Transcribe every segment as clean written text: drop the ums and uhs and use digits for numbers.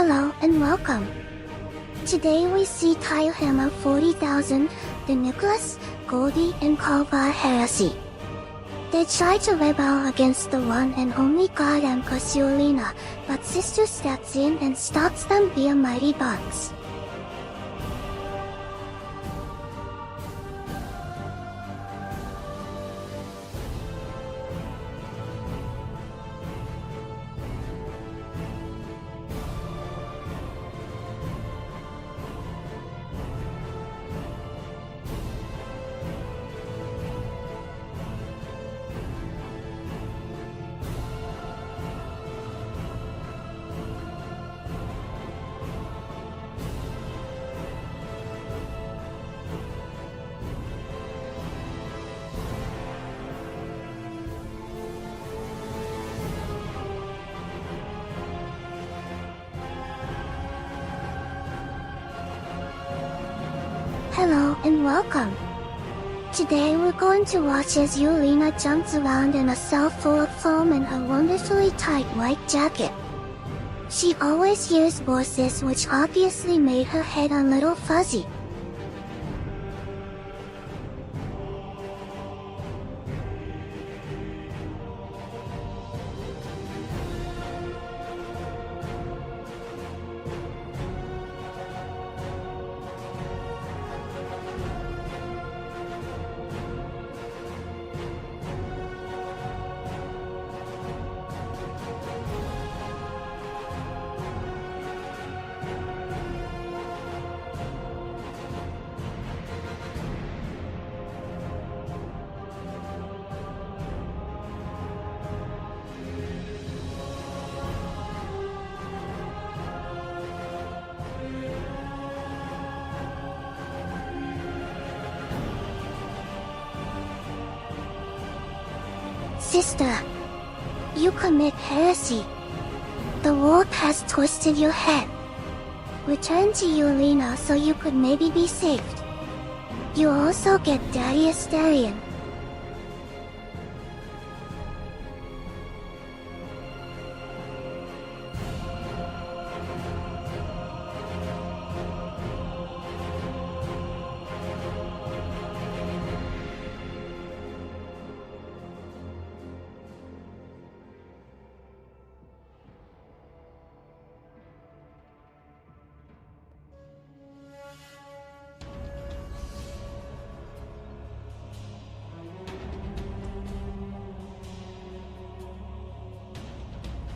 Hello and welcome. Today we see Hammer 40,000, the Nicholas, Goldi and Kalvar heresy. They try to rebel against the one and only God Emperor Yulina, but Sister steps in and stops them via mighty bugs. Hello and welcome. Today we're going to watch as Yulina jumps around in a cell full of foam and her wonderfully tight white jacket. She always hears voices which obviously made her head a little fuzzy. Sister, you commit heresy. The warp has twisted your head. Return to Yulina so you could maybe be saved. You also get Daddy Asterion.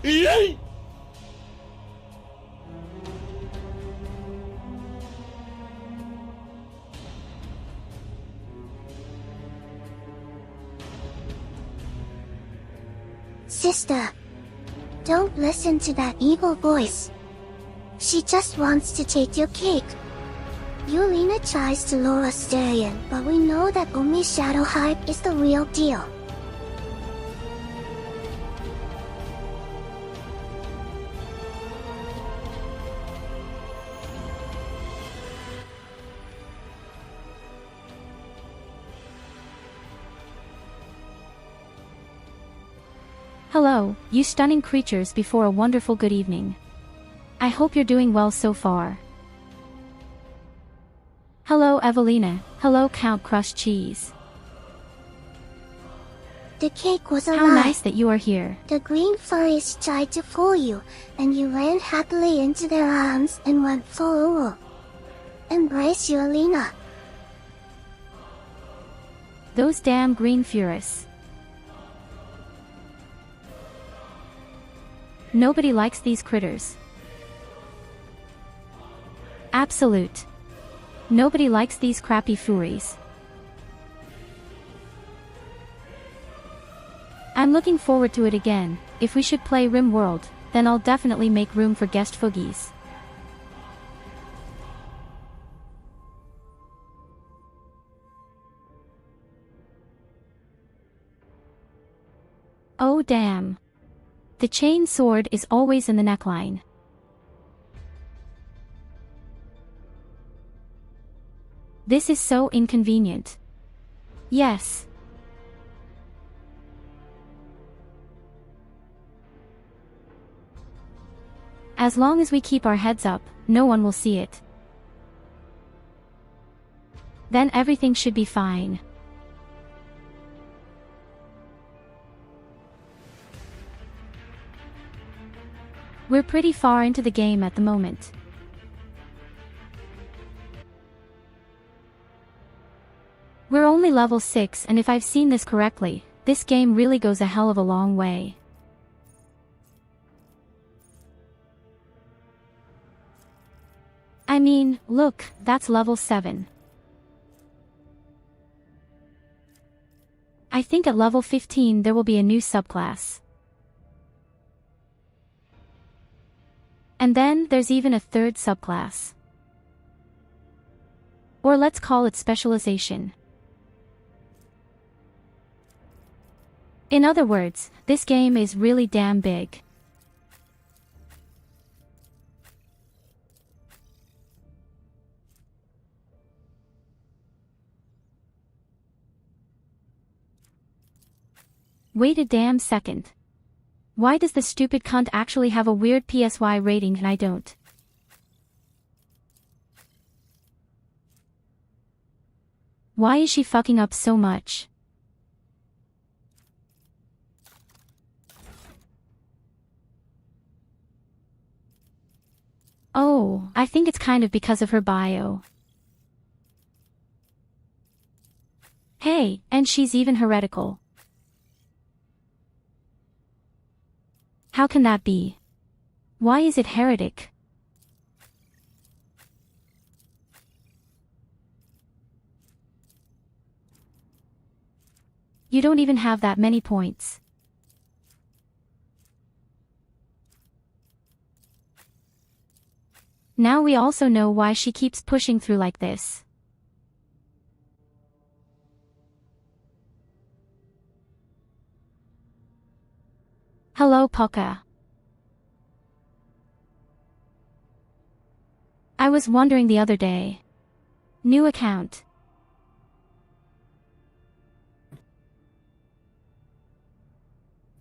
Yay! Sister, don't listen to that evil voice. She just wants to take your cake. Yulina tries to lure Asterion, but we know that only Shadow Hype is the real deal. Hello, you stunning creatures before a wonderful good evening. I hope you're doing well so far. Hello Evelina, hello Count Crushed Cheese. The cake was a How lie. nice that you are here. The green furries tried to fool you, and you ran happily into their arms and went full uwu. Embrace Yulina. Those damn green furies. Nobody likes these critters. Absolute. Nobody likes these crappy furies. I'm looking forward to it again. If we should play Rim World, then I'll definitely make room for guest foogies. Oh damn. The chain sword is always in the neckline. This is so inconvenient. Yes. As long as we keep our heads up, no one will see it. Then everything should be fine. We're pretty far into the game at the moment. We're only level 6, and if I've seen this correctly, this game really goes a hell of a long way. I mean, look, that's level 7. I think at level 15 there will be a new subclass. And then there's even a third subclass. Or let's call it specialization. In other words, this game is really damn big. Wait a damn second. Why does the stupid cunt actually have a weird PSY rating and I don't? Why is she fucking up so much? Oh, I think it's kind of because of her bio. Hey, and she's even heretical. How can that be? Why is it heretic? You don't even have that many points. Now we also know why she keeps pushing through like this. Hello, Poca. I was wondering the other day. New account.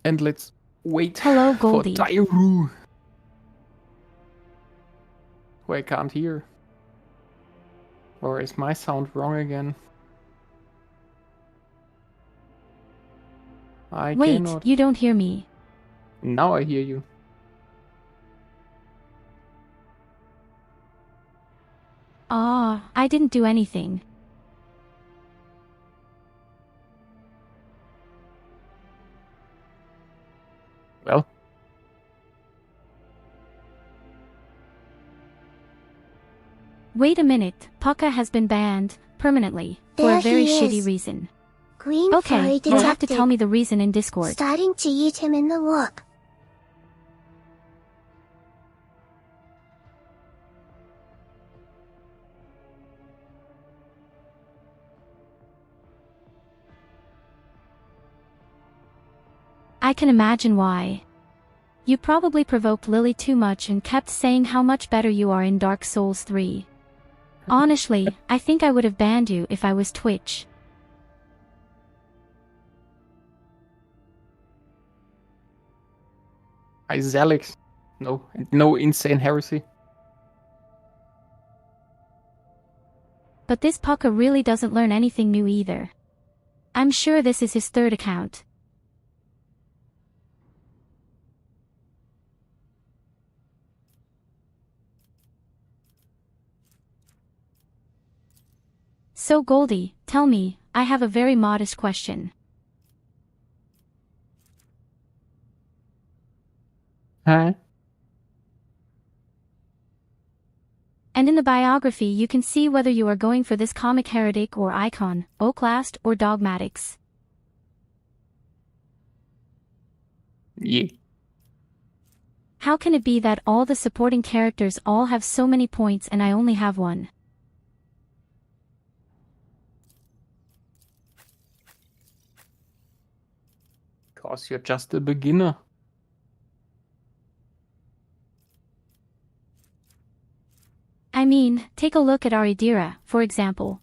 And let's wait Hello, for Goldi. Dairu. Who I can't hear. Or is my sound wrong again? I Wait, cannot. you don't hear me. Now I hear you. Ah, I didn't do anything. Well, Wait a minute, Poca has been banned, permanently, for There a very he shitty is. reason. Green Okay, furry you'll have to detected. tell me the reason in Discord. Starting to eat him in the look. I can imagine why. You probably provoked Lily too much and kept saying how much better you are in Dark Souls 3. Honestly, I think I would have banned you if I was Twitch. Isalix. No insane heresy. But this Poca really doesn't learn anything new either. I'm sure this is his third account. So Goldi, tell me, I have a very modest question. Huh? And in the biography you can see whether you are going for this comic heretic or icon, Oaklast or dogmatics. Yeah. How can it be that all the supporting characters all have so many points and I only have one? Because you're just a beginner. I mean, take a look at Aridira, for example.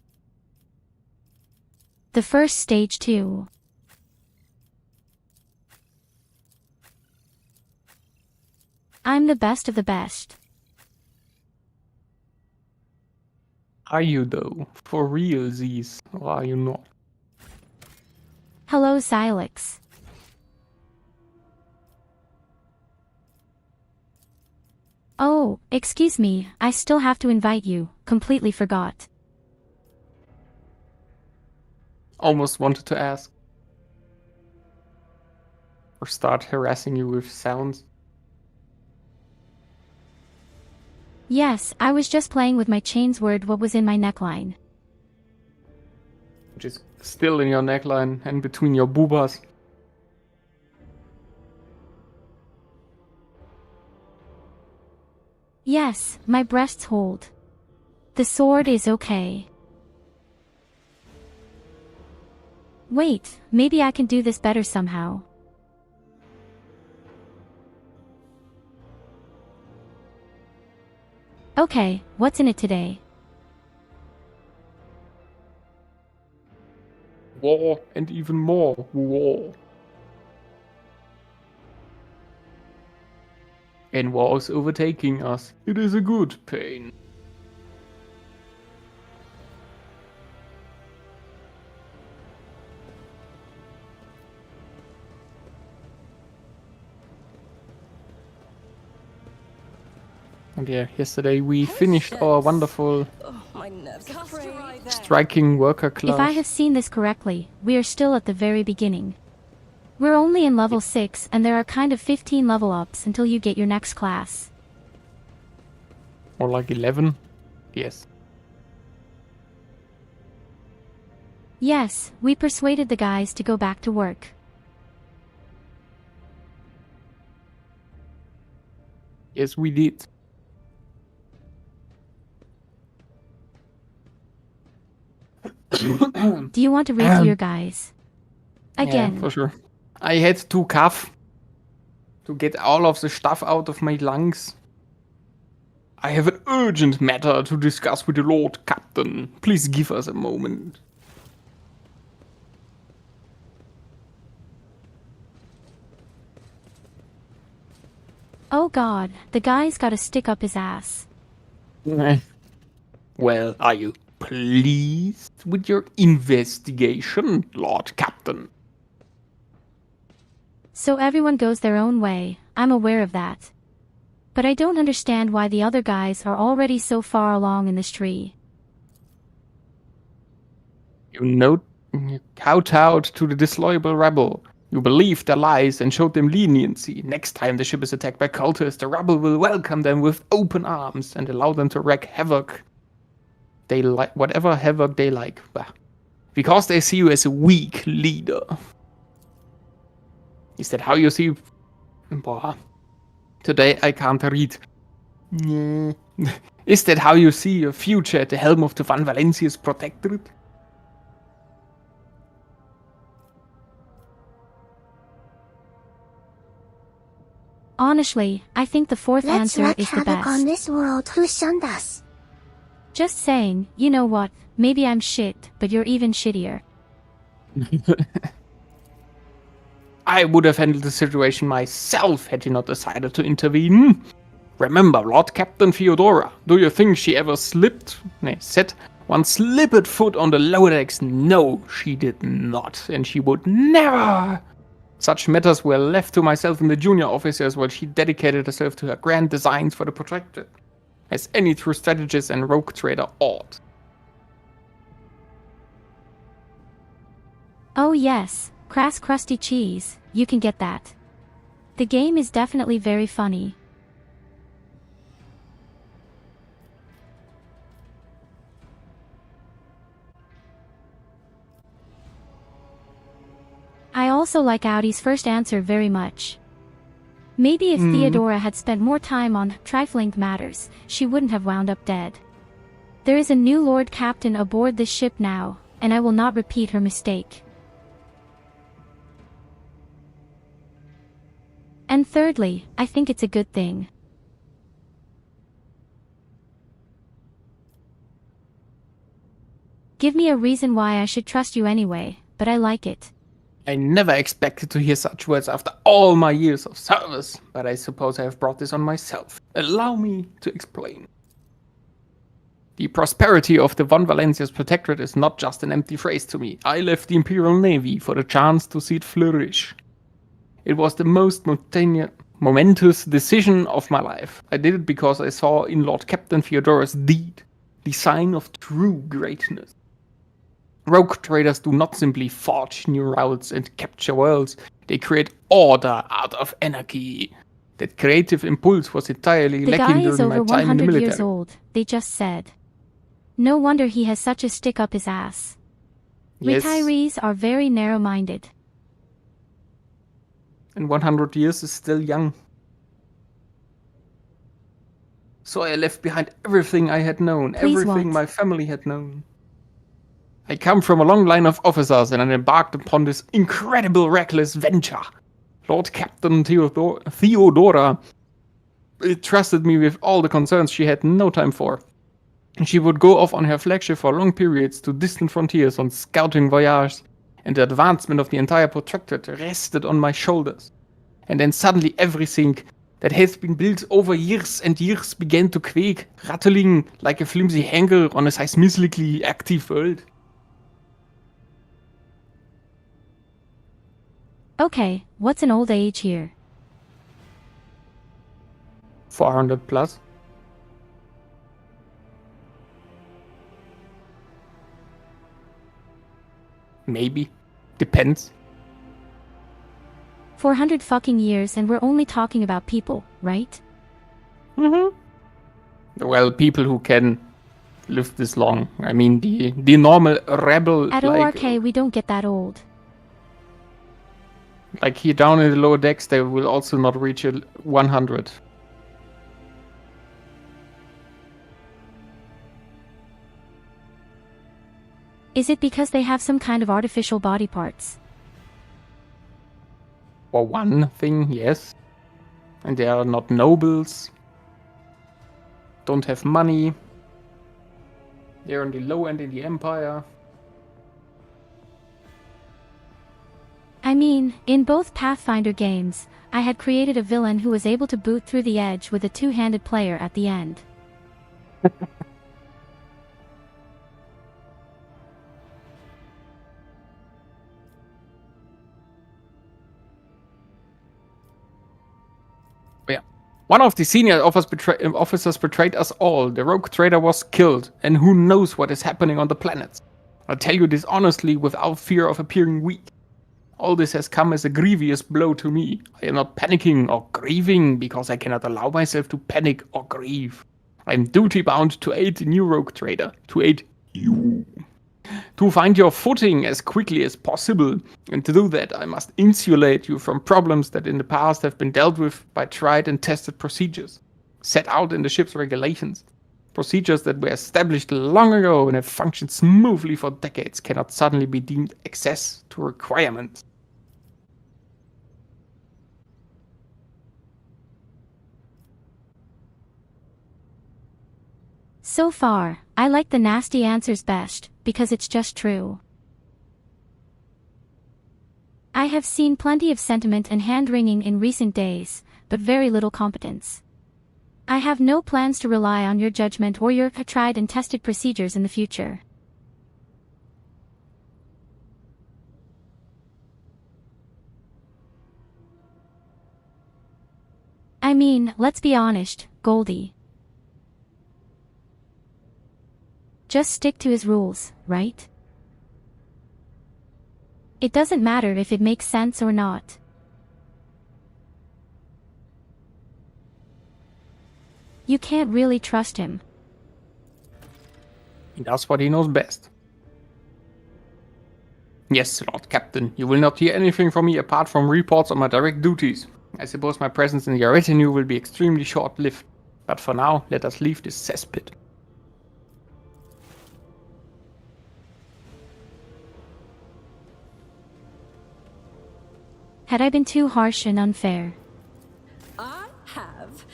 The first stage too. I'm the best of the best. Are you though? For real, Z's? Or are you not? Hello, Silex. Oh, excuse me, I still have to invite you. Completely forgot. Almost wanted to ask. Or start harassing you with sounds. Yes, I was just playing with my chains word what was in my neckline. Which is still in your neckline and between your boobas. Yes, my breasts hold. The sword is okay. Wait, maybe I can do this better somehow. Okay, what's in it today? War and even more war. And war is overtaking us. It is a good pain. And yeah, yesterday we finished our wonderful striking worker class. If I have seen this correctly, we are still at the very beginning. We're only in level 6 and there are kind of 15 level ups until you get your next class. Or like 11? Yes. Yes, we persuaded the guys to go back to work. Yes, we did. Do you want to read to your guys? Again. Yeah, for sure. I had to cough to get all of the stuff out of my lungs. I have an urgent matter to discuss with the Lord Captain. Please give us a moment. Oh god, the guy's gotta stick up his ass. Well, are you pleased with your investigation, Lord Captain? So everyone goes their own way, I'm aware of that. But I don't understand why the other guys are already so far along in this tree. You kowtowed to the disloyal rebel. You believed their lies and showed them leniency. Next time the ship is attacked by cultists, the rebel will welcome them with open arms and allow them to wreak havoc. Whatever havoc they like. Because they see you as a weak leader. Is that how you see... Today I can't read. Is that how you see your future at the helm of the Van Valencia's protectorate? Honestly, I think the fourth Let's answer wreak is the havoc on best. this world who shunned us. Just saying, you know what, maybe I'm shit, but you're even shittier. I would have handled the situation myself had you not decided to intervene. Remember, Lord Captain Theodora, do you think she ever set one slipped foot on the lower decks? No, she did not, and she would never. Such matters were left to myself and the junior officers while she dedicated herself to her grand designs for the Protectorate, as any true strategist and rogue trader ought. Oh yes, crass crusty cheese, you can get that. The game is definitely very funny. I also like Audi's first answer very much. Maybe if Theodora had spent more time on trifling matters, she wouldn't have wound up dead. There is a new Lord Captain aboard this ship now, and I will not repeat her mistake. And thirdly, I think it's a good thing. Give me a reason why I should trust you anyway, but I like it. I never expected to hear such words after all my years of service, but I suppose I have brought this on myself. Allow me to explain. The prosperity of the Von Valencia's protectorate is not just an empty phrase to me. I left the Imperial Navy for the chance to see it flourish. It was the most momentous decision of my life. I did it because I saw in Lord Captain Theodora's deed the sign of true greatness. Rogue traders do not simply forge new routes and capture worlds, they create order out of anarchy. That creative impulse was entirely The lacking guy is during my over time in the 100 military. years old, they just said. No wonder he has such a stick up his ass. Yes, Retirees are very narrow-minded. and 100 years is still young. So I left behind everything I had known, Please everything what? my family had known. I come from a long line of officers and I embarked upon this incredible reckless venture. Lord Captain Theodora trusted me with all the concerns she had no time for. She would go off on her flagship for long periods to distant frontiers on scouting voyages, and the advancement of the entire protectorate rested on my shoulders. And then suddenly everything that has been built over years and years began to quake, rattling like a flimsy hanger on a seismically active world. Okay, what's an old age here? 400 plus. Maybe. Depends. 400 fucking years and we're only talking about people, right? Well, people who can live this long. I mean, the normal rebel, At ORK, we don't get that old. like here down in the lower decks, they will also not reach 100. Is it because they have some kind of artificial body parts? For one thing, yes. And they are not nobles. Don't have money. They're on the low end in the empire. I mean, in both Pathfinder games, I had created a villain who was able to boot through the edge with a two-handed player at the end. Yeah. One of the senior officers betrayed us all. The rogue trader was killed, and who knows what is happening on the planets. I tell you this honestly, without fear of appearing weak. All this has come as a grievous blow to me. I am not panicking or grieving because I cannot allow myself to panic or grieve. I am duty-bound to aid the new rogue trader, to aid you. To find your footing as quickly as possible, and to do that I must insulate you from problems that in the past have been dealt with by tried and tested procedures, set out in the ship's regulations. Procedures that were established long ago and have functioned smoothly for decades cannot suddenly be deemed excess to requirements. So far, I like the nasty answers best, because it's just true. I have seen plenty of sentiment and hand-wringing in recent days, but very little competence. I have no plans to rely on your judgment or your tried and tested procedures in the future. I mean, let's be honest, Goldi. Just stick to his rules, right? It doesn't matter if it makes sense or not. You can't really trust him. He does what he knows best. Yes, Lord Captain, you will not hear anything from me apart from reports on my direct duties. I suppose my presence in your retinue will be extremely short-lived. But for now, let us leave this cesspit. Had I been too harsh and unfair? I have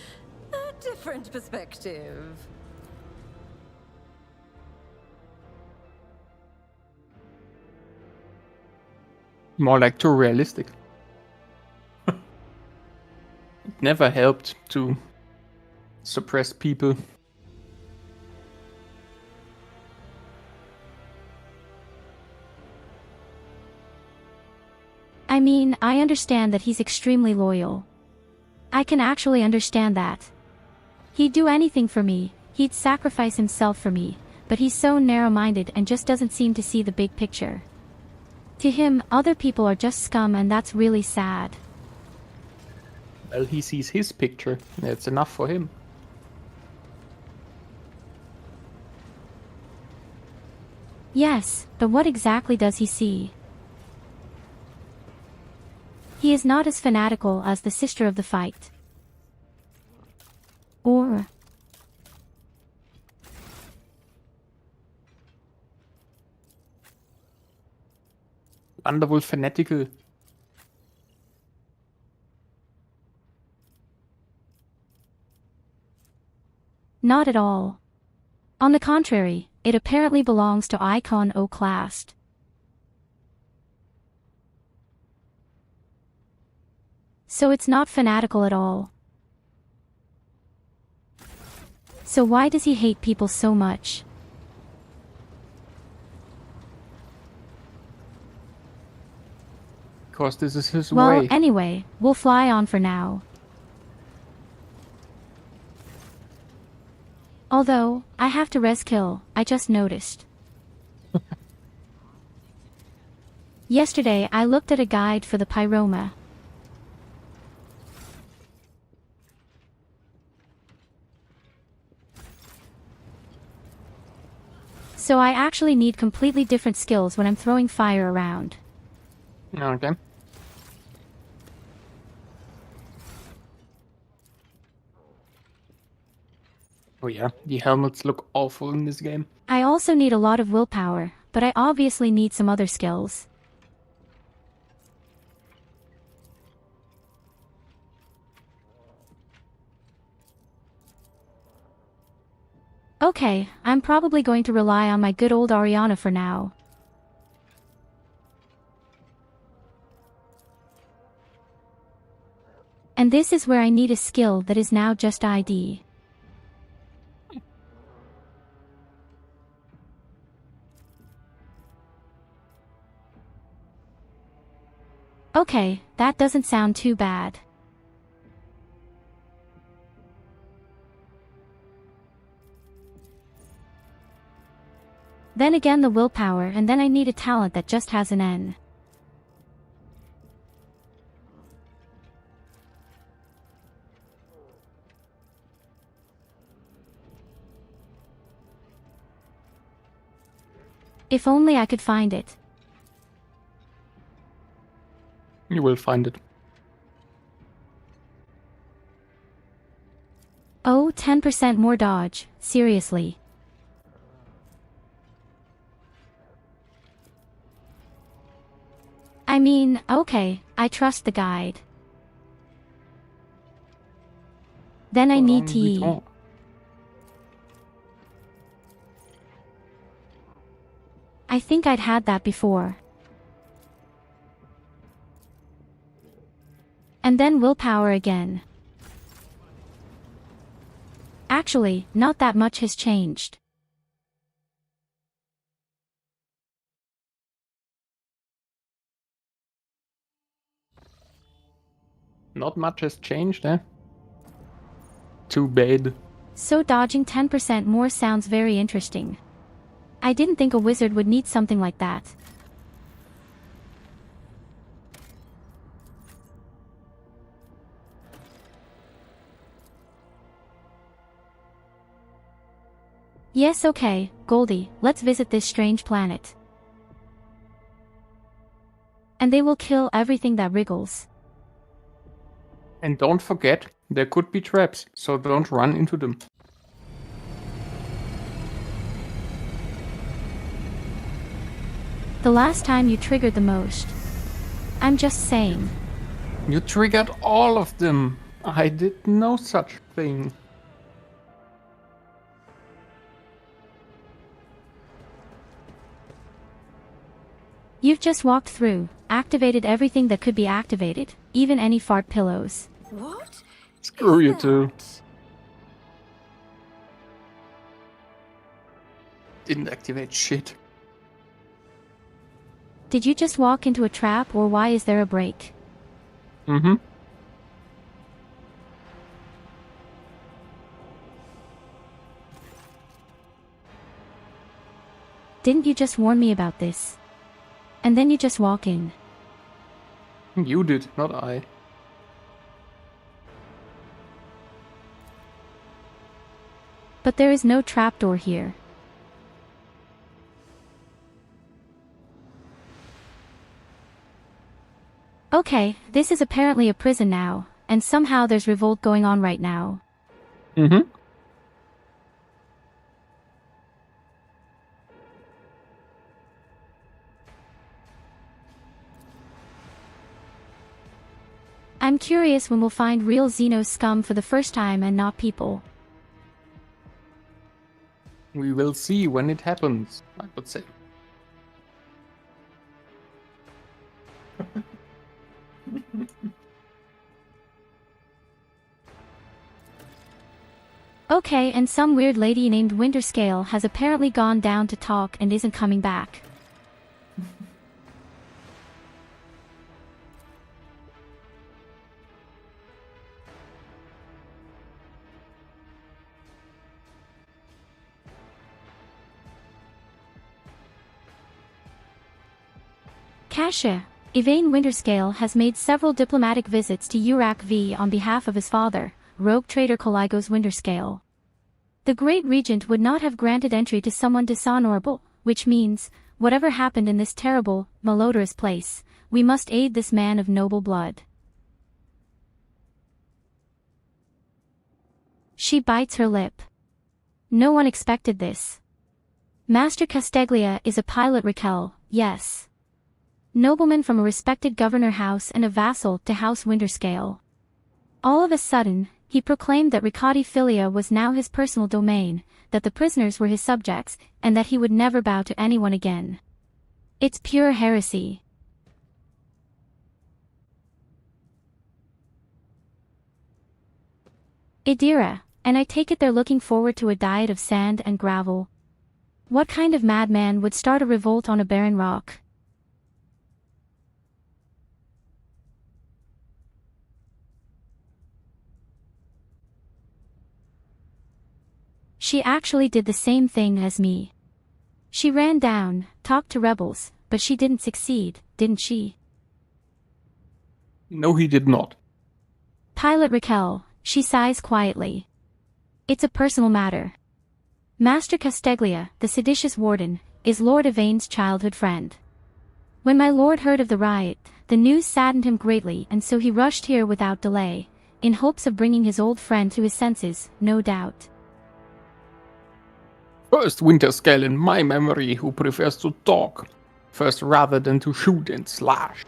a different perspective. More like too realistic. It never helped to suppress people. I mean, I understand that he's extremely loyal. I can actually understand that. He'd do anything for me, he'd sacrifice himself for me, but he's so narrow-minded and just doesn't seem to see the big picture. To him, other people are just scum, and that's really sad. Well, he sees his picture. That's enough for him. Yes, but what exactly does he see? He is not as fanatical as the sister of the fight. Or... Underwood fanatical. Not at all. On the contrary, it apparently belongs to Icon O class. So it's not fanatical at all. So why does he hate people so much? Because this is his Well, way. anyway, we'll fly on for now. Although, I have to res kill, I just noticed. Yesterday I looked at a guide for the Pyroma. So I actually need completely different skills when I'm throwing fire around. Okay. Oh yeah, the helmets look awful in this game. I also need a lot of willpower, but I obviously need some other skills. Okay, I'm probably going to rely on my good old Ariana for now. And this is where I need a skill that is now just ID. Okay, that doesn't sound too bad. Then again the willpower, and then I need a talent that just has an N. If only I could find it. You will find it. Oh, 10% more dodge, seriously. I mean, okay, I trust the guide. Then I need to... I think I'd had that before. And then willpower again. Actually, not that much has changed. Not much has changed, eh? Too bad. So dodging 10% more sounds very interesting. I didn't think a wizard would need something like that. Yes, okay, Goldi, let's visit this strange planet. And they will kill everything that wriggles. And don't forget, there could be traps, so don't run into them. The last time you triggered the most. I'm just saying. You triggered all of them. I did no such thing. You've just walked through. activated everything that could be activated, even any fart pillows. What? Screw is you too. that? Didn't activate shit. Did you just walk into a trap, or why is there a break? Mm-hmm. Didn't you just warn me about this? And then you just walk in. You did, not I. But there is no trapdoor here. Okay, this is apparently a prison now, and somehow there's revolt going on right now. Mm-hmm. I'm curious when we'll find real Xeno scum for the first time and not people. We will see when it happens, I would say. Okay, and some weird lady named Winterscale has apparently gone down to talk and isn't coming back. Kasha, Yvain Winterscale has made several diplomatic visits to Urak V on behalf of his father, rogue trader Koligos Winterscale. The Great Regent would not have granted entry to someone dishonorable, which means, whatever happened in this terrible, malodorous place, we must aid this man of noble blood. She bites her lip. No one expected this. Master Casteglia is a pilot Raquel, yes. Nobleman from a respected governor house and a vassal to House Winterscale. All of a sudden, he proclaimed that Riccati Filia was now his personal domain, that the prisoners were his subjects, and that he would never bow to anyone again. It's pure heresy. Idira, and I take it they're looking forward to a diet of sand and gravel. What kind of madman would start a revolt on a barren rock? She actually did the same thing as me. She ran down, talked to rebels, but she didn't succeed, didn't she? No, he did not. Pilot Raquel, she sighs quietly. It's a personal matter. Master Casteglia, the seditious warden, is Lord Yvain's childhood friend. When my lord heard of the riot, the news saddened him greatly, and so he rushed here without delay, in hopes of bringing his old friend to his senses, no doubt. First Winterscale in my memory who prefers to talk, first rather than to shoot and slash.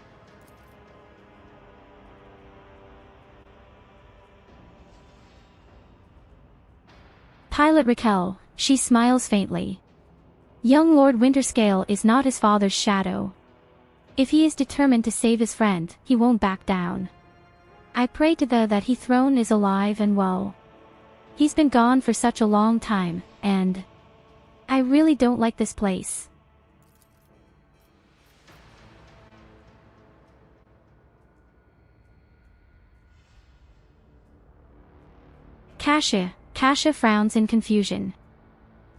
Pilot Raquel, she smiles faintly. Young Lord Winterscale is not his father's shadow. If he is determined to save his friend, he won't back down. I pray to the that he throne is alive and well. He's been gone for such a long time, and I really don't like this place. Kasha frowns in confusion.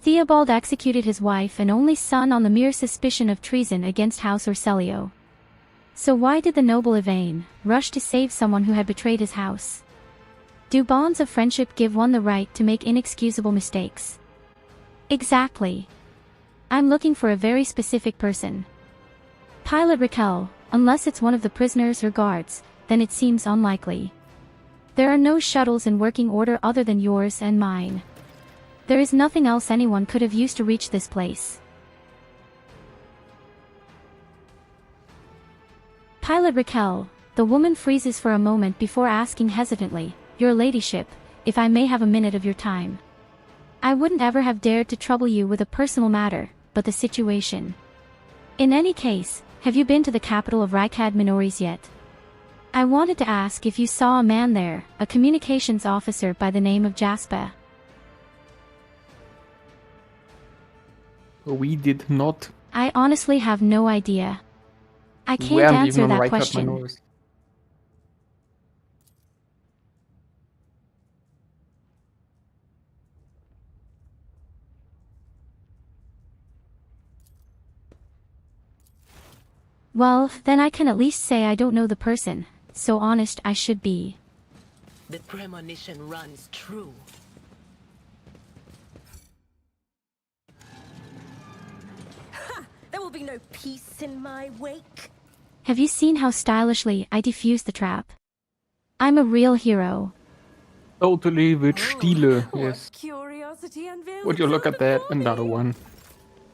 Theobald executed his wife and only son on the mere suspicion of treason against House Orselio. So why did the noble Yvain rush to save someone who had betrayed his house? Do bonds of friendship give one the right to make inexcusable mistakes? Exactly. I'm looking for a very specific person. Pilot Raquel, unless it's one of the prisoners or guards, then it seems unlikely. There are no shuttles in working order other than yours and mine. There is nothing else anyone could have used to reach this place. Pilot Raquel, the woman freezes for a moment before asking hesitantly, Your Ladyship, if I may have a minute of your time. I wouldn't ever have dared to trouble you with a personal matter, but the situation. In any case, Have you been to the capital of Rykad Minories yet? I wanted to ask if you saw a man there, a communications officer by the name of Jasper. We did not. I honestly have no idea. I We can't weren't answer even on that Rykard question. Minories. Well, then I can at least say I don't know the person, so honest I should be. The premonition runs true. There will be no peace in my wake. Have you seen how stylishly I defused the trap? I'm a real hero. Totally with Stile, What yes. curiosity unveils Would you look itself at that? before me. Another one.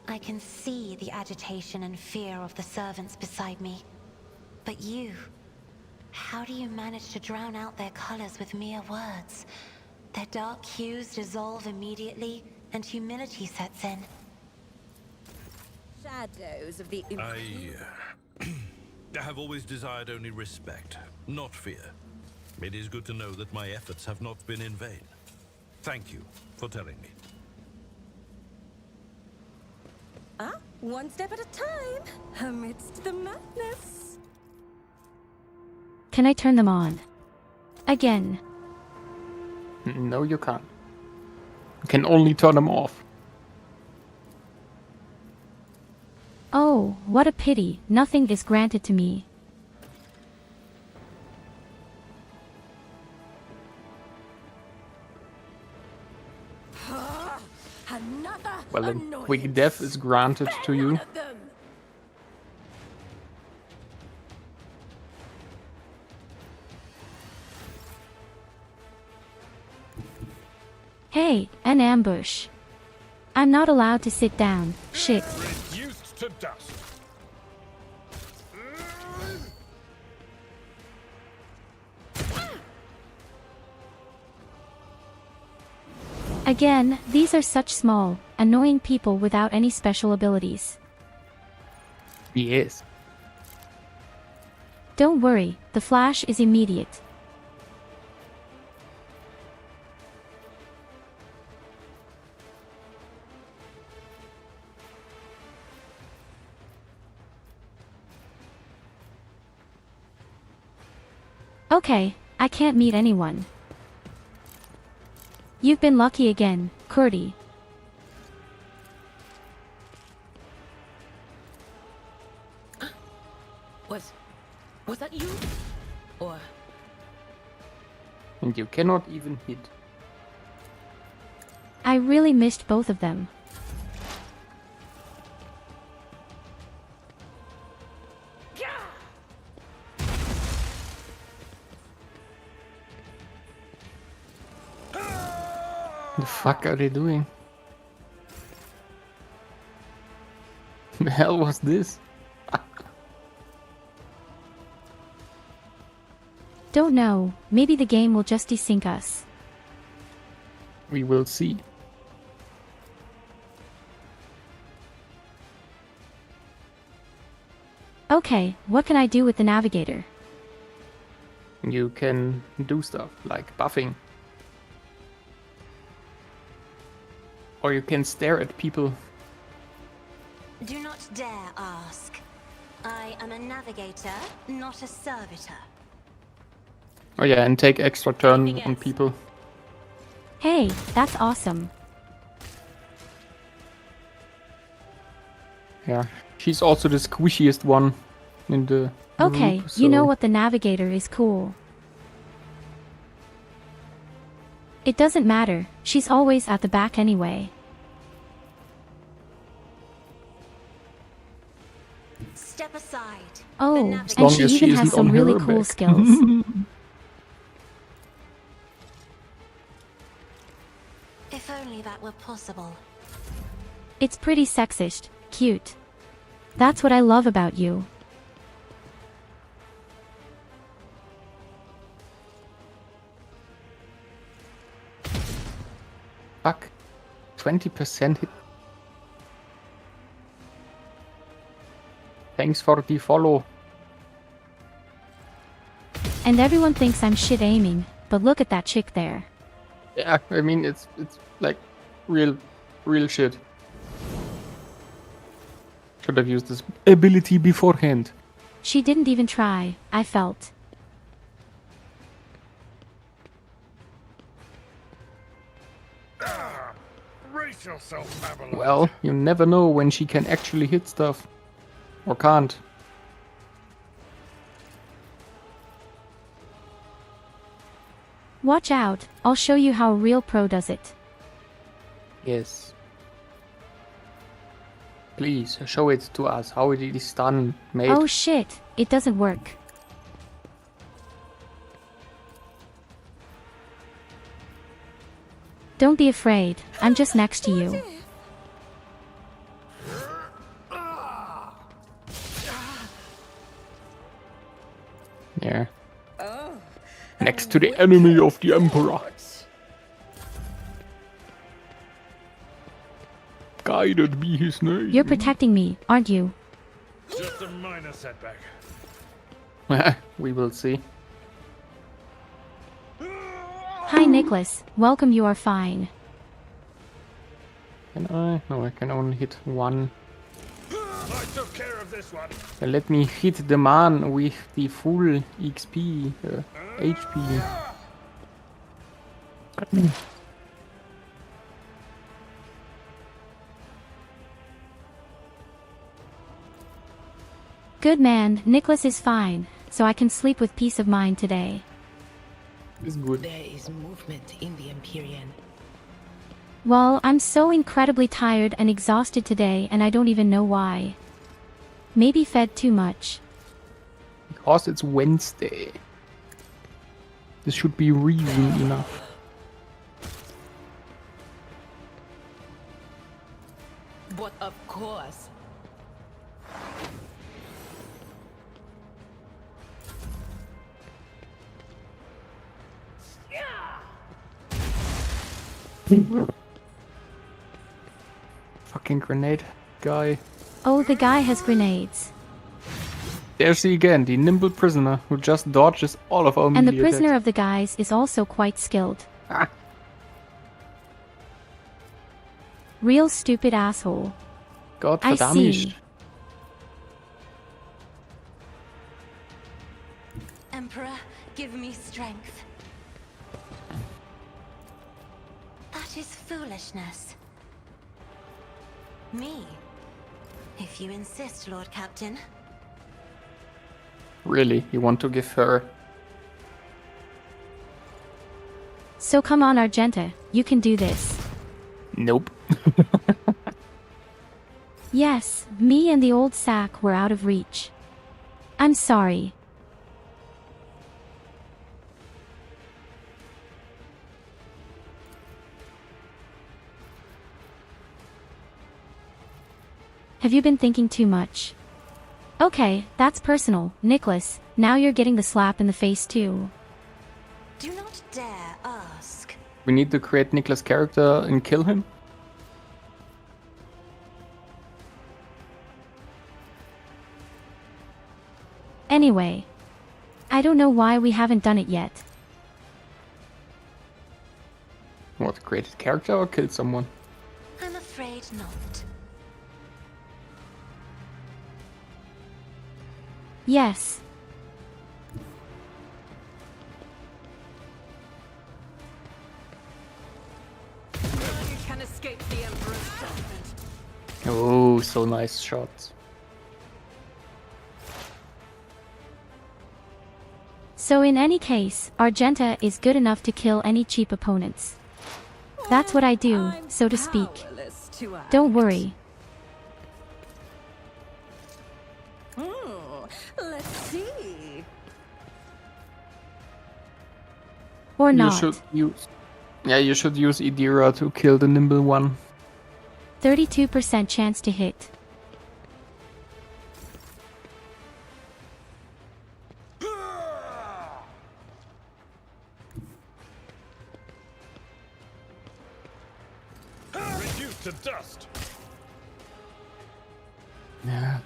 I can see the agitation and fear of the servants beside me. But you, how do you manage to drown out their colors with mere words? Their dark hues dissolve immediately, and humility sets in. Shadows of the I have always desired only respect, not fear. It is good to know that my efforts have not been in vain. Thank you for telling me. One step at a time, amidst the madness. Can I turn them on? Again. No, you can't. You can only turn them off. Oh, what a pity, nothing is granted to me. Another Well, then, annoyance. quick death is granted to you. One of them. Hey, an ambush. I'm not allowed to sit down. Shit. Reduced to dust. Again, these are such small, annoying people without any special abilities. Yes. Don't worry, the flash is immediate. Okay, I can't meet anyone. You've been lucky again, Kurdi. Was that you? Or And you cannot even hit. I really missed both of them. The fuck are they doing? The hell was this? Don't know, maybe the game will just desync us. We will see. Okay, what can I do with the navigator? You can do stuff like buffing. Or you can stare at people. Do not dare ask. I am a navigator, not a servitor. Oh yeah, and take extra turn Anything on else? people. Hey, that's awesome. Yeah, she's also the squishiest one in the Okay, group, you know so- what, the navigator is cool. It doesn't matter, she's always at the back anyway. Step aside. Oh, The and navigator- she as she even has isn't some on really her cool back. skills. If only that were possible. It's pretty sexist, cute. That's what I love about you. Fuck. 20% hit. Thanks for the follow. And everyone thinks I'm shit aiming, but look at that chick there. Yeah, I mean it's like real shit. Should have used this ability beforehand. She didn't even try, I felt. Brace yourself, Babylon. Well, you never know when she can actually hit stuff. Or can't. Watch out, I'll show you how a real pro does it. Yes. Please, show it to us, how it is done, mate. Oh shit, it doesn't work. Don't be afraid, I'm just next to you. Yeah. Next to the enemy of the Emperor. Guided be his name. You're protecting me, aren't you? Just a minor setback. We will see. Hi Nicholas, welcome, you are fine. Can I? No, I can only hit one. I took care of this one. Then let me hit the man with the full XP, HP. Good man, Nicholas is fine, so I can sleep with peace of mind today. It's good. There is movement in the Empyrean. Well, I'm so incredibly tired and exhausted today and I don't even know why. Maybe fed too much. Because it's Wednesday. This should be reason enough. But of course. Fucking grenade guy. Oh, the guy has grenades. There's he again, the nimble prisoner who just dodges all of our And the melee prisoner attacks. of the guys is also quite skilled. Ah. Real stupid asshole. God I verdammt. see. Emperor, give me strength. That is foolishness. Me? If you insist, Lord Captain. Really, you want to give her? So come on Argenta, you can do this. Nope. Yes, me and the old sack were out of reach. I'm sorry. Have you been thinking too much? Okay, that's personal, Nicholas. Now you're getting the slap in the face too. Do not dare ask. We need to create Nicholas' character and kill him? Anyway, I don't know why we haven't done it yet. What, create a character or kill someone? I'm afraid not. Yes. None can escape the Emperor's judgment. Oh, so nice shots. So in any case, Argenta is good enough to kill any cheap opponents. That's what I do, I'm so to speak. powerless to act. Don't worry. Let's see. Or You not. should use... Yeah, you should use Idira to kill the nimble one. 32% chance to hit. Reduced to dust. Yeah.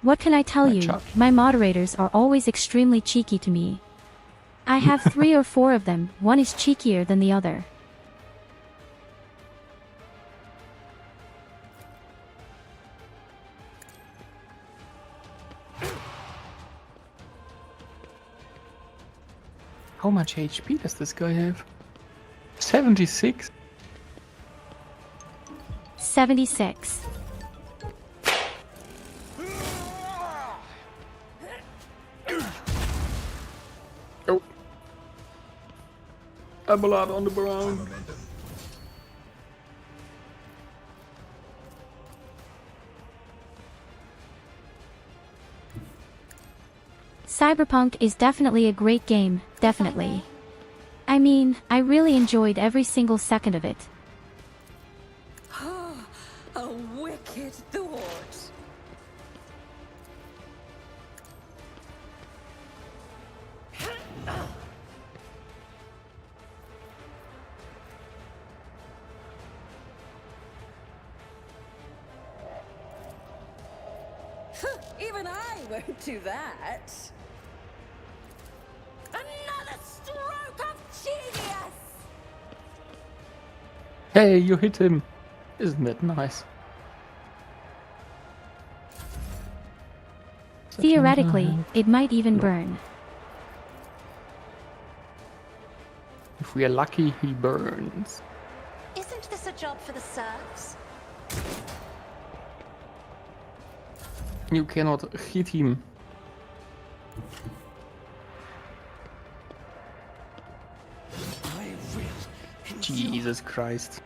What can I tell My you? child. My moderators are always extremely cheeky to me. I have 3 or 4 of them, one is cheekier than the other. How much HP does this guy have? 76? 76. Oh. Abelard on the ground. Cyberpunk is definitely a great game, definitely. I mean, I really enjoyed every single second of it. A wicked thought. Even I won't do that. Another stroke of genius! Hey, you hit him. Isn't that nice? Theoretically, it might even burn. If we are lucky, he burns. Isn't this a job for the serfs? You cannot hit him. Jesus Christ.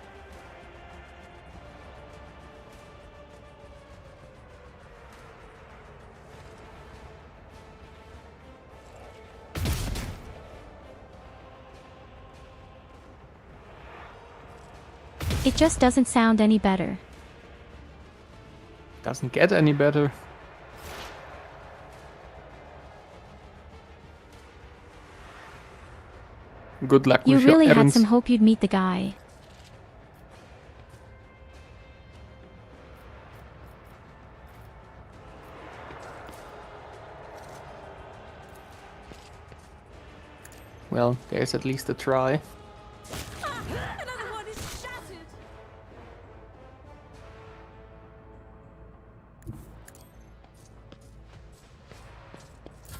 It just doesn't sound any better. Doesn't get any better. Good luck You with your really had errands. some hope you'd meet the guy. Well, there's at least a try. Another one is shattered.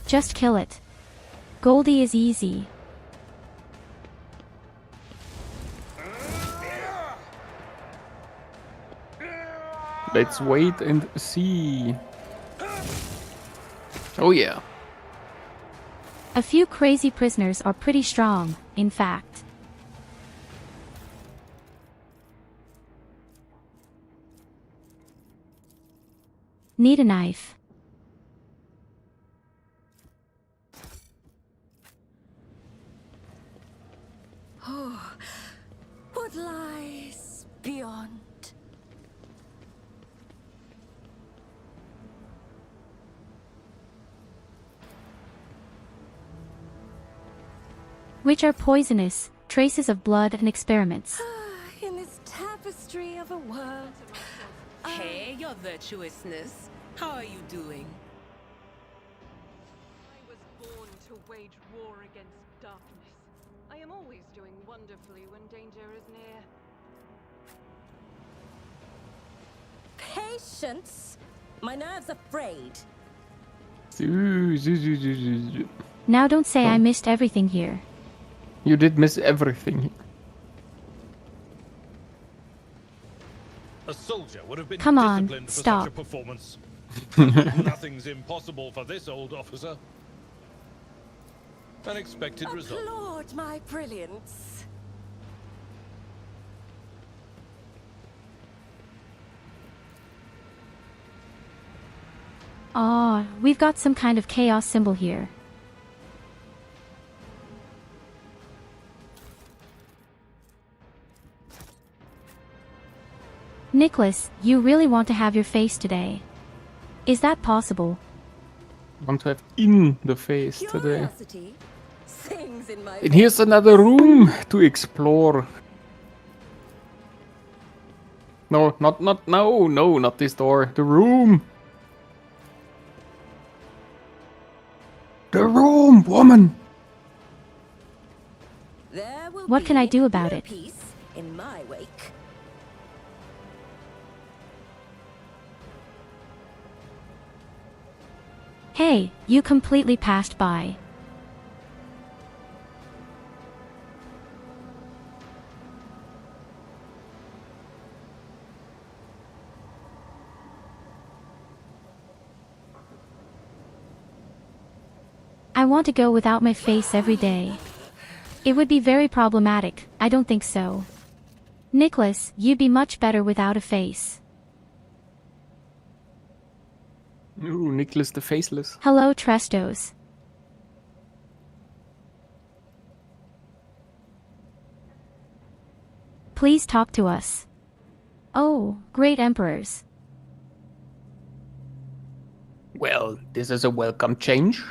Just kill it. Goldi is easy. Let's wait and see. Oh yeah. A few crazy prisoners are pretty strong, in fact. Need a knife. What lies beyond? Which are poisonous, traces of blood and experiments. In this tapestry of a world. Hey, your virtuousness. How are you doing? I was born to wage war against darkness. I am always doing wonderfully when danger is near. Patience? My nerves are frayed. Now don't say I missed everything here. You did miss everything. A soldier would have been Come on, disciplined for stop. such a performance. Nothing's impossible for this old officer. Unexpected result. Applaud my brilliance. Aw, we've got some kind of chaos symbol here. Nicholas, you really want to have your face today. Is that possible? Want to have in the face today. Curiosity sings in my And here's another room to explore. No, not this door. The room. The room, woman! There will What can I be do about no it? peace in my wake. Hey, you completely passed by. I want to go without my face every day. It would be very problematic, I don't think so. Nicholas, you'd be much better without a face. Ooh, Nicholas the Faceless. Hello, Trestos. Please talk to us. Oh, great emperors. Well, this is a welcome change.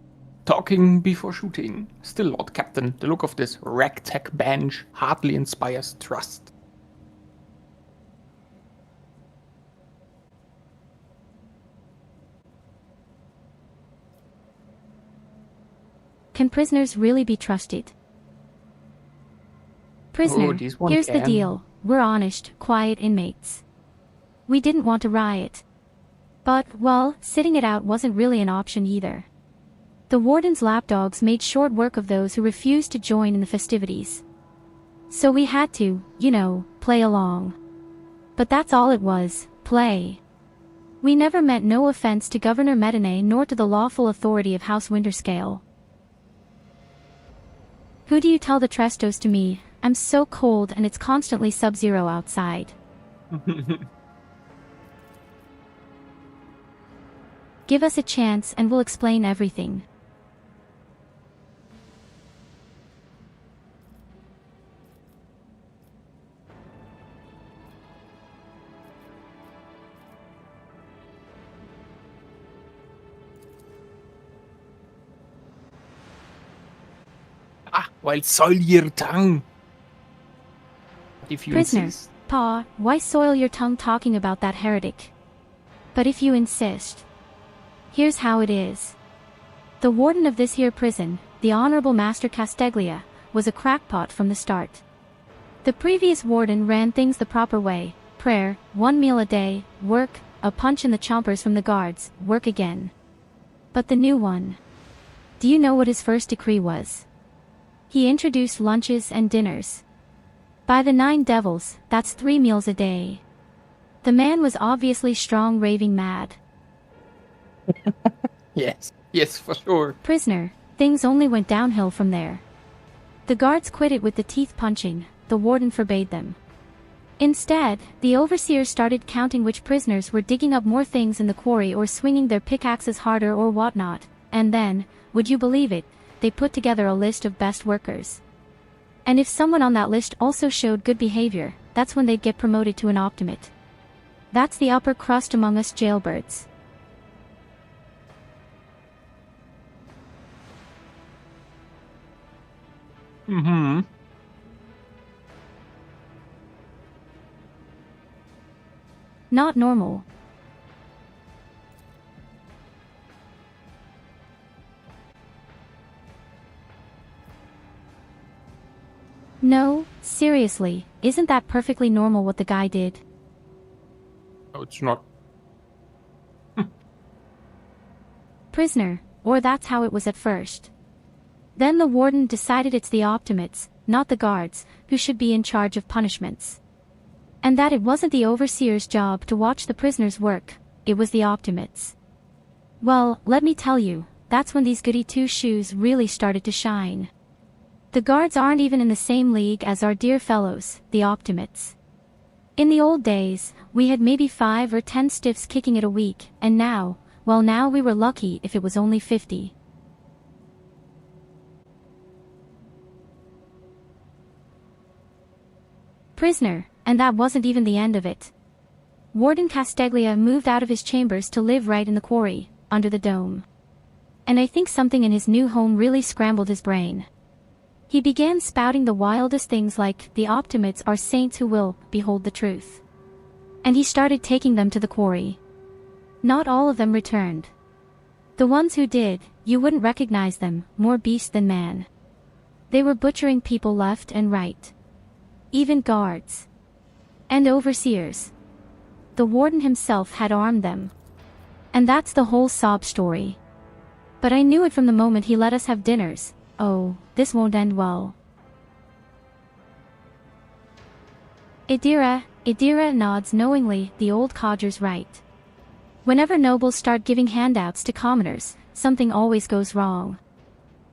Talking before shooting. Still, Lord Captain, the look of this ragtag bench hardly inspires trust. Can prisoners really be trusted? Prisoner, this one here's the can. deal. We're honest, quiet inmates. We didn't want to riot. But, well, sitting it out wasn't really an option either. The warden's lapdogs made short work of those who refused to join in the festivities. So we had to, you know, play along. But that's all it was, play. We never meant no offense to Governor Medine nor to the lawful authority of House Winterscale. Who do you tell the Trestos to me? I'm so cold and it's constantly sub-zero outside. Give us a chance and we'll explain everything. Well, soil your tongue. If you Prisoner, insist. Pa, why soil your tongue talking about that heretic? But if you insist. Here's how it is. The warden of this here prison, the Honorable Master Casteglia, was a crackpot from the start. The previous warden ran things the proper way, prayer, 1 meal a day, work, a punch in the chompers from the guards, work again. But the new one. Do you know what his first decree was? He introduced lunches and dinners. By the 9 devils, that's 3 meals a day. The man was obviously strong raving mad. Yes, for sure. Prisoner, things only went downhill from there. The guards quit it with the teeth punching, the warden forbade them. Instead, the overseers started counting which prisoners were digging up more things in the quarry or swinging their pickaxes harder or whatnot, and then, would you believe it, they put together a list of best workers. And if someone on that list also showed good behavior, that's when they'd get promoted to an optimate. That's the upper crust among us jailbirds. Mm-hmm. Not normal. No, seriously, isn't that perfectly normal what the guy did? No, it's not. Prisoner, or that's how it was at first. Then the warden decided it's the optimates, not the guards, who should be in charge of punishments. And that it wasn't the overseer's job to watch the prisoners work, it was the optimates. Well, let me tell you, that's when these goody two-shoes really started to shine. The guards aren't even in the same league as our dear fellows, the optimates. In the old days, we had maybe 5 or 10 stiffs kicking it a week, and now, well now we were lucky if it was only 50. Prisoner, and that wasn't even the end of it. Warden Casteglia moved out of his chambers to live right in the quarry, under the dome. And I think something in his new home really scrambled his brain. He began spouting the wildest things like, the optimates are saints who will behold the truth. And he started taking them to the quarry. Not all of them returned. The ones who did, you wouldn't recognize them, more beast than man. They were butchering people left and right. Even guards. And overseers. The warden himself had armed them. And that's the whole sob story. But I knew it from the moment he let us have dinners. Oh, this won't end well. Idira nods knowingly, the old codger's right. Whenever nobles start giving handouts to commoners, something always goes wrong.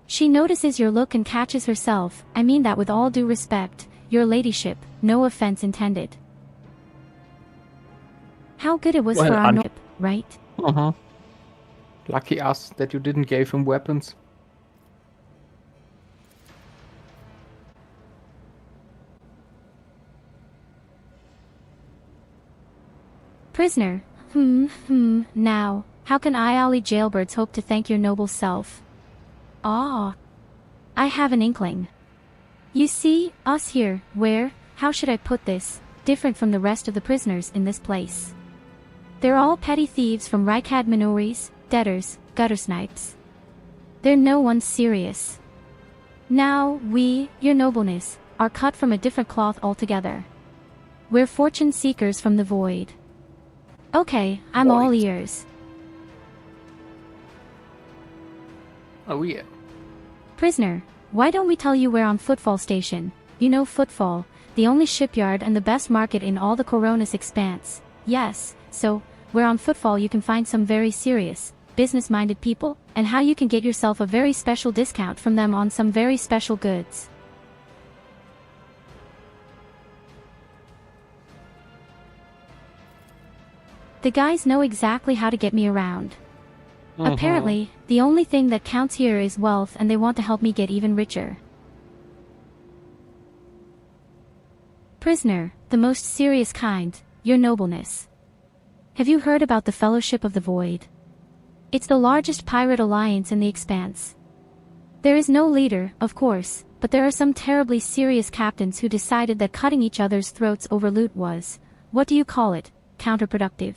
She notices your look and catches herself, I mean that with all due respect, your ladyship, no offense intended. How good it was Well, for our noble, right? Uh-huh. Lucky us that you didn't give him weapons. Prisoner, now, how can Iali jailbirds hope to thank your noble self? Ah, I have an inkling. You see, us here, how should I put this, different from the rest of the prisoners in this place. They're all petty thieves from Rykad Minories, debtors, gutter snipes. They're no one serious. Now, we, your nobleness, are cut from a different cloth altogether. We're fortune seekers from the void. Okay, I'm all ears. Oh yeah. Prisoner, why don't we tell you we're on Footfall Station? You know Footfall, the only shipyard and the best market in all the Coronis expanse. Yes, so, where on Footfall you can find some very serious, business-minded people, and how you can get yourself a very special discount from them on some very special goods. The guys know exactly how to get me around. Apparently, the only thing that counts here is wealth and they want to help me get even richer. Prisoner, the most serious kind, your nobleness. Have you heard about the Fellowship of the Void? It's the largest pirate alliance in the expanse. There is no leader, of course, but there are some terribly serious captains who decided that cutting each other's throats over loot was, what do you call it, counterproductive.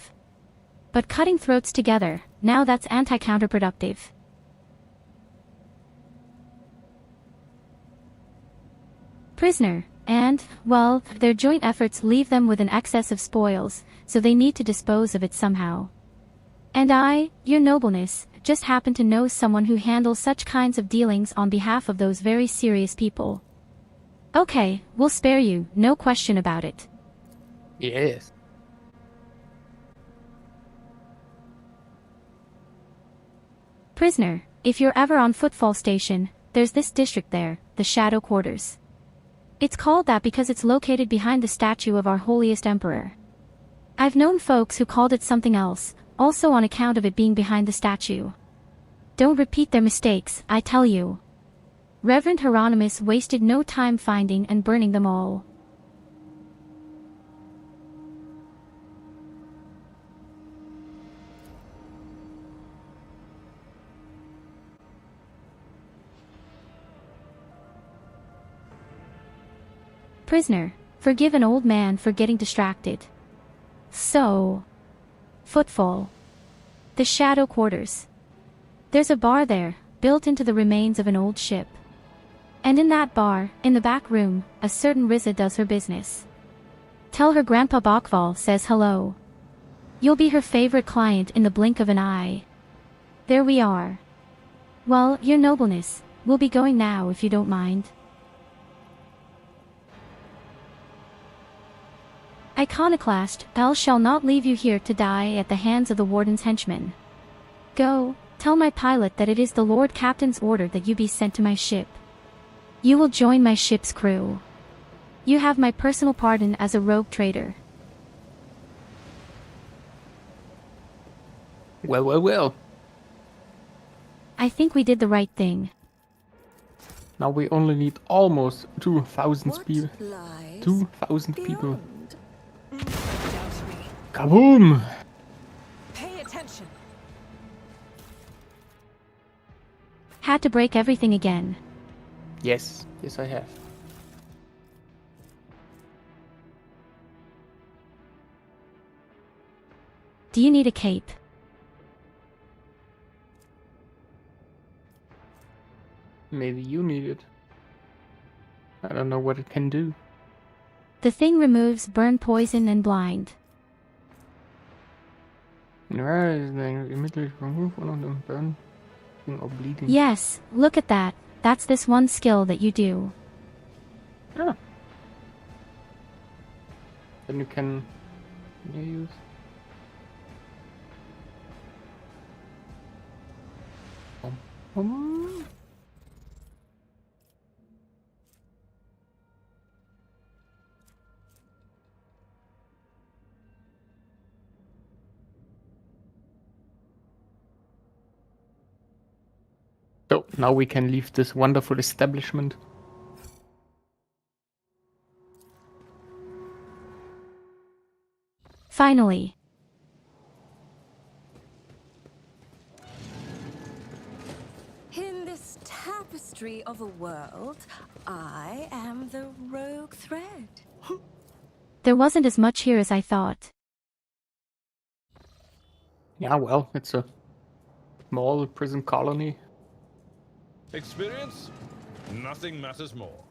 But cutting throats together, now that's anti-counterproductive. Prisoner, and, well, their joint efforts leave them with an excess of spoils, so they need to dispose of it somehow. And I, your nobleness, just happen to know someone who handles such kinds of dealings on behalf of those very serious people. Okay, we'll spare you, no question about it. Yes. Prisoner, if you're ever on Footfall Station, there's this district there, the Shadow Quarters. It's called that because it's located behind the statue of our holiest emperor. I've known folks who called it something else, also on account of it being behind the statue. Don't repeat their mistakes, I tell you. Reverend Hieronymus wasted no time finding and burning them all. Prisoner, forgive an old man for getting distracted. So, Footfall. The Shadow Quarters. There's a bar there, built into the remains of an old ship. And in that bar, in the back room, a certain Riza does her business. Tell her Grandpa Bokval says hello. You'll be her favorite client in the blink of an eye. There we are. Well, your nobleness, we'll be going now if you don't mind. Iconoclast, hell shall not leave you here to die at the hands of the warden's henchmen. Go, tell my pilot that it is the Lord Captain's order that you be sent to my ship. You will join my ship's crew. You have my personal pardon as a rogue trader. Well. I think we did the right thing. Now we only need almost 2,000 What people. lies 2,000 people. beyond? Doubt me. Kaboom! Pay attention. Had to break everything again. Yes, I have. Do you need a cape? Maybe you need it. I don't know what it can do. The thing removes burn, poison, and blind. Immediately remove one of them burn or bleeding. Yes, look at that. That's this one skill that you do. Ah. Then you can use. So now we can leave this wonderful establishment. Finally. In this tapestry of a world, I am the rogue thread. There wasn't as much here as I thought. Yeah, well, it's a small prison colony. Experience? Nothing matters more.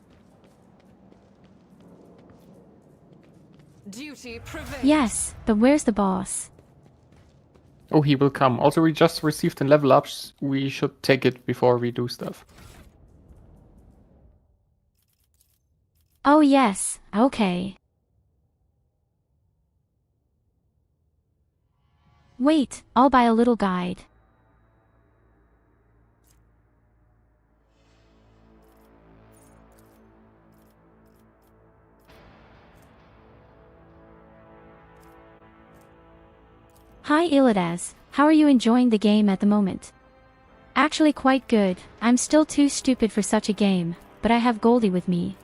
Duty prevails. Yes, but where's the boss? Oh, he will come. Also, we just received a level up. We should take it before we do stuff. Oh yes, okay. Wait, I'll buy a little guide. Hi Illidas, how are you enjoying the game at the moment? Actually quite good. I'm still too stupid for such a game, but I have Goldi with me.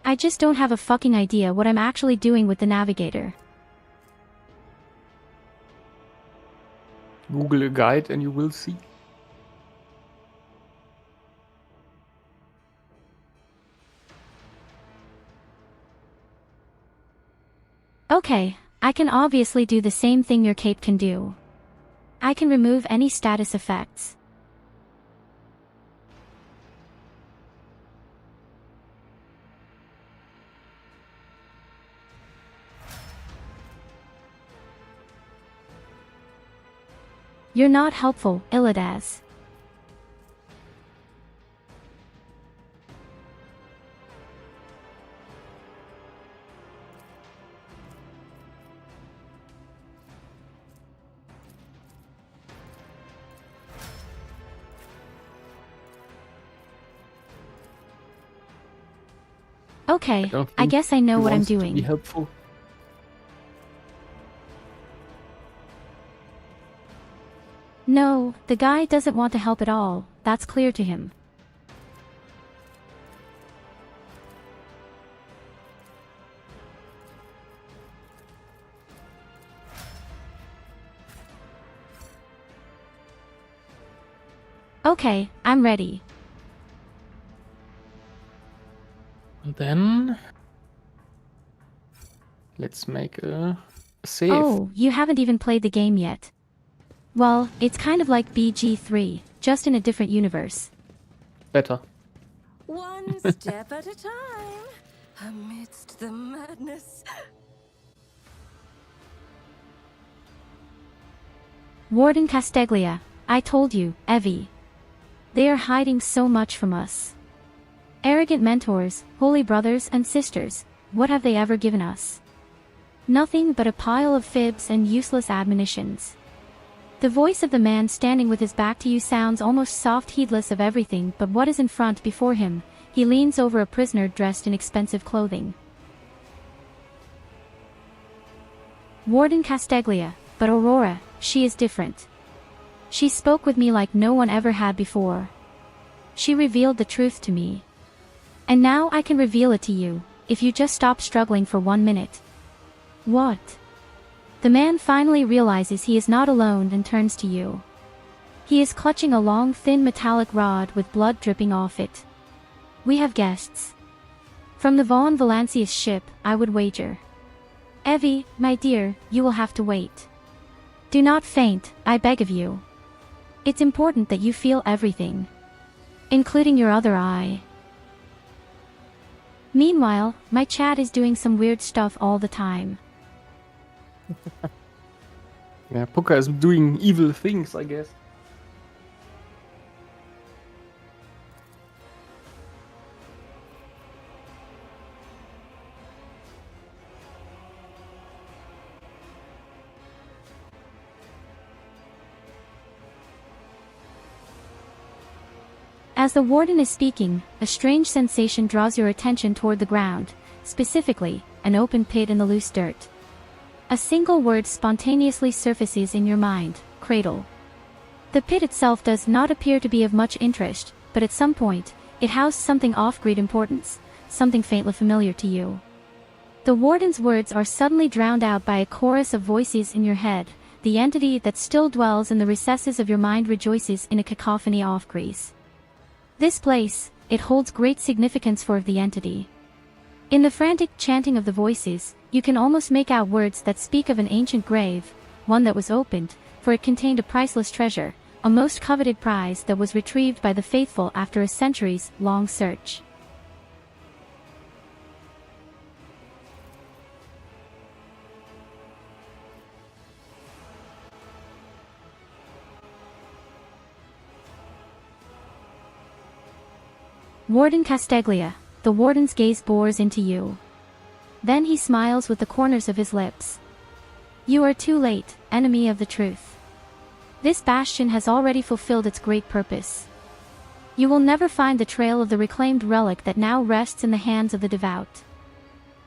I just don't have a fucking idea what I'm actually doing with the navigator. Google a guide and you will see. Okay, I can obviously do the same thing your cape can do. I can remove any status effects. You're not helpful, Illidas. Okay, I guess I know what I'm doing. Be helpful. No, the guy doesn't want to help at all, that's clear to him. Okay, I'm ready. Then let's make a save. Oh, you haven't even played the game yet. Well, it's kind of like BG3, just in a different universe. Better. One step at a time, amidst the madness. Warden Casteglia, I told you, Evie. They are hiding so much from us. Arrogant mentors, holy brothers and sisters, what have they ever given us? Nothing but a pile of fibs and useless admonitions. The voice of the man standing with his back to you sounds almost soft, heedless of everything but what is in front before him. He leans over a prisoner dressed in expensive clothing. Warden Casteglia, but Aurora, she is different. She spoke with me like no one ever had before. She revealed the truth to me. And now I can reveal it to you, if you just stop struggling for 1 minute. What? The man finally realizes he is not alone and turns to you. He is clutching a long, thin metallic rod with blood dripping off it. We have guests. From the Von Valancius ship, I would wager. Evie, my dear, you will have to wait. Do not faint, I beg of you. It's important that you feel everything. Including your other eye. Meanwhile, my chat is doing some weird stuff all the time. Yeah, Puka is doing evil things, I guess. As the warden is speaking, a strange sensation draws your attention toward the ground, specifically, an open pit in the loose dirt. A single word spontaneously surfaces in your mind, cradle. The pit itself does not appear to be of much interest, but at some point, it housed something off-grid importance, something faintly familiar to you. The warden's words are suddenly drowned out by a chorus of voices in your head. The entity that still dwells in the recesses of your mind rejoices in a cacophony off-grease. This place, it holds great significance for the entity. In the frantic chanting of the voices, you can almost make out words that speak of an ancient grave, one that was opened, for it contained a priceless treasure, a most coveted prize that was retrieved by the faithful after a centuries-long search. Warden Casteglia, the warden's gaze bores into you. Then he smiles with the corners of his lips. You are too late, enemy of the truth. This bastion has already fulfilled its great purpose. You will never find the trail of the reclaimed relic that now rests in the hands of the devout.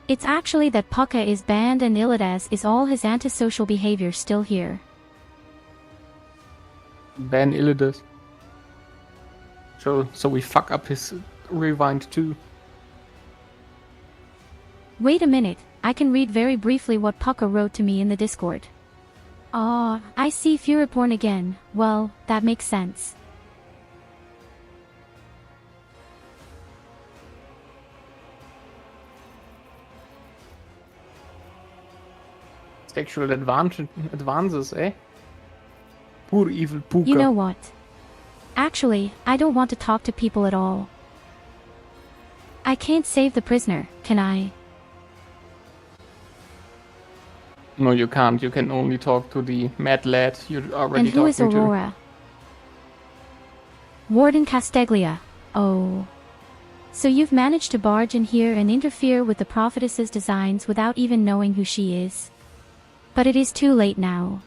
It's actually that Puka is banned and Illidas is all his antisocial behavior still here. Ban Illidas. So we fuck up his rewind too. Wait a minute, I can read very briefly what Puka wrote to me in the Discord. Ah, I see Furyporn again. Well, that makes sense. Sexual advances, eh? Poor evil Puka. You know what? Actually, I don't want to talk to people at all. I can't save the prisoner, can I? No, you can't. You can only talk to the mad lad you're already And who is talking to. Aurora? Warden Casteglia. Oh. So you've managed to barge in here and interfere with the prophetess's designs without even knowing who she is. But it is too late now.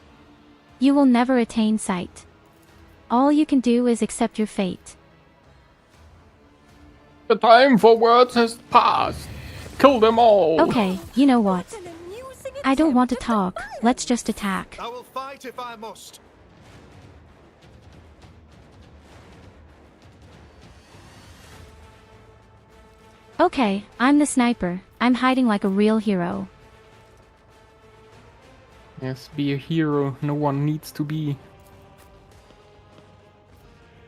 You will never attain sight. All you can do is accept your fate. The time for words has passed. Kill them all. Okay, you know what? I don't want to talk, let's just attack. I will fight if I must. Okay, I'm the sniper. I'm hiding like a real hero. Yes, be a hero. No one needs to be.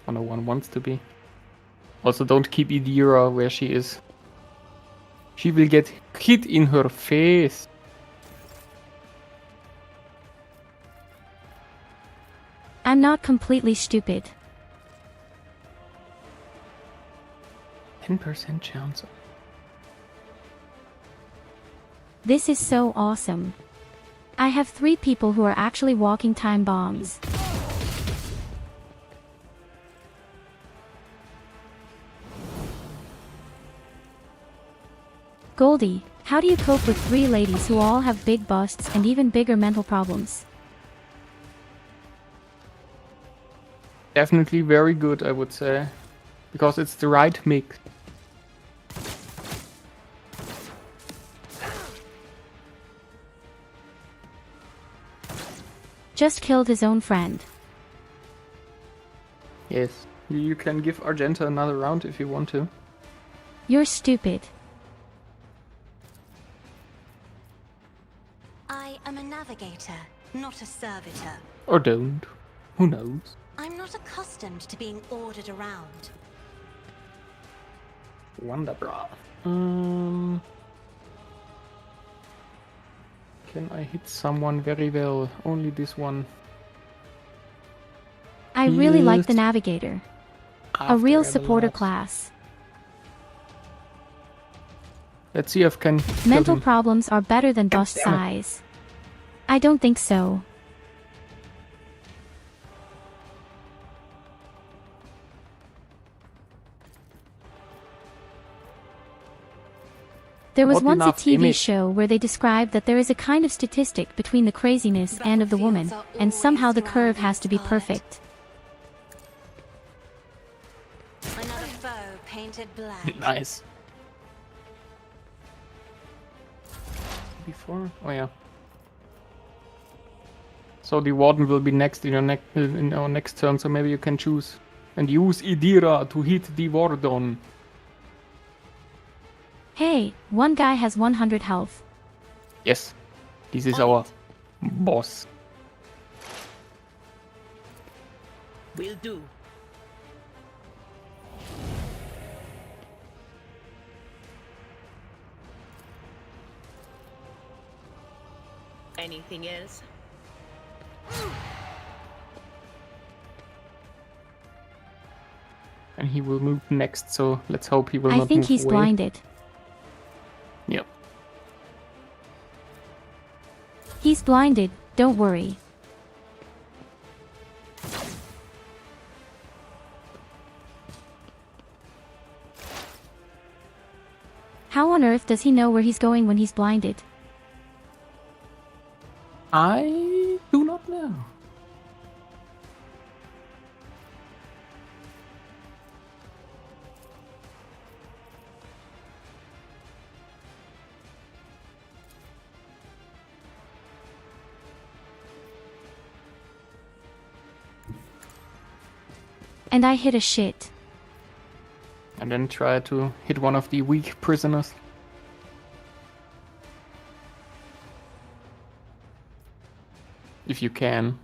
Or no one wants to be. Also, don't keep Idira where she is. She will get hit in her face. I'm not completely stupid. 10% chance. This is so awesome. I have 3 people who are actually walking time bombs. Goldi, how do you cope with 3 ladies who all have big busts and even bigger mental problems? Definitely very good, I would say. Because it's the right mix. Just killed his own friend. Yes. You can give Argenta another round if you want to. You're stupid. I am a navigator, not a servitor. Or don't. Who knows? I'm not accustomed to being ordered around. Wonderbra. Can I hit someone very well? Only this one. I really like the Yes. navigator. A After real supporter Everlast. class. Let's see if I can kill Mental him. problems are better than bust damn it. size. I don't think so. There was Not once a enough TV image. show where they described that there is a kind of statistic between the craziness and of the woman, and somehow the curve has to be perfect. Another foe painted black. Nice. Before? Oh yeah. So the warden will be next in our next turn, so maybe you can choose and use Idira to hit the warden. Hey, one guy has 100 health. Yes, this is our boss. Will do. Anything else? And he will move next, so let's hope he will I not think move he's away. blinded. Yep. He's blinded, don't worry. How on earth does he know where he's going when he's blinded? I do not know. And I hit a shit. And then try to hit one of the weak prisoners. If you can.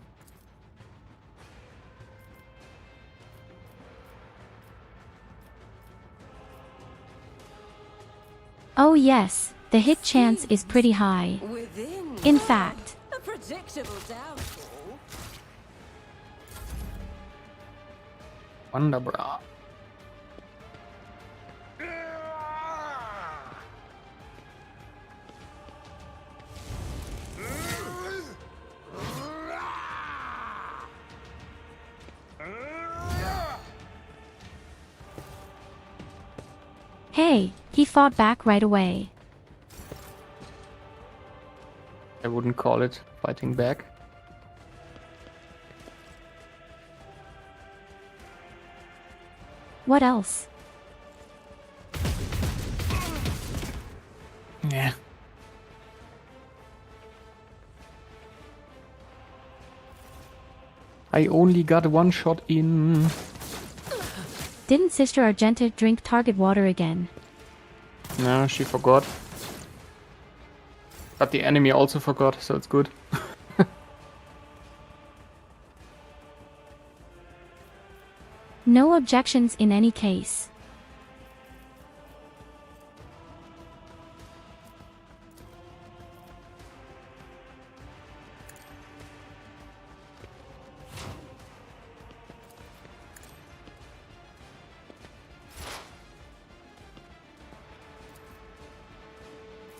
Oh yes, the hit chance is pretty high. Within In fact, a predictable downfall. Wunderbar. hey, he fought back right away. I wouldn't call it fighting back. What else? Yeah. I only got one shot in. Didn't Sister Argenta drink target water again? No, she forgot. But the enemy also forgot, so it's good. No objections in any case.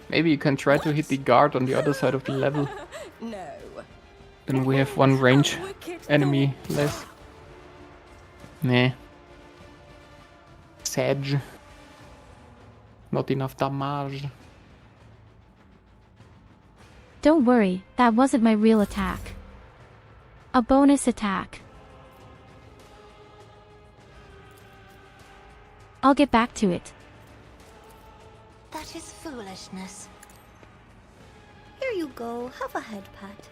Maybe you can try to hit the guard on the other side of the level. No. Then we have one range Wicked enemy less. Nah. Sage. Not enough damage. Don't worry, that wasn't my real attack. A bonus attack. I'll get back to it. That is foolishness. Here you go, have a head pat.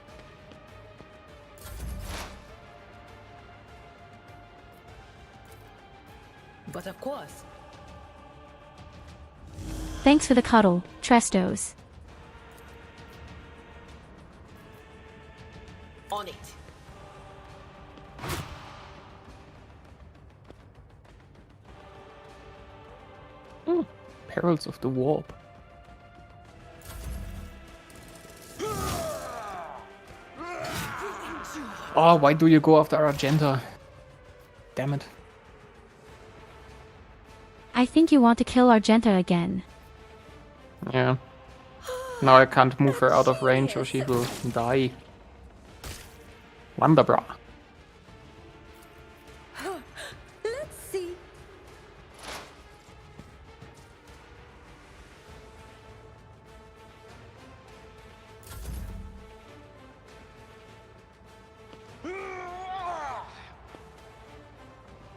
But of course. Thanks for the cuddle, Trestos. On it. Perils of the warp. Oh, why do you go after Argenta? Damn it. I think you want to kill Argenta again. Yeah. Now I can't move her out of range or she will die. Wonderbra. Let's see.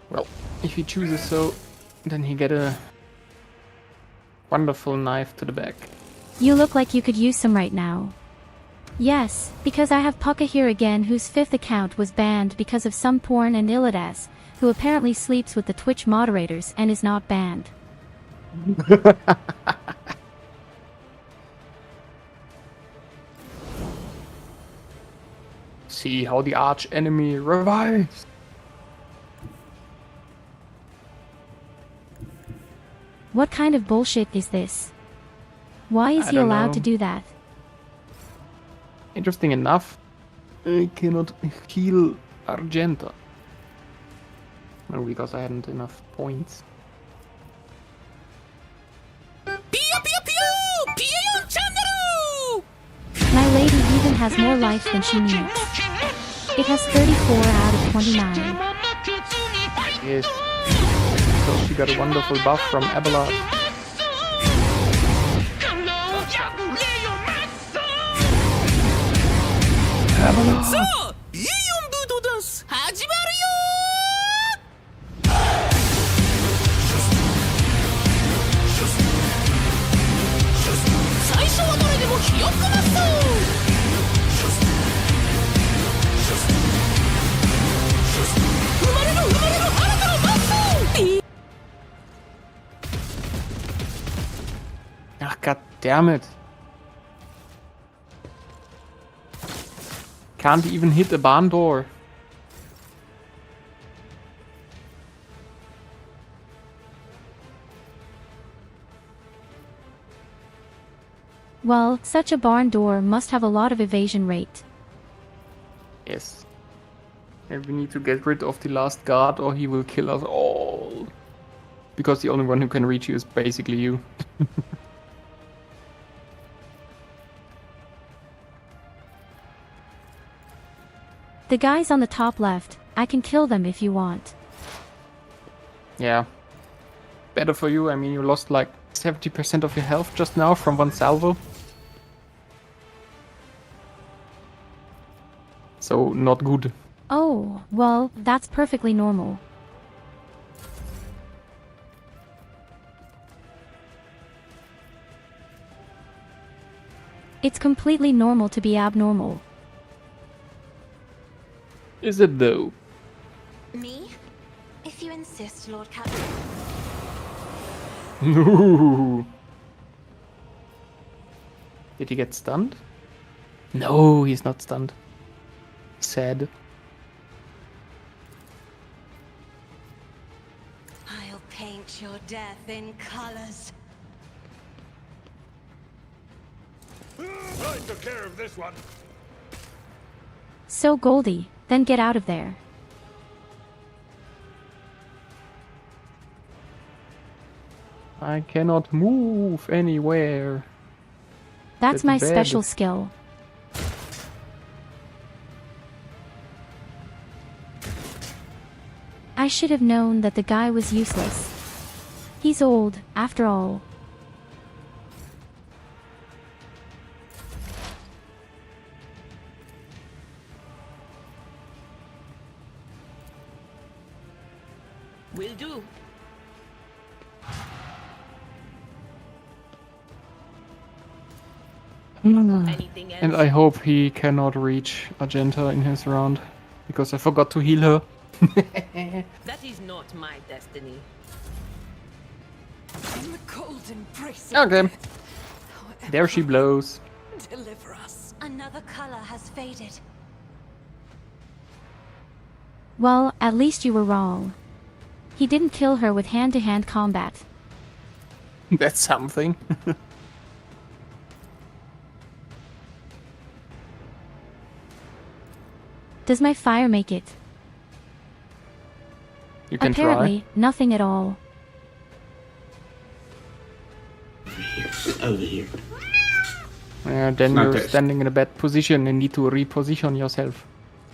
Well, if he chooses so, then he get a wonderful knife to the back. You look like you could use some right now. Yes, because I have Pucka here again, whose 5th account was banned because of some porn, and Illidas, who apparently sleeps with the Twitch moderators and is not banned. See how the arch enemy revives. What kind of bullshit is this? Why is I he don't allowed know. to do that? Interesting enough, I cannot heal Argenta. No, because I hadn't enough points. My lady even has more life than she needs. It has 34 out of 29. Yes. So she got a wonderful buff from Abelard. Abelard. Ah, god damn it. Can't even hit a barn door. Well, such a barn door must have a lot of evasion rate. Yes. And we need to get rid of the last guard or he will kill us all. Because the only one who can reach you is basically you. The guys on the top left, I can kill them if you want. Yeah. Better for you, I mean you lost like 70% of your health just now from one salvo. So, not good. Oh, well, that's perfectly normal. It's completely normal to be abnormal. Is it though? Me? If you insist, Lord Captain. No. Did he get stunned? No, he's not stunned. Sad. I'll paint your death in colors. I took care of this one. So Goldi, then get out of there. I cannot move anywhere. That's my bad. special skill. I should have known that the guy was useless. He's old, after all. Will do. Anything else? And I hope he cannot reach Argenta in his round. Because I forgot to heal her. That is not my destiny. In the cold embrace. Okay. There she blows. Deliver us. Another color has faded. Well, at least you were wrong. He didn't kill her with hand-to-hand combat. That's something. Does my fire make it? You can Apparently, nothing at all. Over here. Yeah, then Not you're this. standing in a bad position and need to reposition yourself.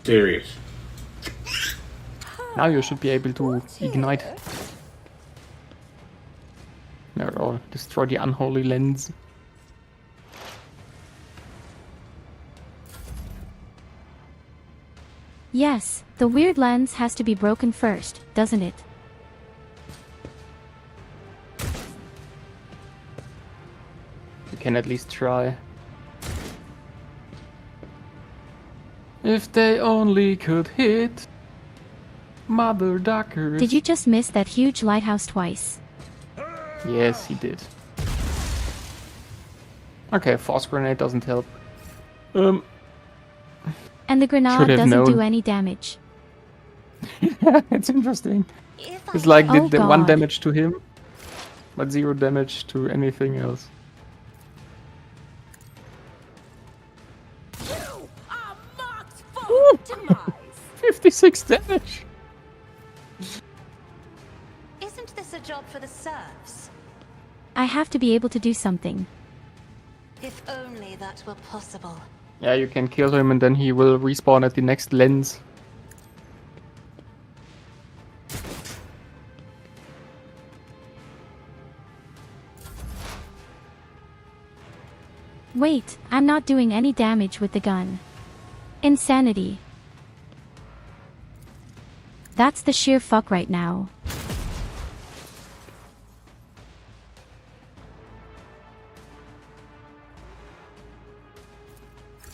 Serious. Now you should be able to ignite. No, or destroy the unholy lens. Yes, the weird lens has to be broken first, doesn't it? You can at least try. If they only could hit Mother Duckers. Did you just miss that huge lighthouse twice? Yes, he did. Okay, force grenade doesn't help. And the grenade Should have doesn't do known. any damage. It's interesting. If It's like Oh, did the 1 God. damage to him, but 0 damage to anything else. You are marked for demise. 56 damage! Isn't this a job for the serfs? I have to be able to do something. If only that were possible. Yeah, you can kill him and then he will respawn at the next lens. Wait, I'm not doing any damage with the gun. Insanity. That's the sheer fuck right now.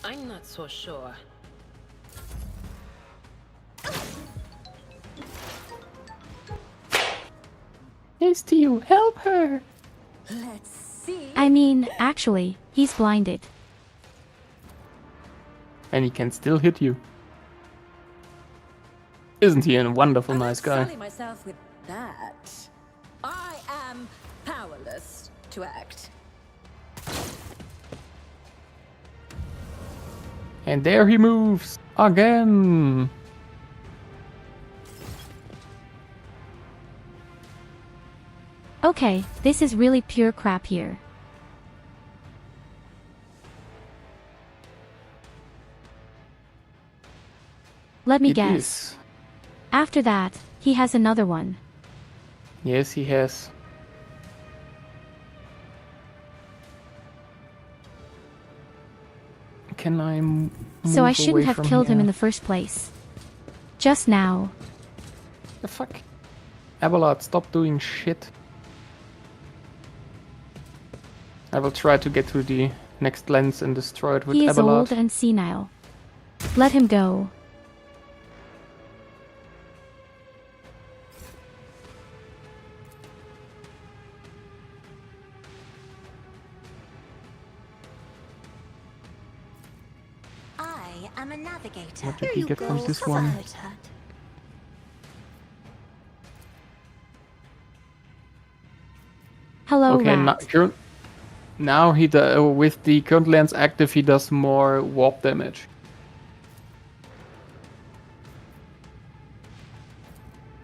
I'm not so sure. Steel, help her! Let's see. I mean, actually, he's blinded. And he can still hit you. Isn't he a wonderful I nice won't guy? sully myself with that. I am powerless to act. And there he moves! Again! Okay, this is really pure crap here. Let me It guess. is. After that, he has another one. Yes, he has. Can I move So I away shouldn't have from killed him here? in the first place. Just now. The fuck? Abelard, stop doing shit. I will try to get to the next lens and destroy it with He is Abelard. old and senile. Let him go. I am a navigator. What did we get from this Have I one? heard that? Hello, Okay, rat. now he with the current lens active, he does more warp damage.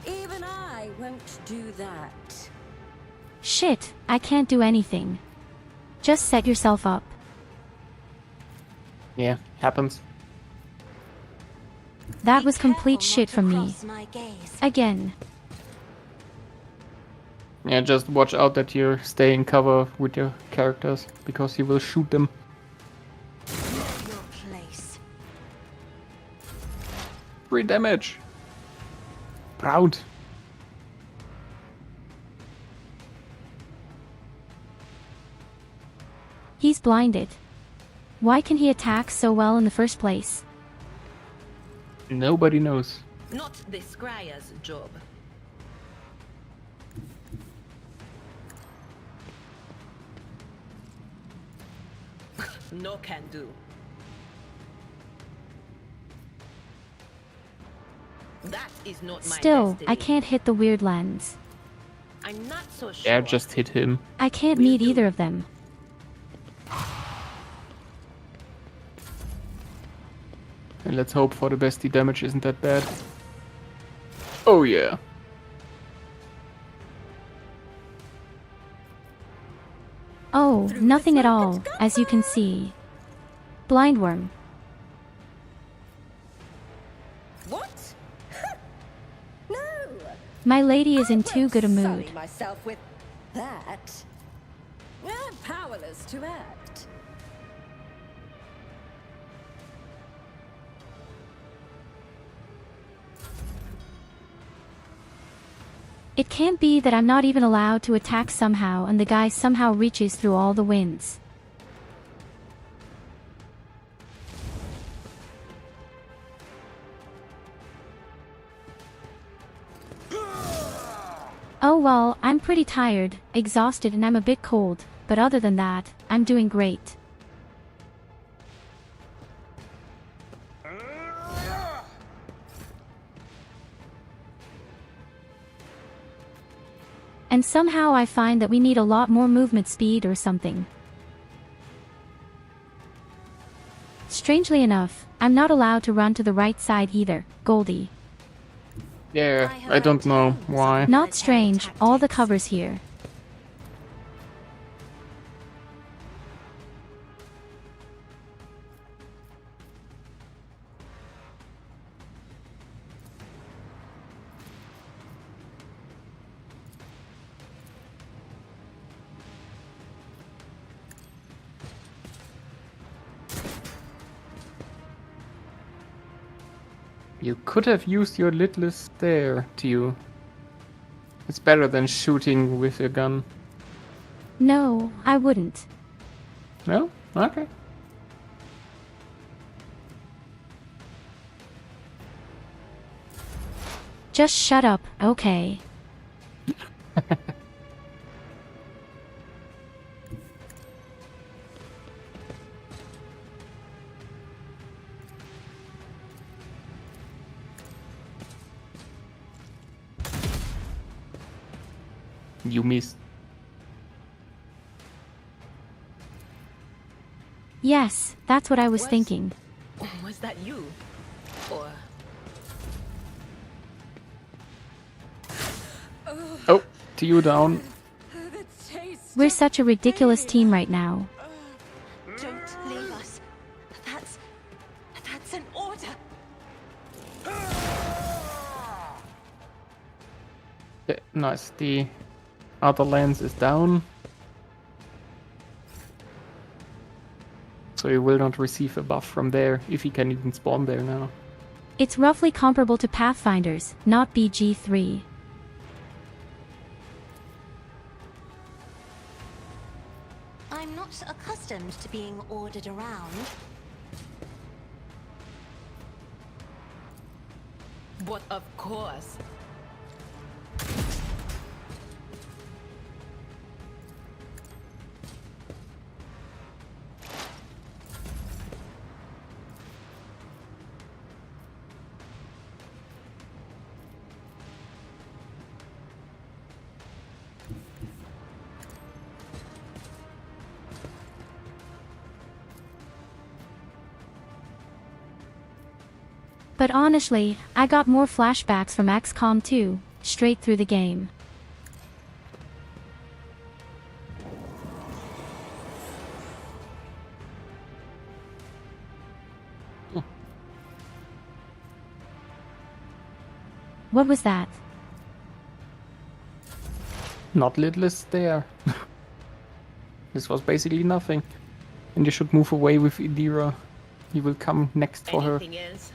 Even I won't do that. Shit, I can't do anything. Just set yourself up. Yeah, happens. That Be was complete careful shit not to from me. cross my gaze. Again. Yeah, just watch out that you stay in cover with your characters, because he will shoot them. Your place. 3 damage! Proud. He's blinded. Why can he attack so well in the first place? Nobody knows. Not the scryer's job. No can do. That is not my Still, destiny. I can't hit the weird lens. I'm not so sure. Yeah, just hit him. I can't Will meet do. either of them. And let's hope for the best. The damage isn't that bad. Oh yeah. Oh, nothing at all, as you can see. Blindworm. What? No! My lady is in I too won't good a mood. sully myself with that. I'm powerless to act. It can't be that I'm not even allowed to attack somehow and the guy somehow reaches through all the winds. Oh well, I'm pretty tired, exhausted and I'm a bit cold, but other than that, I'm doing great. And somehow I find that we need a lot more movement speed or something. Strangely enough, I'm not allowed to run to the right side either, Goldi. Yeah, I don't know why. Not strange, all the covers here. You could have used your littlest there, Tio. It's better than shooting with a gun. No, I wouldn't. No? Okay. Just shut up, okay? You missed. Yes, that's what I was thinking. Was that you? Or Oh, Tio down. We're such a ridiculous team right now. Don't leave us. That's an order. Yeah, nice. The other lens is down. So he will not receive a buff from there, if he can even spawn there now. It's roughly comparable to Pathfinders, not BG3. I'm not accustomed to being ordered around. but of course. But honestly, I got more flashbacks from XCOM 2, straight through the game. What was that? Not littlest there. This was basically nothing. And you should move away with Idira. He will come next for her. Anything else?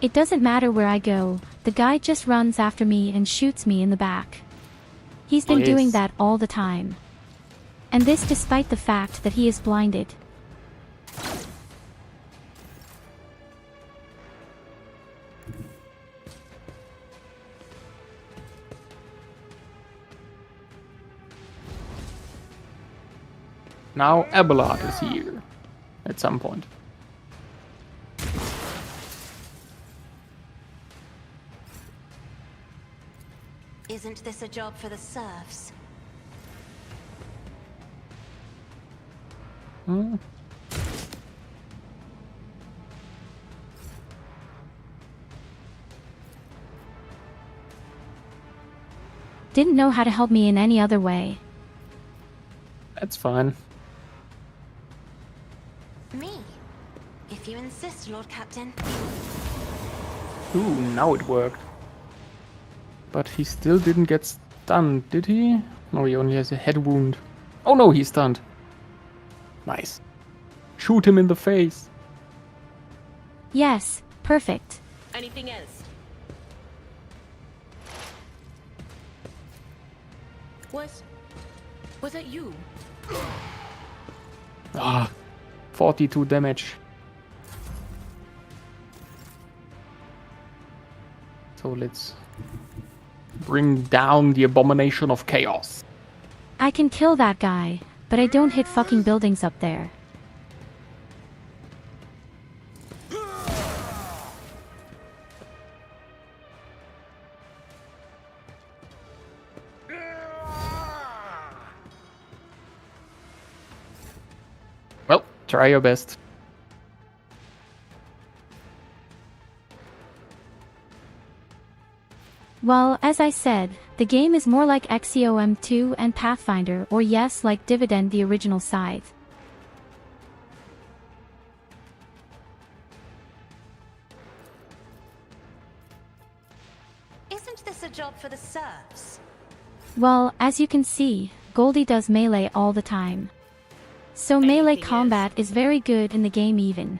It doesn't matter where I go, the guy just runs after me and shoots me in the back. He's been doing Yes. that all the time. And this despite the fact that he is blinded. Now Abelard is here. At some point. Isn't this a job for the serfs? Didn't know how to help me in any other way. That's fine. Me? If you insist, Lord Captain. Ooh, now it worked. But he still didn't get stunned, did he? No, he only has a head wound. Oh no, he's stunned. Nice. Shoot him in the face. Yes, perfect. Anything else? Was that you? Ah, 42 damage. So let's bring down the abomination of chaos. I can kill that guy, but I don't hit fucking buildings up there. Well, try your best. Well, as I said, the game is more like XCOM 2 and Pathfinder, or yes, like Dividend the original Scythe. Isn't this a job for the serfs? Well, as you can see, Goldi does melee all the time. So melee Anything combat is very good in the game even.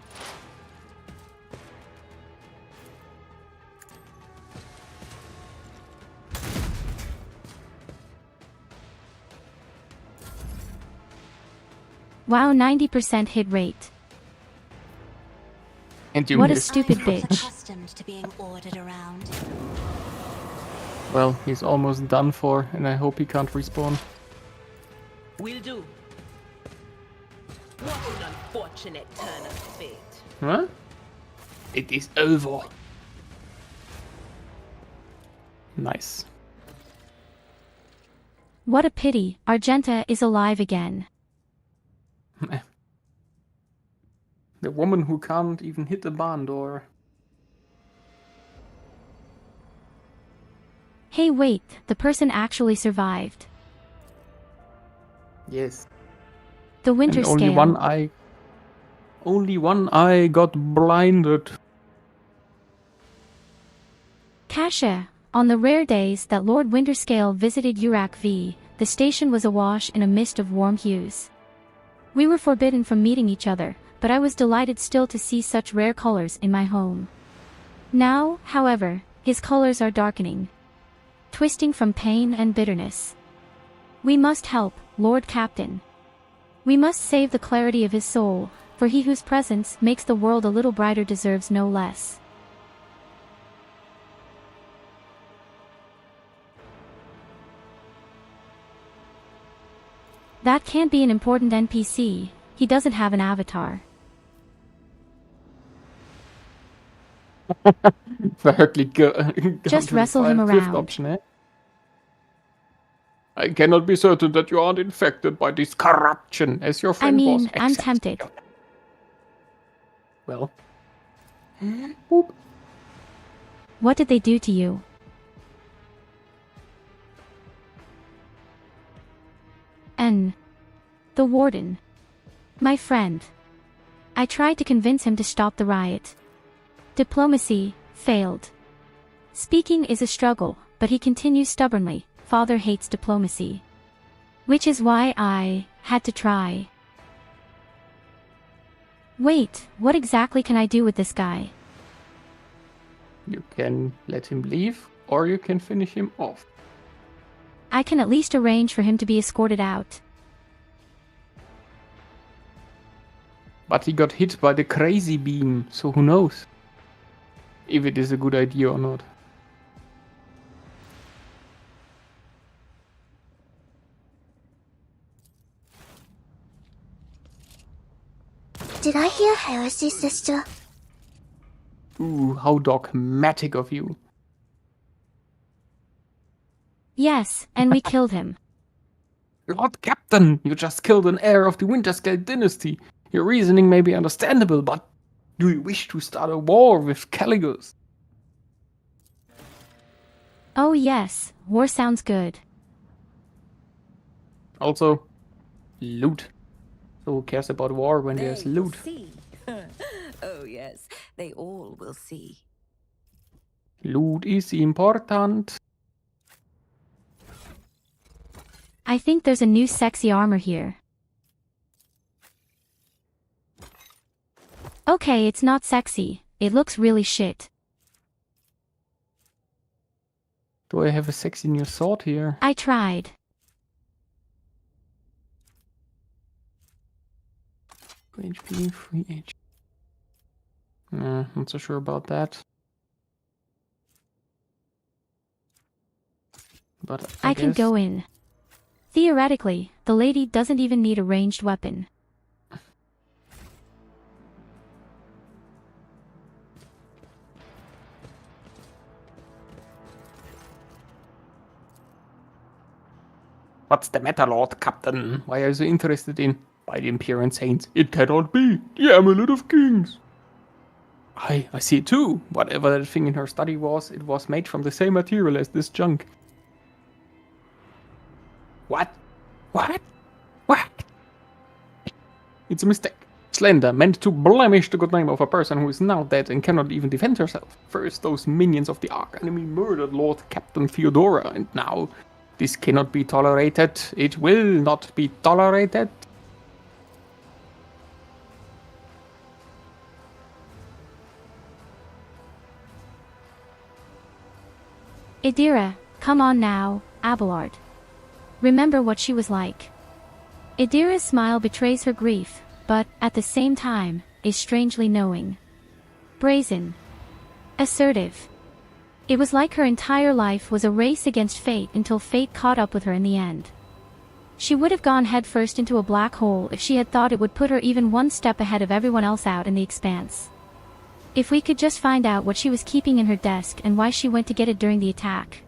Wow, 90% hit rate. And you What a missed. stupid I'm not bitch. accustomed to being ordered around. Well, he's almost done for, and I hope he can't respawn. Will do. What an unfortunate turn of fate. Huh? It is over. Nice. What a pity, Argenta is alive again. The woman who can't even hit a barn door. Hey wait, the person actually survived. Yes. The winter And scale. only one eye got blinded. Kasha, on the rare days that Lord Winterscale visited Urak V, the station was awash in a mist of warm hues. We were forbidden from meeting each other, but I was delighted still to see such rare colors in my home. Now, however, his colors are darkening, twisting from pain and bitterness. We must help, Lord Captain. We must save the clarity of his soul, for he whose presence makes the world a little brighter deserves no less. That can't be an important NPC, he doesn't have an avatar. Just wrestle him Fifth around. option, eh? I cannot be certain that you aren't infected by this corruption, as your I friend was. mean, I'm Except- tempted. Well. Boop. What did they do to you? N. The warden. My friend. I tried to convince him to stop the riot. Diplomacy failed. Speaking is a struggle, but he continues stubbornly. Father hates diplomacy. Which is why I had to try. Wait, what exactly can I do with this guy? You can let him leave, or you can finish him off. I can at least arrange for him to be escorted out. But he got hit by the crazy beam, so who knows if it is a good idea or not. Did I hear heresy, sister? Ooh, how dogmatic of you. Yes, and we killed him. Lord Captain, you just killed an heir of the Winterscale dynasty. Your reasoning may be understandable, but do you wish to start a war with Caligos? Oh yes, war sounds good. Also, loot. So who cares about war when there's They will loot? see. Oh yes, they all will see. Loot is important. I think there's a new sexy armor here. Okay, it's not sexy. It looks really shit. Do I have a sexy new sword here? I tried. 2 HP, 3 HP. Not so sure about that. But I can guess. go in. Theoretically, the lady doesn't even need a ranged weapon. What's the matter, Lord Captain? Why are you so interested in? By the Imperial Saints, it cannot be. The Amulet of Kings. I see it too. Whatever that thing in her study was, it was made from the same material as this junk. What? What? What? It's a mistake. Slender meant to blemish the good name of a person who is now dead and cannot even defend herself. First, those minions of the Ark Enemy murdered Lord Captain Theodora, and now this cannot be tolerated. It will not be tolerated. Idira, come on now, Abelard. Remember what she was like. Idira's smile betrays her grief, but, at the same time, is strangely knowing. Brazen. Assertive. It was like her entire life was a race against fate until fate caught up with her in the end. She would have gone headfirst into a black hole if she had thought it would put her even one step ahead of everyone else out in the expanse. If we could just find out what she was keeping in her desk and why she went to get it during the attack.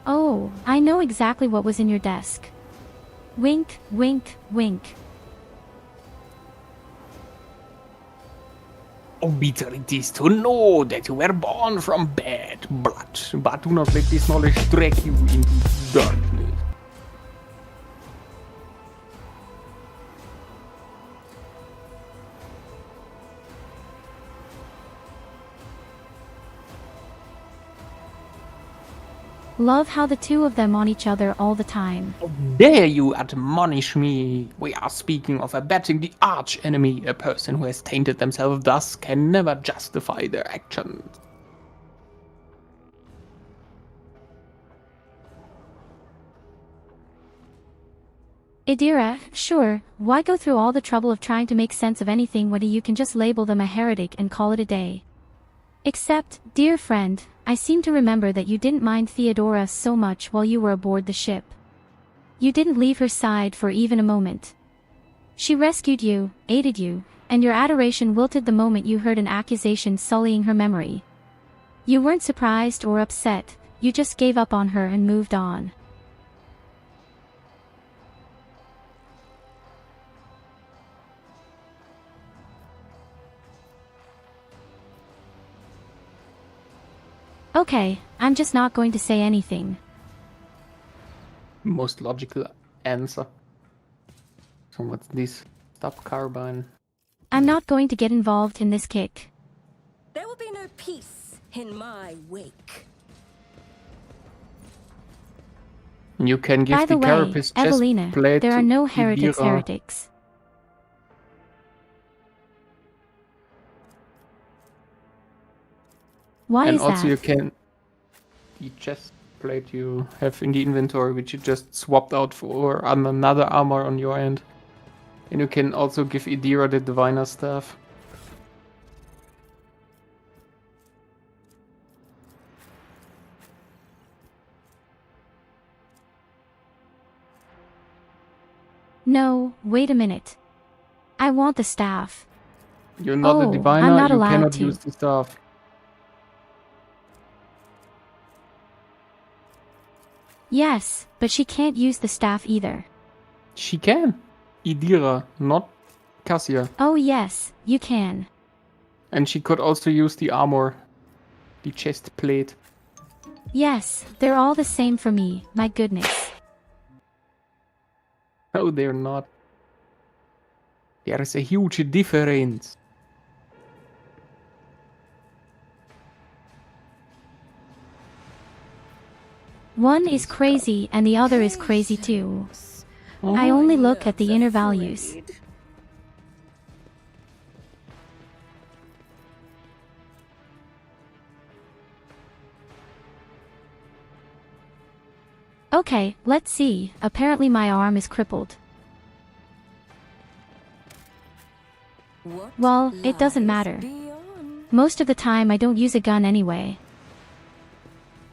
Oh, I know exactly what was in your desk. Wink, wink, wink. Oh, bitter it is to know that you were born from bad blood, but do not let this knowledge drag you into darkness. Love how the two of them on each other all the time. How dare you admonish me? We are speaking of abetting the arch enemy. A person who has tainted themselves thus can never justify their actions. Idira, sure, why go through all the trouble of trying to make sense of anything when you can just label them a heretic and call it a day? Except, dear friend, I seem to remember that you didn't mind Theodora so much while you were aboard the ship. You didn't leave her side for even a moment. She rescued you, aided you, and your adoration wilted the moment you heard an accusation sullying her memory. You weren't surprised or upset, you just gave up on her and moved on. Okay, I'm just not going to say anything. Most logical answer. So what's this? Stop carbine. I'm not going to get involved in this kick. There will be no peace in my wake. You can give By the way, carapace Evelina, chestplate there are to no heretics Idira. heretics. Why And is also that? you can the chest plate you have in the inventory, which you just swapped out for another armor on your end. And you can also give Idira the diviner staff. No, wait a minute. I want the staff. You're not Oh, a diviner, I'm not you allowed cannot to. use the staff. Yes, but she can't use the staff either. She can. Idira, not Cassia. Oh yes, you can. And she could also use the armor. The chest plate. Yes, they're all the same for me, my goodness. No, they're not. There is a huge difference. One is crazy and the other is crazy too. I only look at the inner values. Okay, let's see. Apparently my arm is crippled. Well, it doesn't matter. Most of the time I don't use a gun anyway.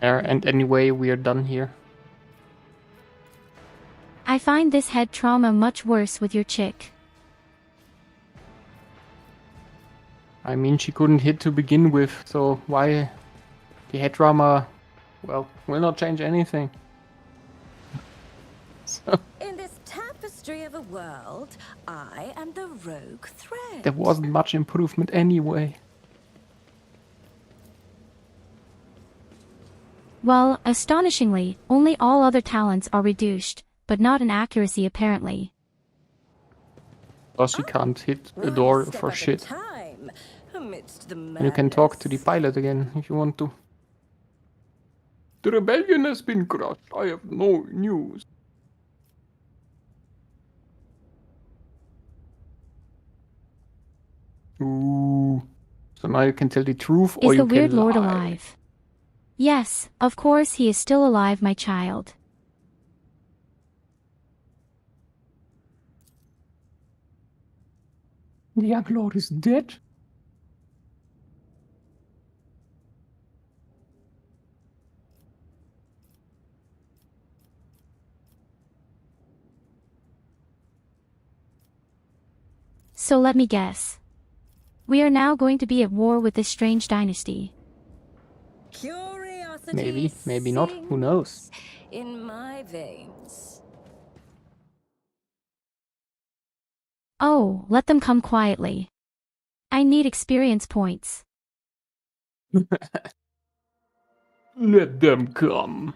And anyway, we are done here. I find this head trauma much worse with your chick. I mean, she couldn't hit to begin with, so why the head trauma, well, will not change anything. So, In this tapestry of a world, I am the rogue thread. there wasn't much improvement anyway. Well, astonishingly, only all other talents are reduced, but not in accuracy apparently. Because she can't hit a door for shit. Time, amidst the And you can talk to the pilot again if you want to. The rebellion has been crushed. I have no news. Ooh. So now you can tell the truth or Is you the can Weird Lord lie. alive? Yes, of course he is still alive, my child. The young lord is dead? So let me guess. We are now going to be at war with this strange dynasty. Curiosity Maybe not. Who knows? sings in my veins. Oh, let them come quietly. I need experience points. Let them come.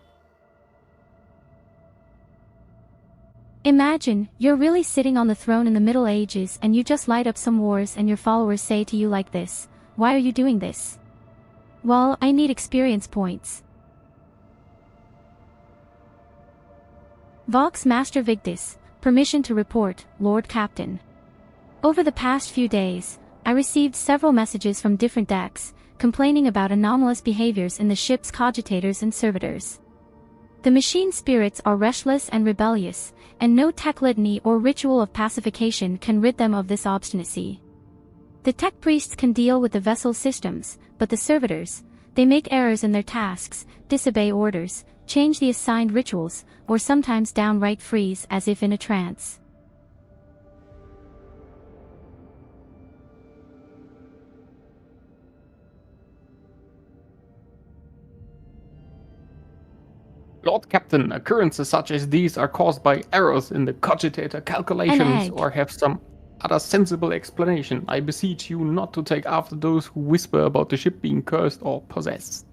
Imagine, you're really sitting on the throne in the Middle Ages and you just light up some wars and your followers say to you like this, "Why are you doing this?" Well, I need experience points. Vox Master Victus, permission to report, Lord Captain. Over the past few days, I received several messages from different decks, complaining about anomalous behaviors in the ship's cogitators and servitors. The machine spirits are restless and rebellious, and no tech litany or ritual of pacification can rid them of this obstinacy. The tech priests can deal with the vessel systems, but the servitors, they make errors in their tasks, disobey orders, change the assigned rituals, or sometimes downright freeze as if in a trance. Lord Captain, occurrences such as these are caused by errors in the cogitator calculations egg. or have some other sensible explanation. I beseech you not to take after those who whisper about the ship being cursed or possessed.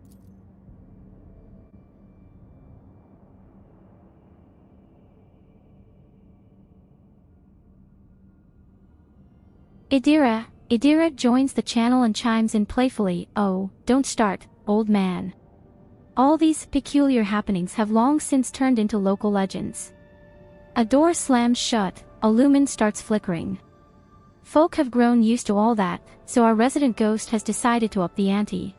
Idira joins the channel and chimes in playfully, "Oh, don't start, old man." All these peculiar happenings have long since turned into local legends. A door slams shut, a lumen starts flickering. Folk have grown used to all that, so our resident ghost has decided to up the ante.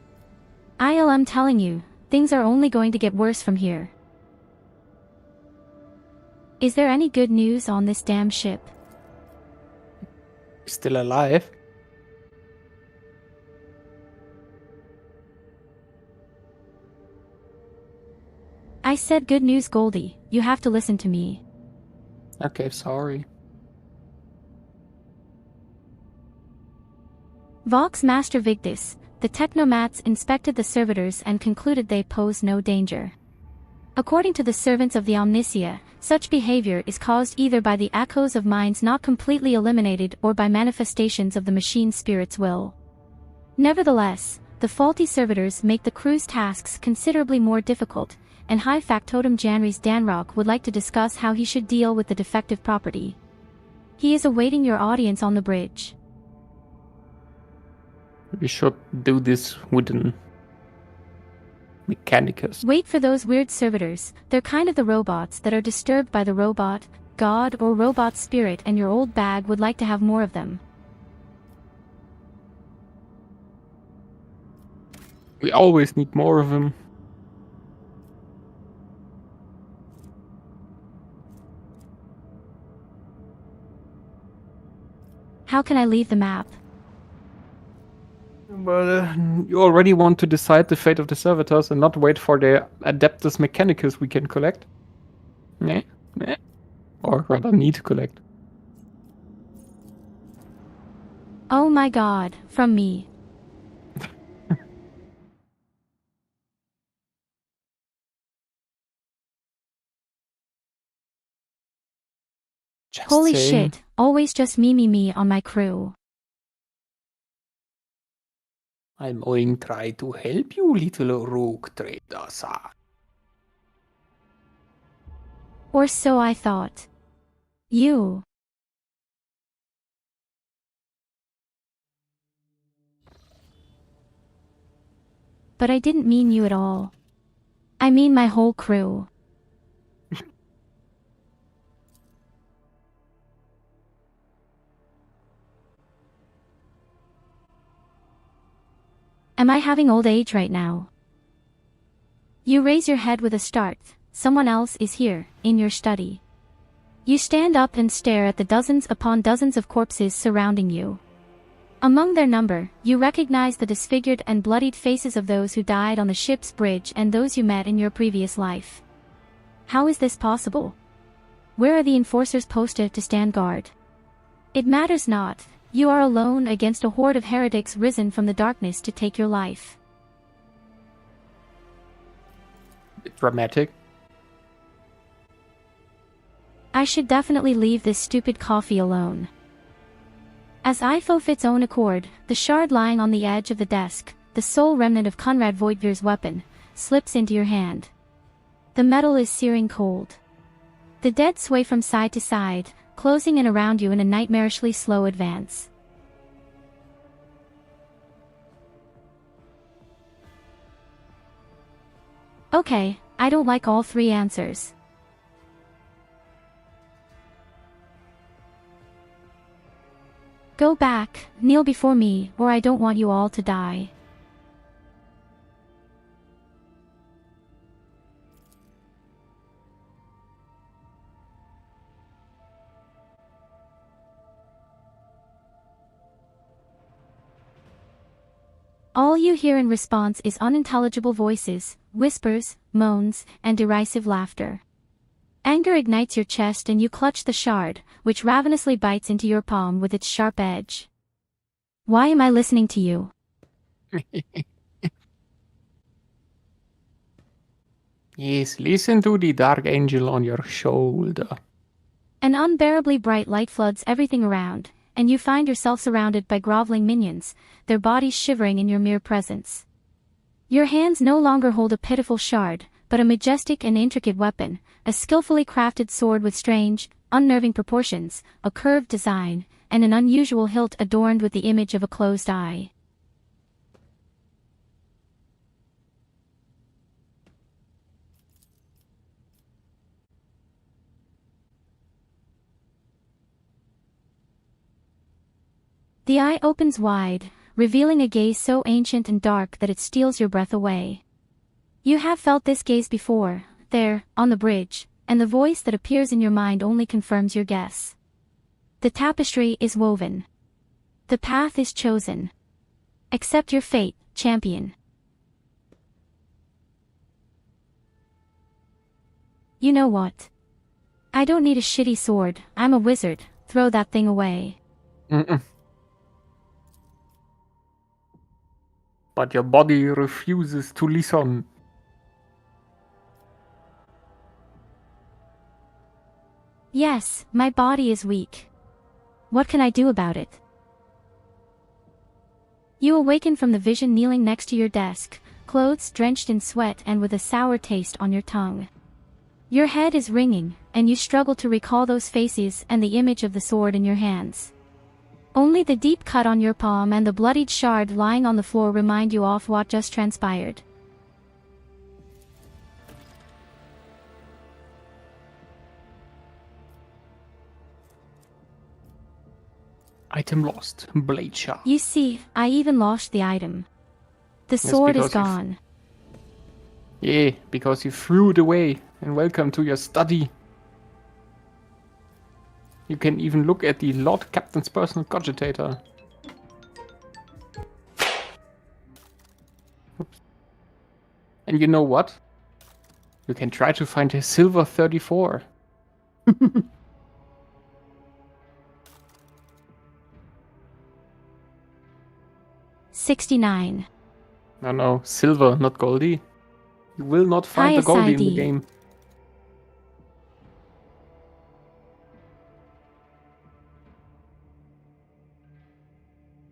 I'm telling you, things are only going to get worse from here. Is there any good news on this damn ship? Still alive? I said good news, Goldi. You have to listen to me. Okay, sorry. Vox Master Victus, the technomats inspected the servitors and concluded they pose no danger. According to the servants of the Omnisia, such behavior is caused either by the echoes of minds not completely eliminated or by manifestations of the machine spirit's will. Nevertheless, the faulty servitors make the crew's tasks considerably more difficult, and High Factotum Janrys Danrock would like to discuss how he should deal with the defective property. He is awaiting your audience on the bridge. We should do this with an Mechanicus. Wait for those weird servitors. They're kind of the robots that are disturbed by the robot, god or robot spirit, and your old bag would like to have more of them. We always need more of them. How can I leave the map? Well, you already want to decide the fate of the servitors and not wait for the Adeptus Mechanicus we can collect? Nah. Or rather need to collect. Oh my god, from me. Holy shit, always just me on my crew. I'm going to try to help you, little rogue trader, sir. Or so I thought. You. But I didn't mean you at all. I mean my whole crew. Am I having old age right now? You raise your head with a start. Someone else is here, in your study. You stand up and stare at the dozens upon dozens of corpses surrounding you. Among their number, you recognize the disfigured and bloodied faces of those who died on the ship's bridge and those you met in your previous life. How is this possible? Where are the enforcers posted to stand guard? It matters not. You are alone against a horde of heretics risen from the darkness to take your life. Dramatic. I should definitely leave this stupid coffee alone. As if of its own accord, the shard lying on the edge of the desk, the sole remnant of Conrad Voigtvir's weapon, slips into your hand. The metal is searing cold. The dead sway from side to side, closing in around you in a nightmarishly slow advance. Okay, I don't like all three answers. Go back, kneel before me, or I don't want you all to die. All you hear in response is unintelligible voices, whispers, moans, and derisive laughter. Anger ignites your chest and you clutch the shard, which ravenously bites into your palm with its sharp edge. Why am I listening to you? Yes, listen to the dark angel on your shoulder. An unbearably bright light floods everything around, and you find yourself surrounded by groveling minions, their bodies shivering in your mere presence. Your hands no longer hold a pitiful shard, but a majestic and intricate weapon, a skillfully crafted sword with strange, unnerving proportions, a curved design, and an unusual hilt adorned with the image of a closed eye. The eye opens wide, revealing a gaze so ancient and dark that it steals your breath away. You have felt this gaze before, there, on the bridge, and the voice that appears in your mind only confirms your guess. The tapestry is woven. The path is chosen. Accept your fate, champion. You know what? I don't need a shitty sword, I'm a wizard, throw that thing away. But your body refuses to listen. Yes, my body is weak. What can I do about it? You awaken from the vision kneeling next to your desk, clothes drenched in sweat and with a sour taste on your tongue. Your head is ringing, and you struggle to recall those faces and the image of the sword in your hands. Only the deep cut on your palm and the bloodied shard lying on the floor remind you of what just transpired. Item lost. Blade shard. You see, I even lost the item. The sword is gone. Yeah, because you threw it away. And welcome to your study. You can even look at the Lord Captain's personal cogitator. Oops. And you know what? You can try to find a silver 34. 69. No, silver, not Goldi. You will not find the Goldi in the ID. game.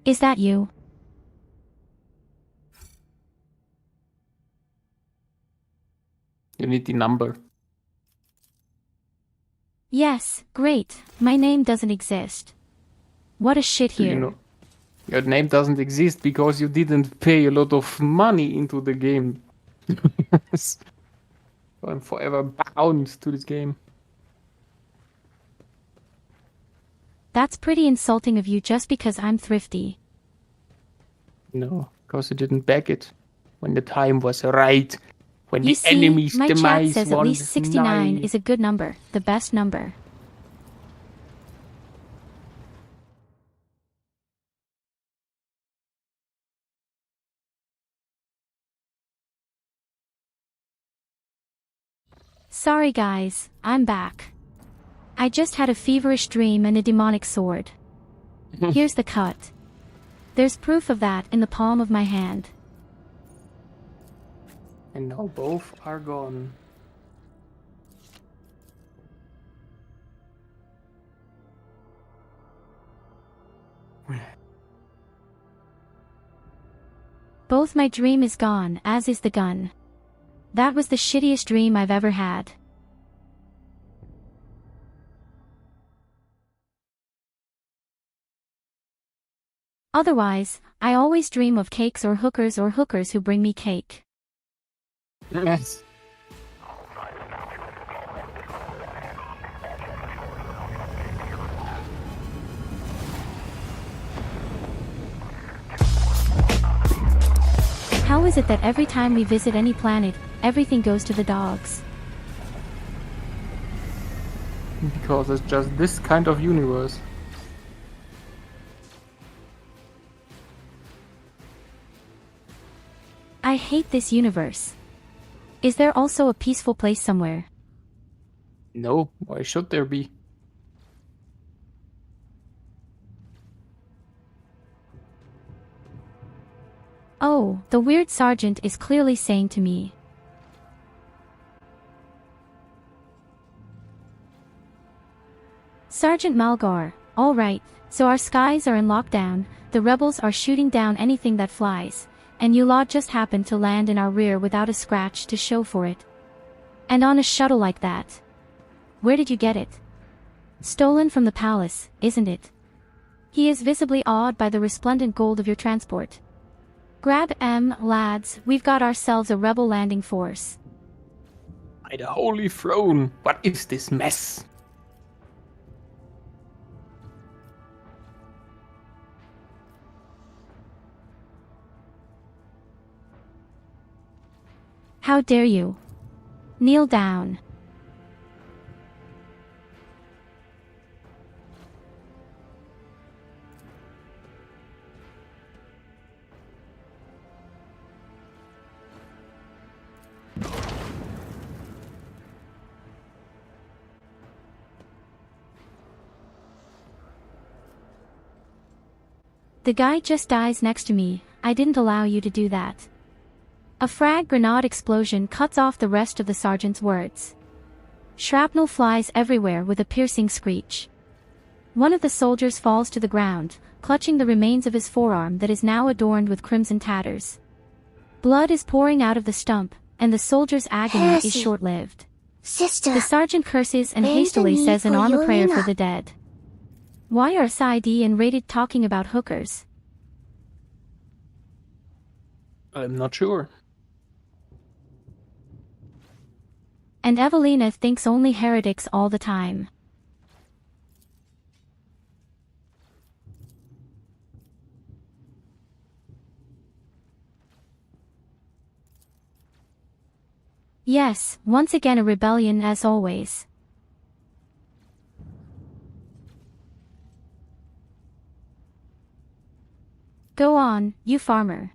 Is that you? You need the number. Yes, great. My name doesn't exist. What a shit Do here. you know? Your name doesn't exist because you didn't pay a lot of money into the game. I'm forever bound to this game. That's pretty insulting of you just because I'm thrifty. No, because you didn't back it when the time was right. When You the see, enemy's my chat demise says at was least 69 nigh. is a good number, the best number. Sorry guys, I'm back. I just had a feverish dream and a demonic sword. Here's the cut. There's proof of that in the palm of my hand. And now both are gone. Both my dream is gone, as is the gun. That was the shittiest dream I've ever had. Otherwise, I always dream of cakes or hookers who bring me cake. Yes. How is it that every time we visit any planet, everything goes to the dogs? Because it's just this kind of universe. I hate this universe. Is there also a peaceful place somewhere? No, why should there be? Oh, the weird sergeant is clearly saying to me. Sergeant Malgar, all right, so our skies are in lockdown, the rebels are shooting down anything that flies, and you lot just happened to land in our rear without a scratch to show for it. And on a shuttle like that. Where did you get it? Stolen from the palace, isn't it? He is visibly awed by the resplendent gold of your transport. Grab M, lads, we've got ourselves a rebel landing force. By the holy throne, what is this mess? How dare you? Kneel down. The guy just dies next to me, I didn't allow you to do that. A frag grenade explosion cuts off the rest of the sergeant's words. Shrapnel flies everywhere with a piercing screech. One of the soldiers falls to the ground, clutching the remains of his forearm that is now adorned with crimson tatters. Blood is pouring out of the stump, and the soldier's agony is Heresy. short-lived. Sister, The sergeant curses and bend the hastily knee says an for honor prayer for Yelena. the dead. Why are Saidi and Rated talking about hookers? I'm not sure. And Evelina thinks only heretics all the time. Yes, once again a rebellion as always. Go on, you farmer.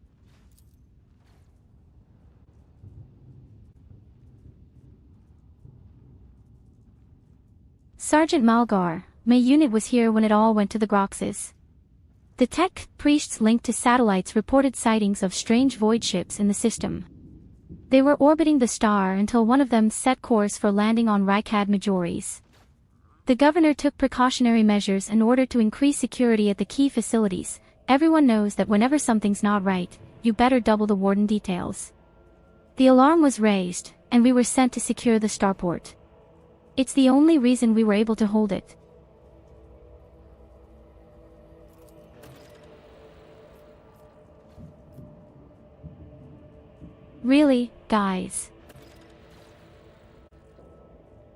Sergeant Malgar, my unit was here when it all went to the Groxes. The tech priests linked to satellites reported sightings of strange void ships in the system. They were orbiting the star until one of them set course for landing on Rykad Majoris. The governor took precautionary measures in order to increase security at the key facilities. Everyone knows that whenever something's not right, you better double the warden details. The alarm was raised, and we were sent to secure the starport. It's the only reason we were able to hold it. Really, guys?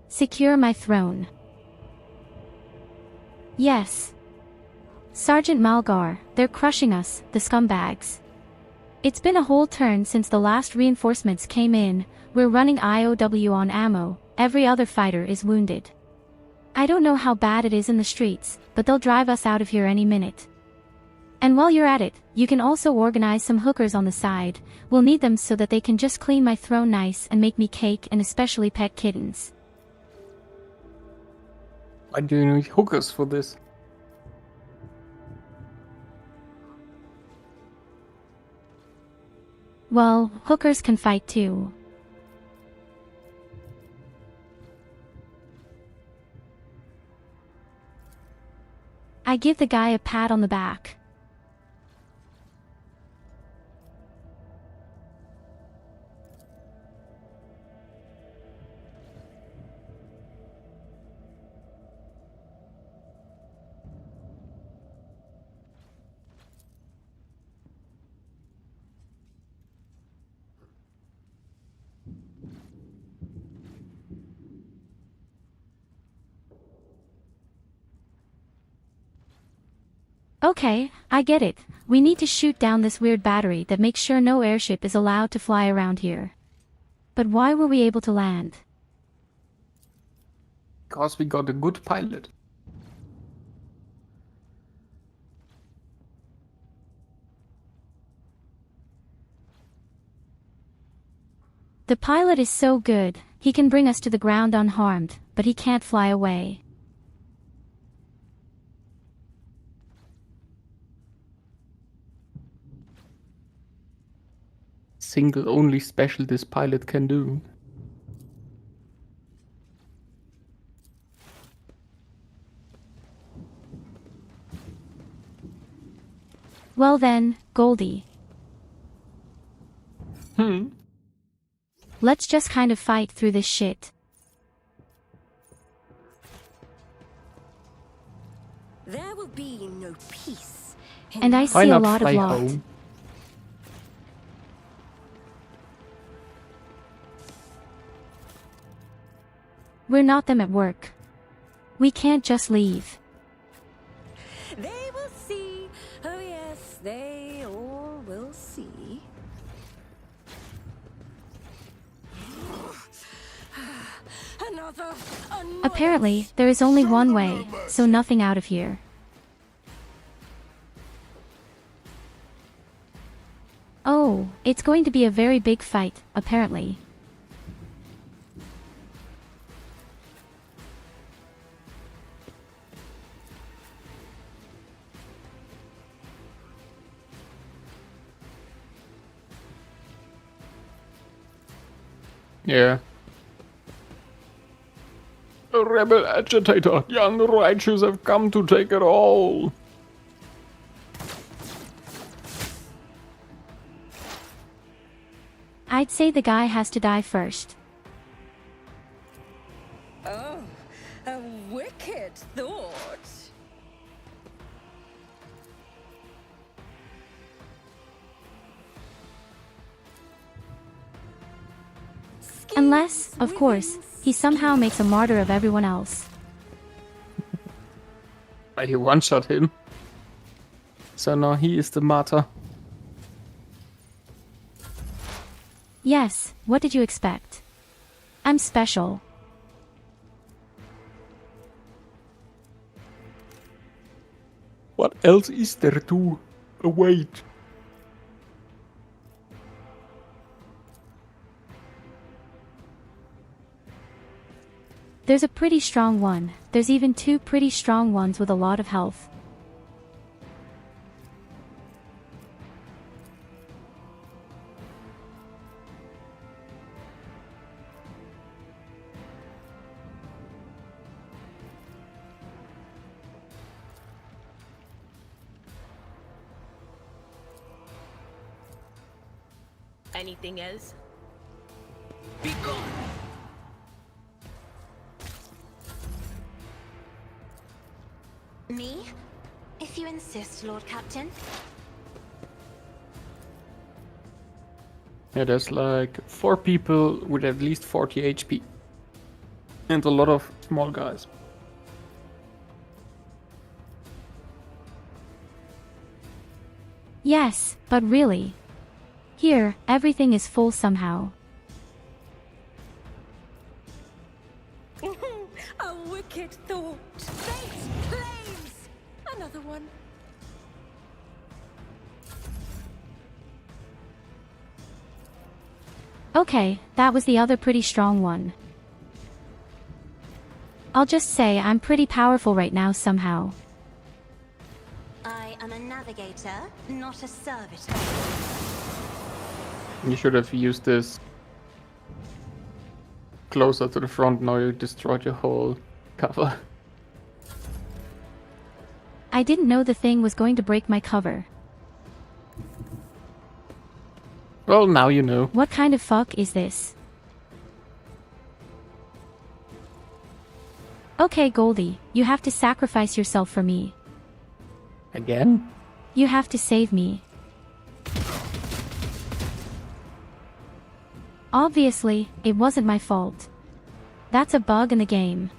Secure my throne. Yes. Sergeant Malgar, they're crushing us, the scumbags. It's been a whole turn since the last reinforcements came in. We're running IOW on ammo, every other fighter is wounded. I don't know how bad it is in the streets, but they'll drive us out of here any minute. And while you're at it, you can also organize some hookers on the side. We'll need them so that they can just clean my throne nice and make me cake and especially pet kittens. Why do you need hookers for this? Well, hookers can fight too. I give the guy a pat on the back. Okay, I get it. We need to shoot down this weird battery that makes sure no airship is allowed to fly around here. But why were we able to land? Because we got a good pilot. The pilot is so good, he can bring us to the ground unharmed, but he can't fly away. Single only special this pilot can do. Well then, Goldi. Let's just kind of fight through this shit. There will be no peace. And I Why see a not lot of fly lot. home? We're not them at work. We can't just leave. They will see. Oh yes, they all will see. Another. Apparently, there is only one way, so nothing out of here. Oh, it's going to be a very big fight, apparently. Yeah. A rebel agitator. The unrighteous have come to take it all. I'd say the guy has to die first. Oh, a wicked thought. Unless, of course, he somehow makes a martyr of everyone else. But he one-shot him. So now he is the martyr. Yes, what did you expect? I'm special. What else is there to await? There's a pretty strong one. There's even 2 pretty strong ones with a lot of health. Anything else? Be gone! Me? If you insist, Lord Captain. Yeah, there's like 4 people with at least 40 HP. And a lot of small guys. Yes, but really. Here, everything is full somehow. A wicked thought. Fate claims. Another one. Okay, that was the other pretty strong one. I'll just say I'm pretty powerful right now somehow. I am a navigator, not a servitor. You should have used this closer to the front. Now you destroyed your whole cover. I didn't know the thing was going to break my cover. Well, now you know. What kind of fuck is this? Okay, Goldi, you have to sacrifice yourself for me. Again? You have to save me. Obviously, it wasn't my fault. That's a bug in the game.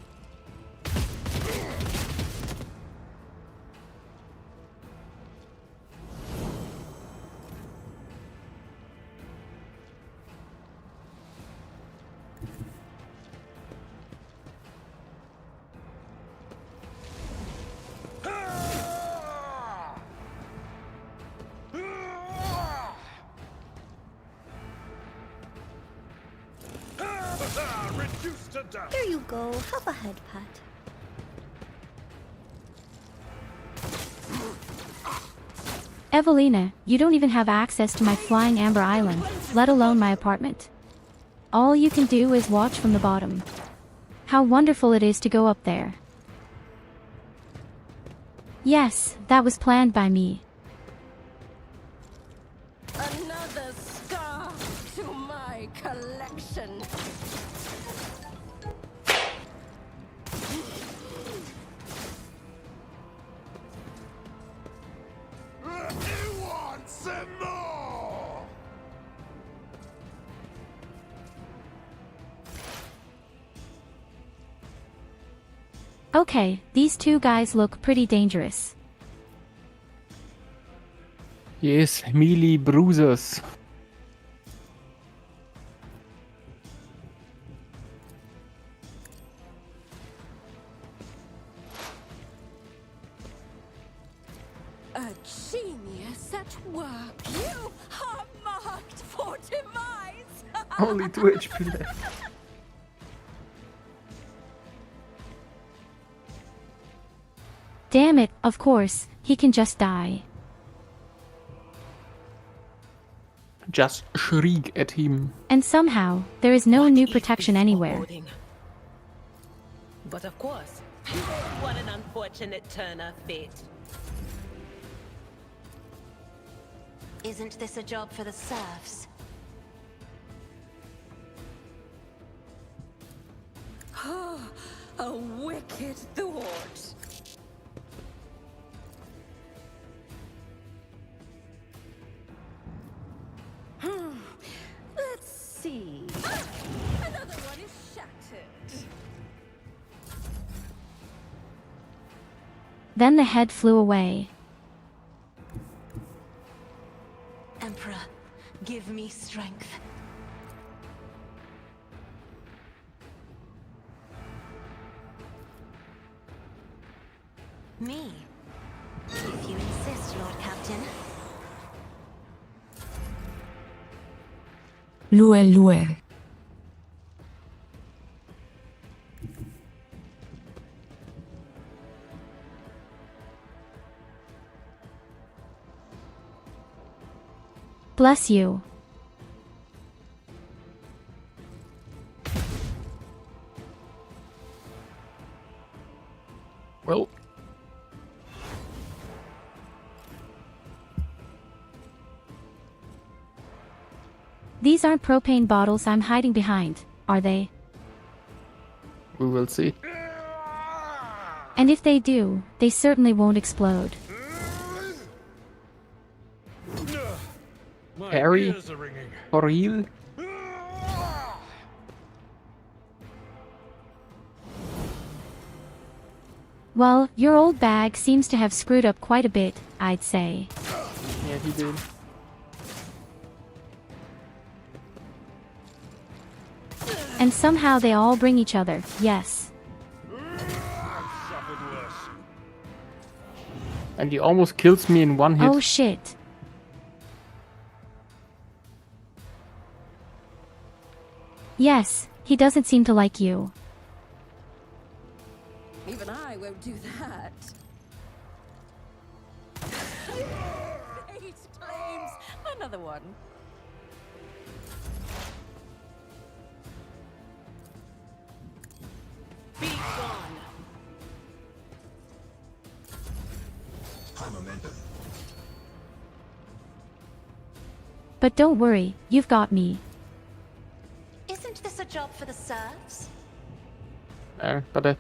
Reduced to dust. Here you go. Have a head pat. Evelina, you don't even have access to my flying Amber Island, let alone my apartment. All you can do is watch from the bottom. How wonderful it is to go up there. Yes, that was planned by me. Another scar to my collection. He wants some more! Okay, these 2 guys look pretty dangerous. Yes, melee bruisers. A genius at work. You are marked for demise. Only 2 HP left. Damn it, of course, he can just die. Just shriek at him. And somehow, there is no new protection anywhere. But of course, what an unfortunate turn of fate. Isn't this a job for the serfs? A wicked thought. Let's see. Another one is shattered. Then the head flew away. Emperor, give me strength. Me? If you insist, Lord Captain. Lue. Bless you. Well. These aren't propane bottles I'm hiding behind, are they? We will see. And if they do, they certainly won't explode. My Harry? ears are ringing. For real? Well, your old bag seems to have screwed up quite a bit, I'd say. Yeah, he did. And somehow they all bring each other, yes. And he almost kills me in one hit. Oh shit. Yes, he doesn't seem to like you. Even I won't do that. Fate claims another one. Be gone. High momentum. But don't worry, you've got me. Isn't this a job for the serfs? But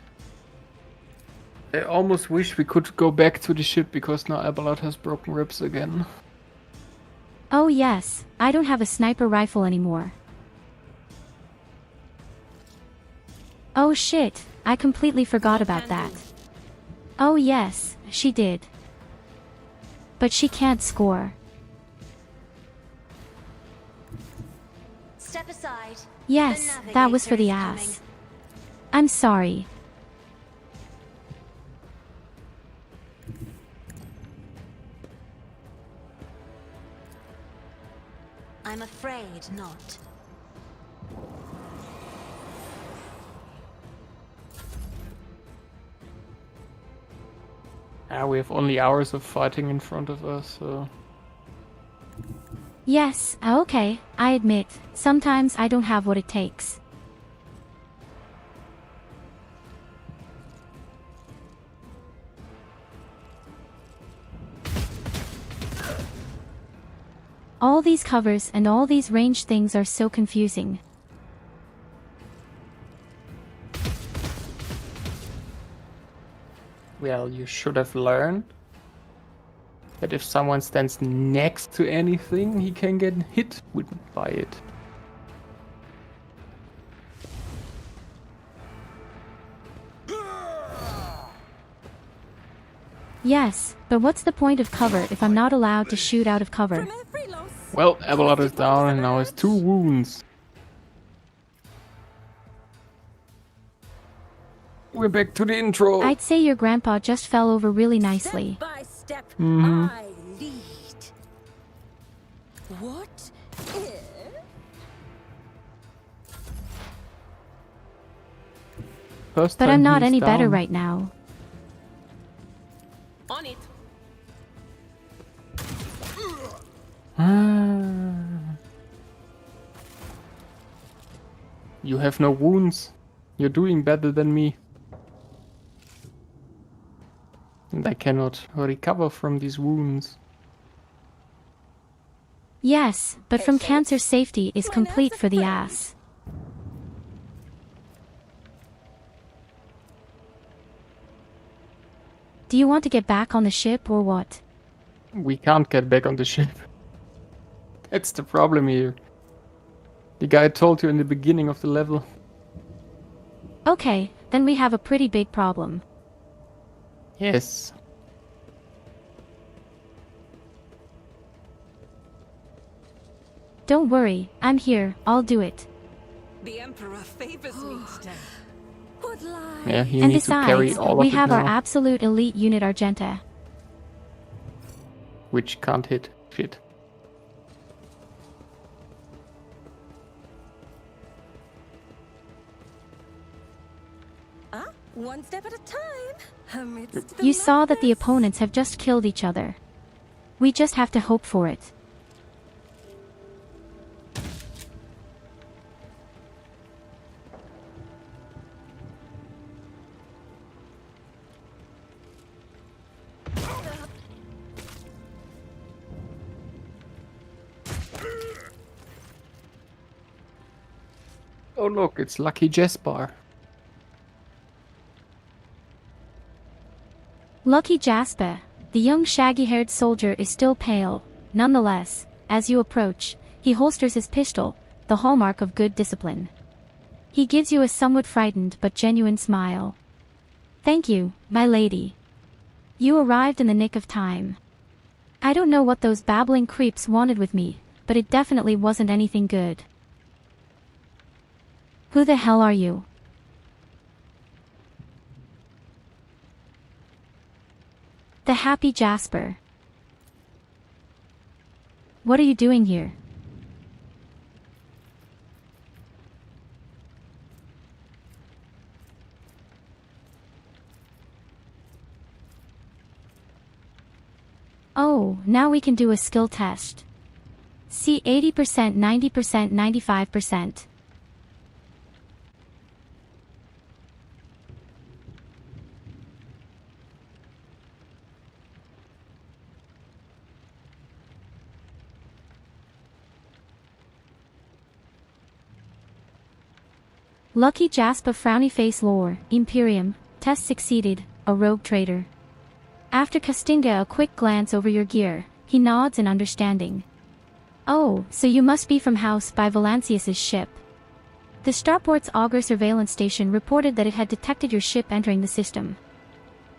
I almost wish we could go back to the ship because now Abalot has broken ribs again. Oh yes, I don't have a sniper rifle anymore. Oh shit, I completely forgot about that. Oh yes, she did. But she can't score. Step aside. Yes, that was for the ass. I'm sorry. I'm afraid not. We have only hours of fighting in front of us, so... Yes, okay, I admit, sometimes I don't have what it takes. All these covers and all these ranged things are so confusing. Well, you should have learned that if someone stands next to anything, he can get hit by it. Yes, but what's the point of cover if I'm not allowed to shoot out of cover? Well, Abalot is down and now has 2 wounds. We're back to the intro. I'd say your grandpa just fell over really nicely. Step by step, Mhm. I lead. What if... First But time I'm not he's any better down. right now. On it. You have no wounds. You're doing better than me. And I cannot recover from these wounds. Yes, but from cancer safety is complete for the ass. Do you want to get back on the ship or what? We can't get back on the ship. That's the problem here. The guy told you in the beginning of the level. Okay, then we have a pretty big problem. Yes. Don't worry, I'm here, I'll do it. The Emperor favors me today. What lie? Yeah, you And need to carry besides, all we of it have our now, absolute elite unit Argenta. which can't hit shit. One step at a time. Amidst You saw that the madness. opponents have just killed each other. We just have to hope for it. Oh look, it's Lucky Jasper. Lucky Jasper, the young shaggy-haired soldier is still pale. Nonetheless, as you approach, he holsters his pistol, the hallmark of good discipline. He gives you a somewhat frightened but genuine smile. Thank you, my lady. You arrived in the nick of time. I don't know what those babbling creeps wanted with me, but it definitely wasn't anything good. Who the hell are you? The happy Jasper. What are you doing here? Oh, now we can do a skill test. See 80%, 90%, 95%. Lucky Jasper frowny face lore, Imperium, test succeeded, a rogue trader. After casting a quick glance over your gear, he nods in understanding. Oh, so you must be from House by Valancius's ship. The Starport's auger surveillance station reported that it had detected your ship entering the system.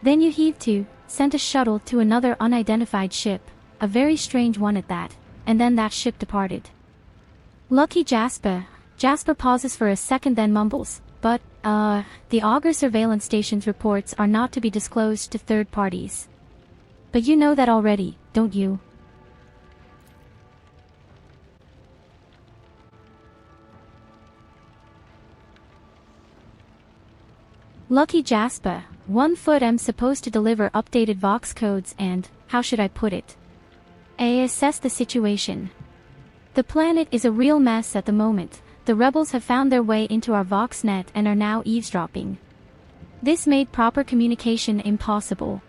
Then you heaved to, sent a shuttle to another unidentified ship, a very strange one at that, and then that ship departed. Lucky Jasper. Jasper pauses for a second then mumbles, but, the auger surveillance station's reports are not to be disclosed to third parties. But you know that already, don't you? Lucky Jasper, 1 foot I'm supposed to deliver updated Vox codes and, how should I put it? Assess the situation. The planet is a real mess at the moment. The rebels have found their way into our Vox net and are now eavesdropping. This made proper communication impossible.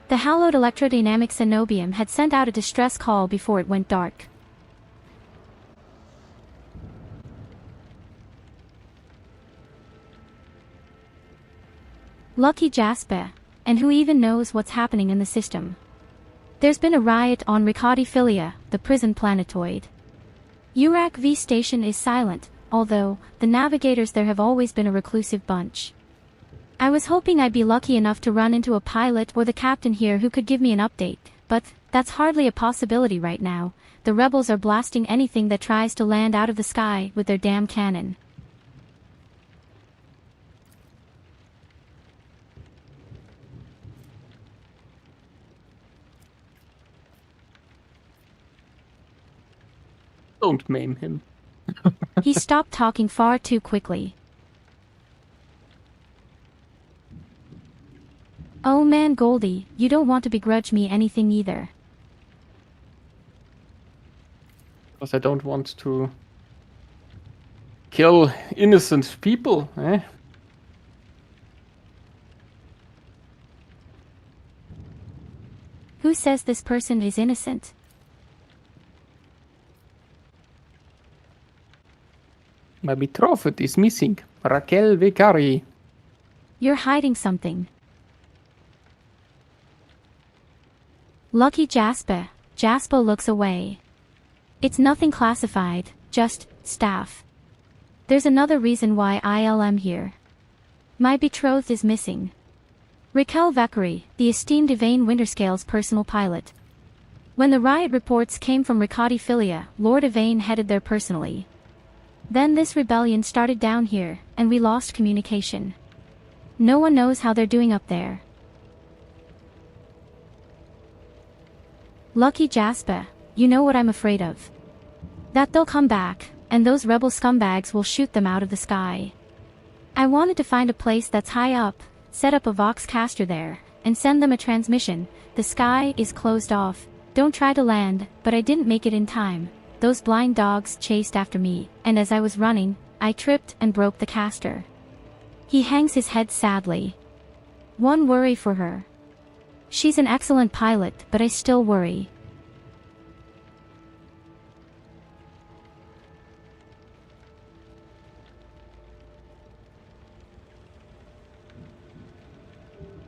The hallowed electrodynamic Cenobium had sent out a distress call before it went dark. Lucky Jasper, and who even knows what's happening in the system? There's been a riot on Ricati Philia, the prison planetoid. Urak V station is silent, although the navigators there have always been a reclusive bunch. I was hoping I'd be lucky enough to run into a pilot or the captain here who could give me an update, but that's hardly a possibility right now. The rebels are blasting anything that tries to land out of the sky with their damn cannon. Don't maim him. He stopped talking far too quickly. Oh man, Goldi, you don't want to begrudge me anything either. Because I don't want to kill innocent people, eh? says this person is innocent? My betrothed is missing. Raquel Vicari. You're hiding something. Lucky Jasper. Jasper looks away. It's nothing classified, just staff. There's another reason why I'm here. My betrothed is missing. Raquel Vicari, the esteemed Yvain Winterscale's personal pilot. When the riot reports came from Riccati Filia, Lord Yvain headed there personally. Then this rebellion started down here, and we lost communication. No one knows how they're doing up there. Lucky Jasper, you know what I'm afraid of. That they'll come back, and those rebel scumbags will shoot them out of the sky. I wanted to find a place that's high up, set up a Voxcaster there, and send them a transmission. The sky is closed off, don't try to land, but I didn't make it in time. Those blind dogs chased after me, and as I was running, I tripped and broke the caster. He hangs his head sadly. One worry for her. She's an excellent pilot, but I still worry.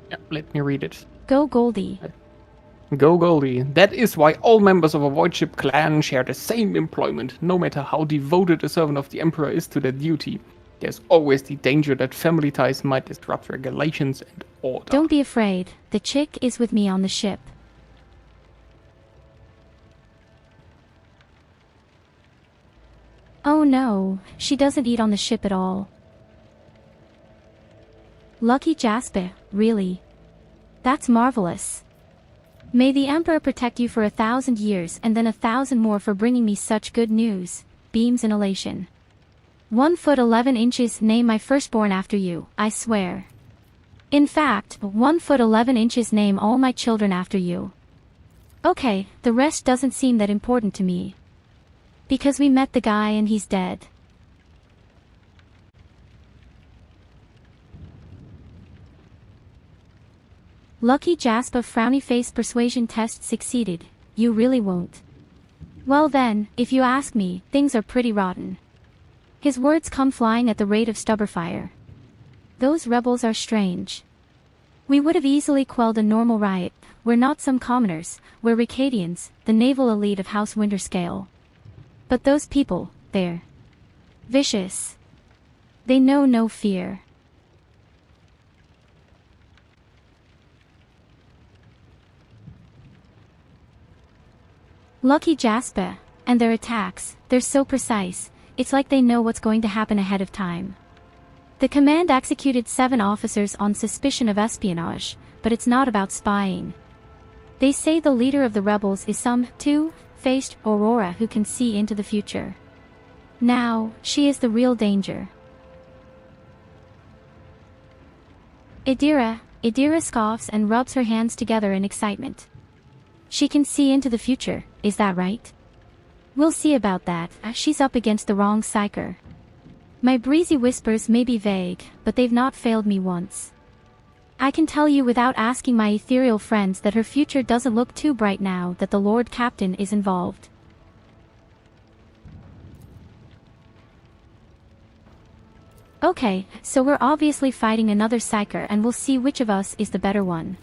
Yeah, let me read it. Go Goldi. Go Goldi. That is why all members of a void ship clan share the same employment, no matter how devoted a servant of the Emperor is to their duty. There's always the danger that family ties might disrupt regulations and order. Don't be afraid, the chick is with me on the ship. Oh no, she doesn't eat on the ship at all. Lucky Jasper, really? That's marvelous. May the Emperor protect you for 1,000 years and then 1,000 more for bringing me such good news. Beams in elation. 1 foot 11 inches, name my firstborn after you, I swear. In fact, 1 foot 11 inches, name all my children after you. Okay, the rest doesn't seem that important to me. Because we met the guy and he's dead. Lucky Jasper, frowny face, persuasion test succeeded. You really won't. Well then, if you ask me, things are pretty rotten. His words come flying at the rate of stubberfire. Those rebels are strange. We would have easily quelled a normal riot. We're not some commoners, we're Riccatians, the naval elite of House Winterscale. But those people, they're vicious. They know no fear. Lucky Jasper, and their attacks, they're so precise, it's like they know what's going to happen ahead of time. The command executed 7 officers on suspicion of espionage, but it's not about spying. They say the leader of the rebels is some two-faced Aurora who can see into the future. Now, she is the real danger. Idira scoffs and rubs her hands together in excitement. She can see into the future, is that right? We'll see about that, she's up against the wrong psyker. My breezy whispers may be vague, but they've not failed me once. I can tell you without asking my ethereal friends that her future doesn't look too bright now that the Lord Captain is involved. Okay, so we're obviously fighting another psyker and we'll see which of us is the better one.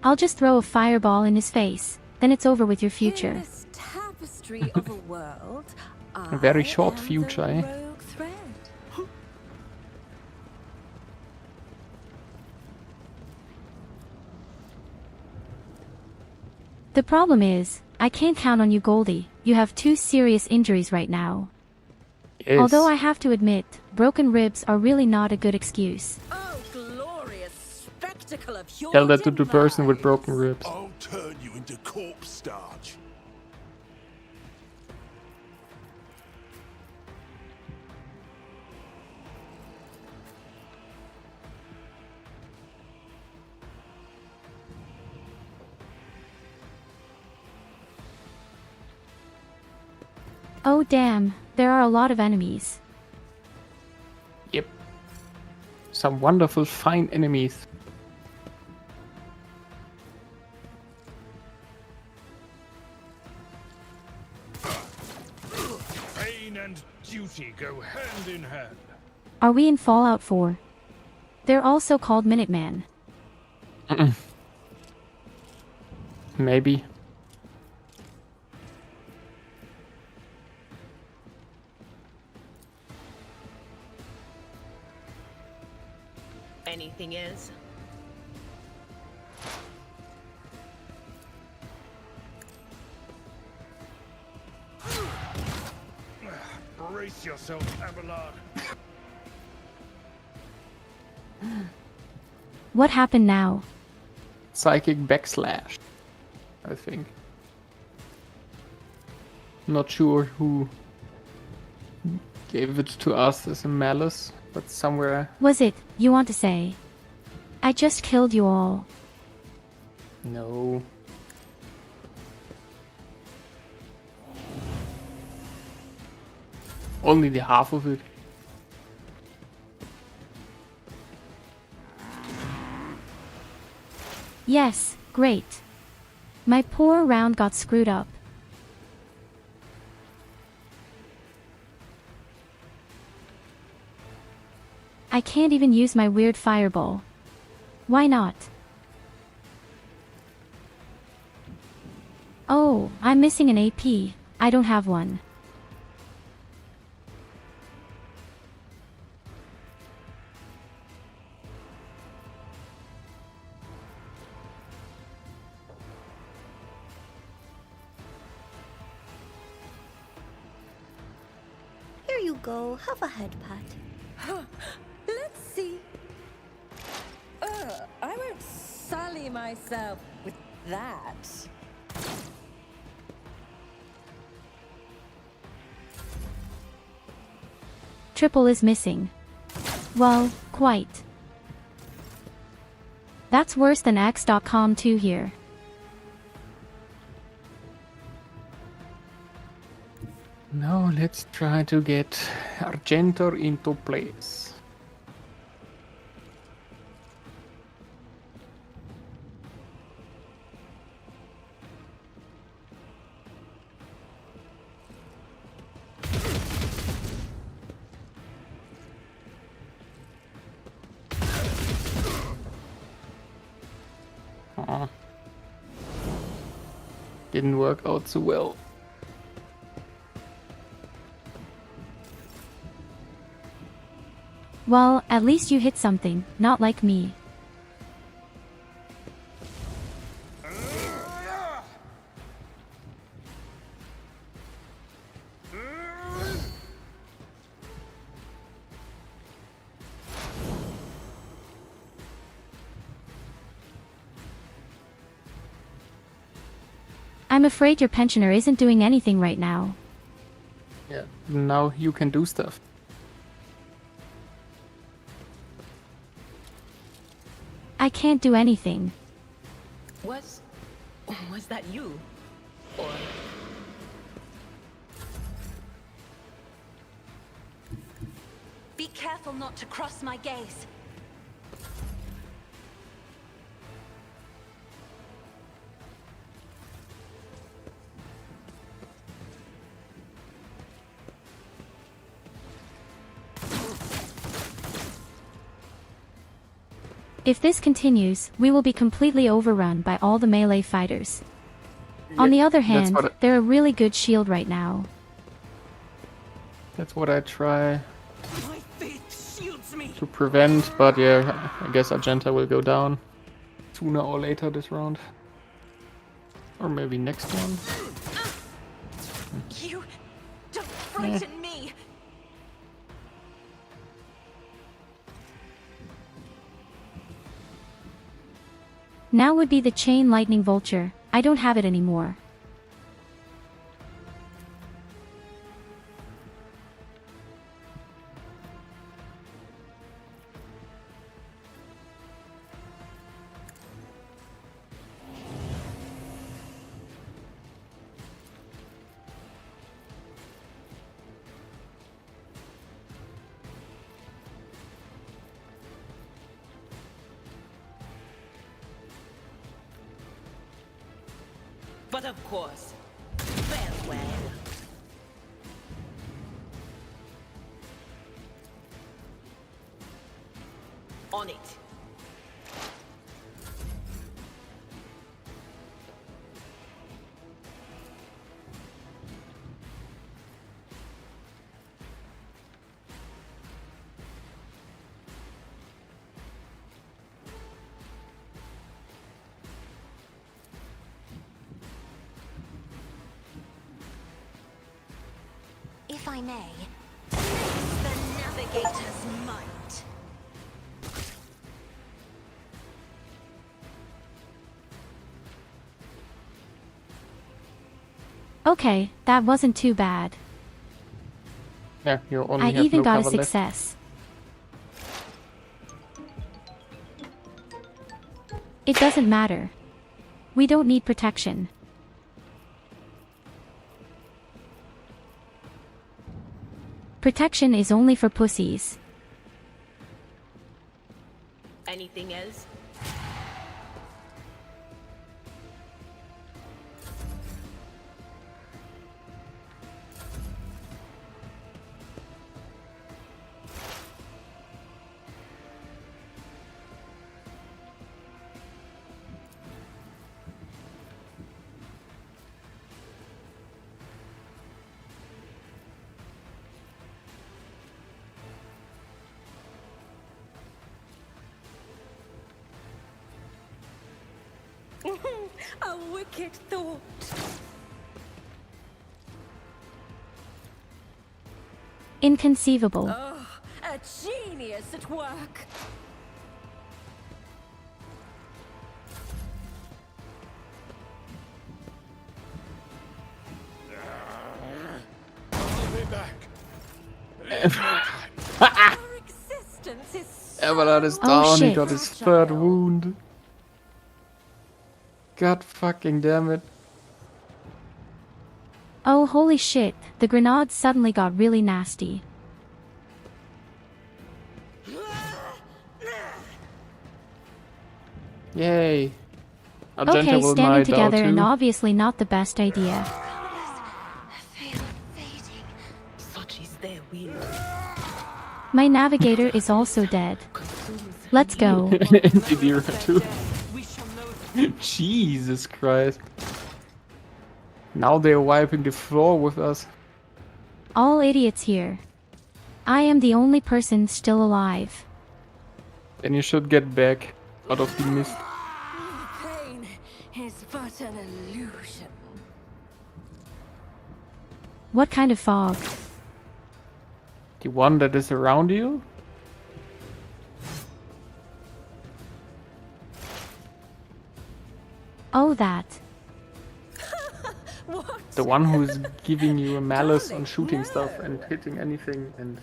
I'll just throw a fireball in his face, then it's over with your future. In this tapestry of a world, A very short future, eh? rogue thread. The problem is, I can't count on you, Goldi. You have 2 serious injuries right now. Yes. Although I have to admit, broken ribs are really not a good excuse. Oh, glorious spectacle of your Tell that to the person with broken ribs. I'll turn you into corpse starch. Oh damn, there are a lot of enemies. Yep. Some wonderful fine enemies. Pain and duty go hand in hand. Are we in Fallout 4? They're also called Minuteman. Maybe. Anything else? Brace yourself, Abelard. What happened now? Psychic backslash, I think. Not sure who gave it to us as a malice, but somewhere. Was it, you want to say? I just killed you all. No. Only the half of it. Yes, great. My poor round got screwed up. I can't even use my weird fireball. Why not? Oh, I'm missing an AP. I don't have one. Here you go. Have a head pat. Let's see. I won't sully myself with that. Triple is missing. Well, quite. That's worse than X.com 2 here. Now let's try to get Argentor into place. Aw. Didn't work out so well. Well, at least you hit something, not like me. I'm afraid your pensioner isn't doing anything right now. Yeah, now you can do stuff. I can't do anything. Was that you? Or Be careful not to cross my gaze. If this continues, we will be completely overrun by all the melee fighters. On the other hand, they're a really good shield right now. That's what I try my faith shields me. to prevent, but yeah, I guess Argenta will go down sooner or later this round. Or maybe next one. You don't frighten me. Now would be the chain lightning vulture. I don't have it anymore. But of course, farewell. On it. If I may, face the navigator's might. Okay, that wasn't too bad. Yeah, you only I have even no got a cover left. success. It doesn't matter. We don't need protection. Protection is only for pussies. Anything else? A wicked thought. Inconceivable. Oh, a genius at work. I'll be back. Our existence is so Everlord is Oh, down, he shit. got his third wound. God fucking damn it. Oh holy shit, the grenades suddenly got really nasty. Yay. Argenta Okay, will standing might together out and too. obviously not the best idea. Such is their will. My navigator is also dead. Let's go. Didira too. We shall know. Jesus Christ. Now they're wiping the floor with us. All idiots here. I am the only person still alive. Then you should get back out of the mist. pain is but an illusion. What kind of fog? The one that is around you? Oh, that. What? The one who's giving you a malice on shooting stuff and hitting anything and...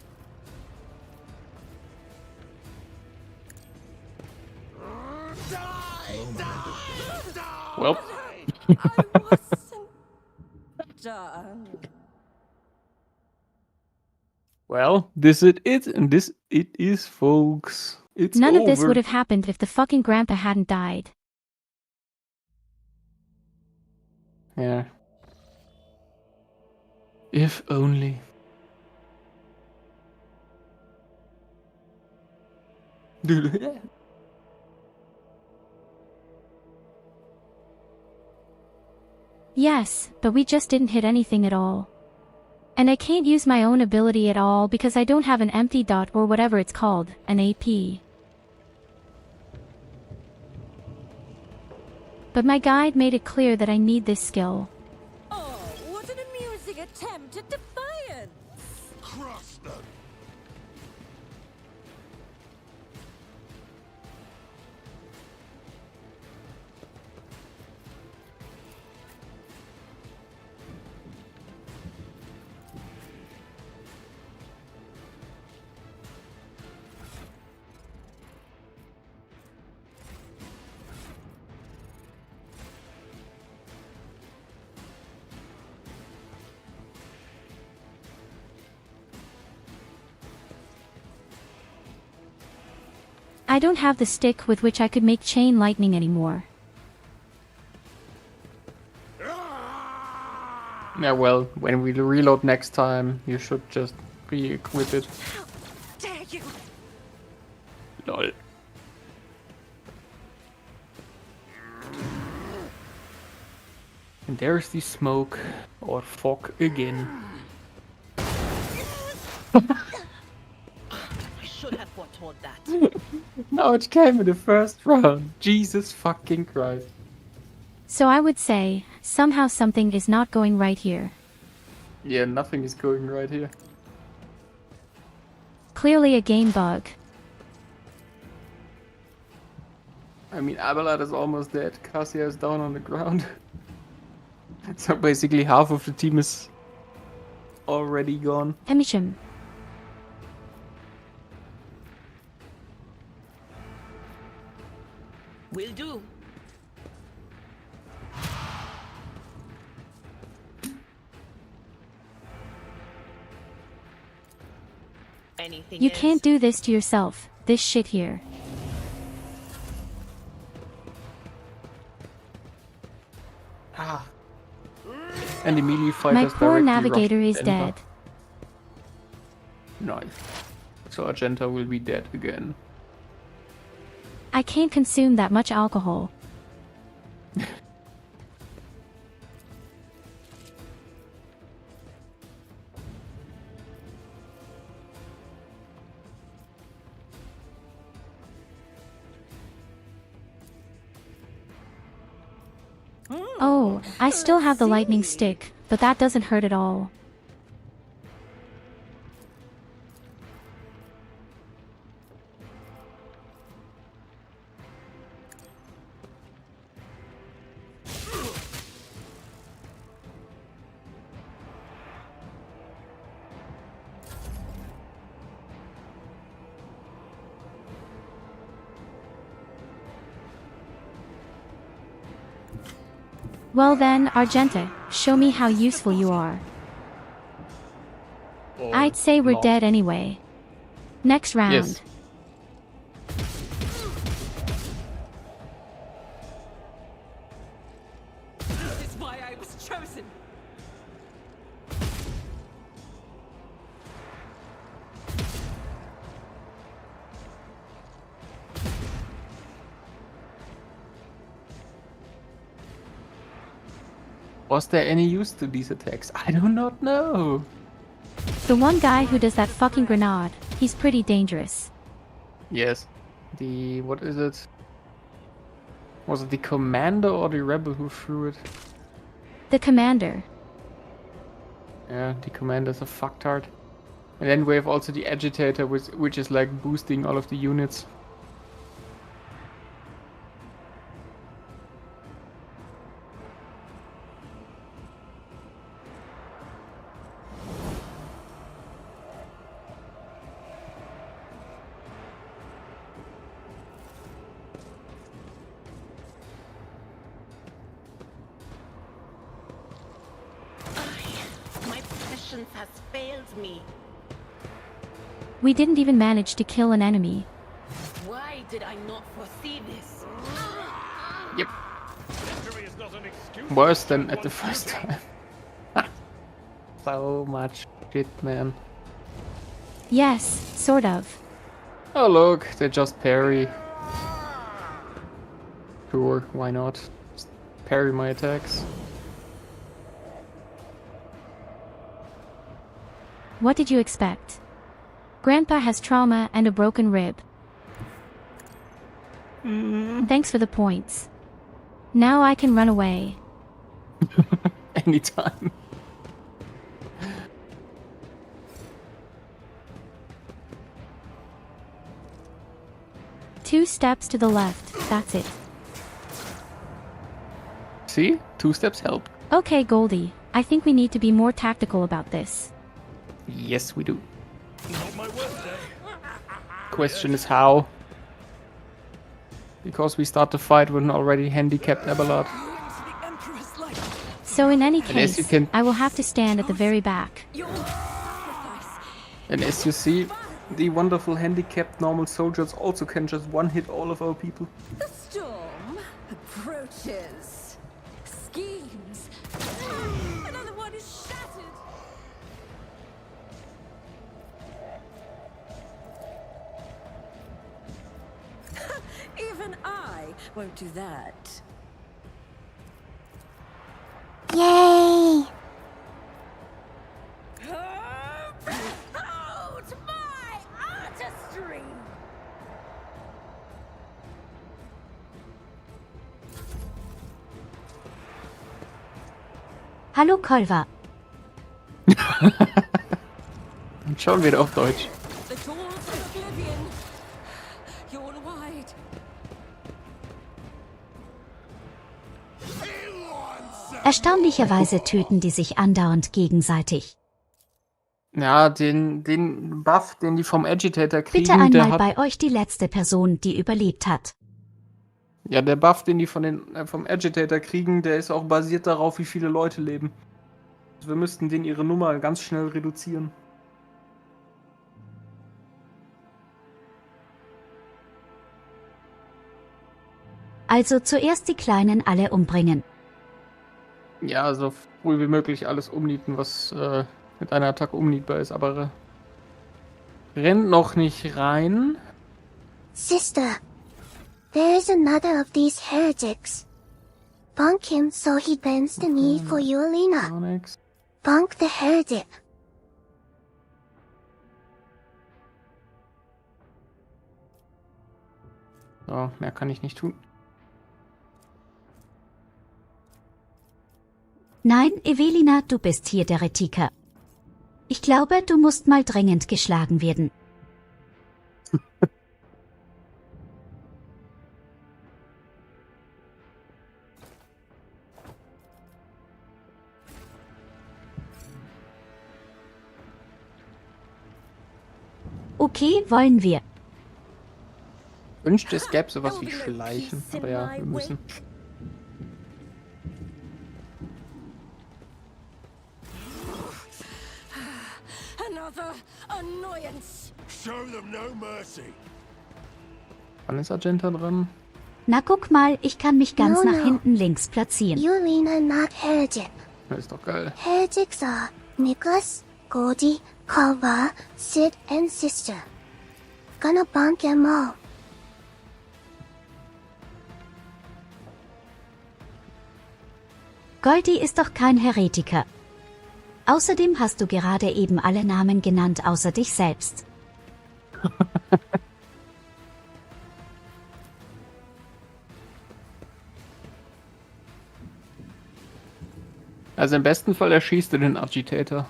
Well, I wasn't done. well, this is it, and this it is, folks. It's None of this over. would have happened if the fucking grandpa hadn't died. Yeah. If only. Yes, but we just didn't hit anything at all. And I can't use my own ability at all because I don't have an empty dot or whatever it's called, an AP. But my guide made it clear that I need this skill. Oh, what an amusing attempt at defiance! Crush them. I don't have the stick with which I could make chain lightning anymore. Yeah, well, when we reload next time, you should just re-equip it. Dare you? Lol. And there's the smoke or fog again. I should have foretold that. No, it came in the first round. Jesus fucking Christ. So I would say, somehow something is not going right here. Yeah, nothing is going right here. Clearly a game bug. I mean, Abelard is almost dead. Cassia is down on the ground. So basically half of the team is already gone. Emisham. Will do. Anything You else? can't do this to yourself, this shit here. Ah. And the melee My fighters poor directly navigator rushed is Argenta. dead. Nice. So Argenta will be dead again. I can't consume that much alcohol. Oh, I still have the lightning stick, but that doesn't hurt at all. Well then, Argenta, show me how useful you are. Or I'd say we're not. dead anyway. Next round. Yes. This is why I was chosen. Was there any use to these attacks? I do not know. The one guy who does that fucking grenade, he's pretty dangerous. Yes. The... what is it? Was it the commander or the rebel who threw it? The commander. Yeah, the commander's a fucktard. And then we have also the agitator, which is like boosting all of the units. My patience has failed me. We didn't even manage to kill an enemy. Why did I not foresee this? Yep. Victory is not an excuse. Worse than at the first time. So much shit, man. Yes, sort of. Oh look, they just parry. Sure, why not? Just parry my attacks. What did you expect? Grandpa has trauma and a broken rib. Thanks for the points. Now I can run away. Anytime. Two steps to the left, that's it. See? 2 steps help. Okay, Goldi, I think we need to be more tactical about this. Yes, we do. Not my worst day. Question is how? Because we start the fight with an already handicapped Abelard. The Emperor's life. So in any And as you case, can- I will have to stand at the very back. Your sacrifice. And as you see, the wonderful handicapped normal soldiers also can just one-hit all of our people. The storm approaches. Schemes. Another one is shattered. Even I won't do that. Hallo Kolva. Und schon wieder auf Deutsch. The tools of oblivion. Yawn wide. Erstaunlicherweise töten die sich andauernd gegenseitig. Ja, den Buff, den die vom Agitator kriegen, Bitte einmal der hat... bei euch die letzte Person, die überlebt hat. Ja, der Buff, den die vom Agitator kriegen, der ist auch basiert darauf, wie viele Leute leben. Also wir müssten denen ihre Nummer ganz schnell reduzieren. Also zuerst die Kleinen alle umbringen. Ja, so früh wie möglich alles umnieten, was mit einer Attacke umnietbar ist, aber rennt noch nicht rein. Sister, there is another of these heretics. Bunk him so he bends the knee for you, Alina. Gar nix. Bunk the heretic. So, mehr kann ich nicht tun. Nein, Evelina, du bist hier der Retiker. Ich glaube, du musst mal dringend geschlagen werden. Okay, wollen wir. Wünschte, es gäbe sowas wie Schleichen, aber ja, wir müssen. Another annoyance. Show them no mercy. Wann ist Argenta dran? Na guck mal, ich kann mich ganz No, nach no. hinten links platzieren. You, Alina, not heretic. Das ist doch geil. Heretics are Nicholas, Goldi, Kalva, Sid, and Sister. Gonna bunk them all. Goldi ist doch kein Heretiker. Außerdem hast du gerade eben alle Namen genannt außer dich selbst. Also im besten Fall erschießt du den Agitator.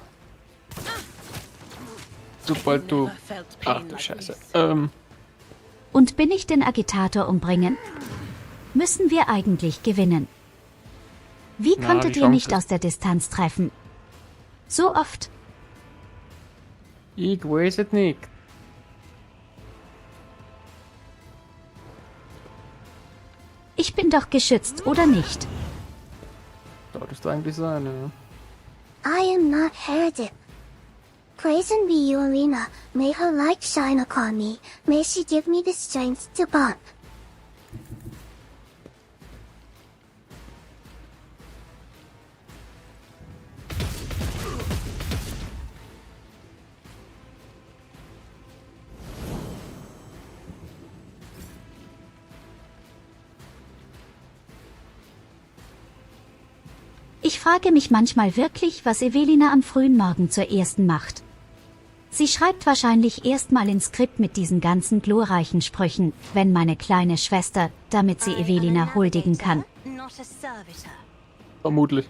Sobald du... Ach du Scheiße. Und bin ich den Agitator umbringen? Müssen wir eigentlich gewinnen. Wie Na, konntet die ihr nicht Chance aus der Distanz treffen? So oft. Ich weiß es nicht. Ich bin doch geschützt, oder nicht? Solltest du eigentlich sein, ja. I am not heretic. Praise and be you, Alina. May her light shine upon me. May she give me the strength to bunk. Ich frage mich manchmal wirklich, was Evelina am frühen Morgen zur ersten macht. Sie schreibt wahrscheinlich erstmal ins Skript mit diesen ganzen glorreichen Sprüchen, wenn meine kleine Schwester, damit sie Evelina huldigen kann. Vermutlich.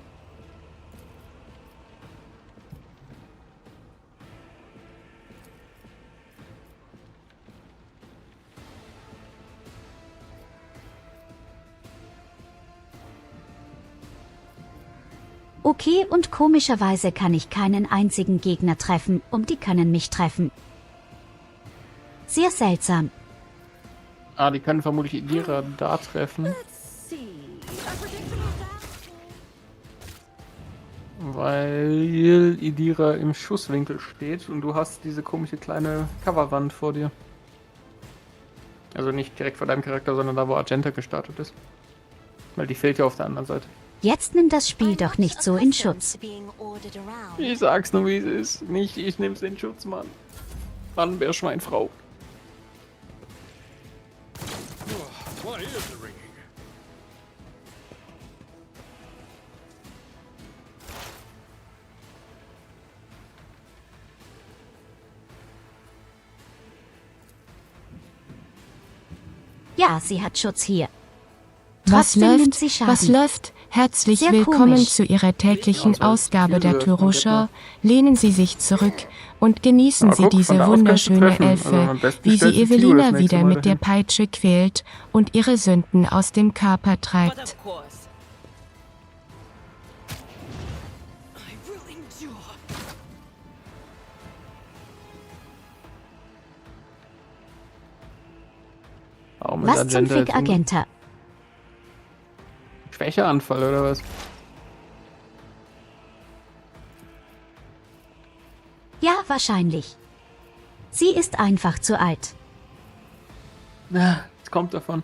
Okay, und komischerweise kann ich keinen einzigen Gegner treffen, und die können mich treffen. Sehr seltsam. Ah, die können vermutlich Idira da treffen. Let's see. A predictable death. Weil Idira im Schusswinkel steht und du hast diese komische kleine Coverwand vor dir. Also nicht direkt vor deinem Charakter, sondern da, wo Argenta gestartet ist. Weil die fehlt ja auf der anderen Seite. Jetzt nimm das Spiel doch nicht so in Schutz. Ich sag's nur, wie es ist. Nicht, ich nehm's in Schutz, Mann. Mann, Bärschweinfrau. My ears are ringing. Ja, sie hat Schutz hier. Was Trotzdem nimmt läuft? sie Schaden. Was läuft? Herzlich Sehr willkommen komisch. zu Ihrer täglichen Ja, Ausgabe der Tür Touruscher. Lehnen Sie sich zurück und genießen Ja, Sie guck, von diese da aus kannst du wunderschöne treffen. Also Elfe, am besten wie sie stellst du Tio das Evelina nächste wieder Mal mit der dahin. Peitsche quält und ihre Sünden aus dem Körper But treibt. of course. I will endure. Warum ist Was zum Agenda Fick jetzt Agenta? Schwächeanfall oder was? Ja, wahrscheinlich. Sie ist einfach zu alt. Ja, es kommt davon.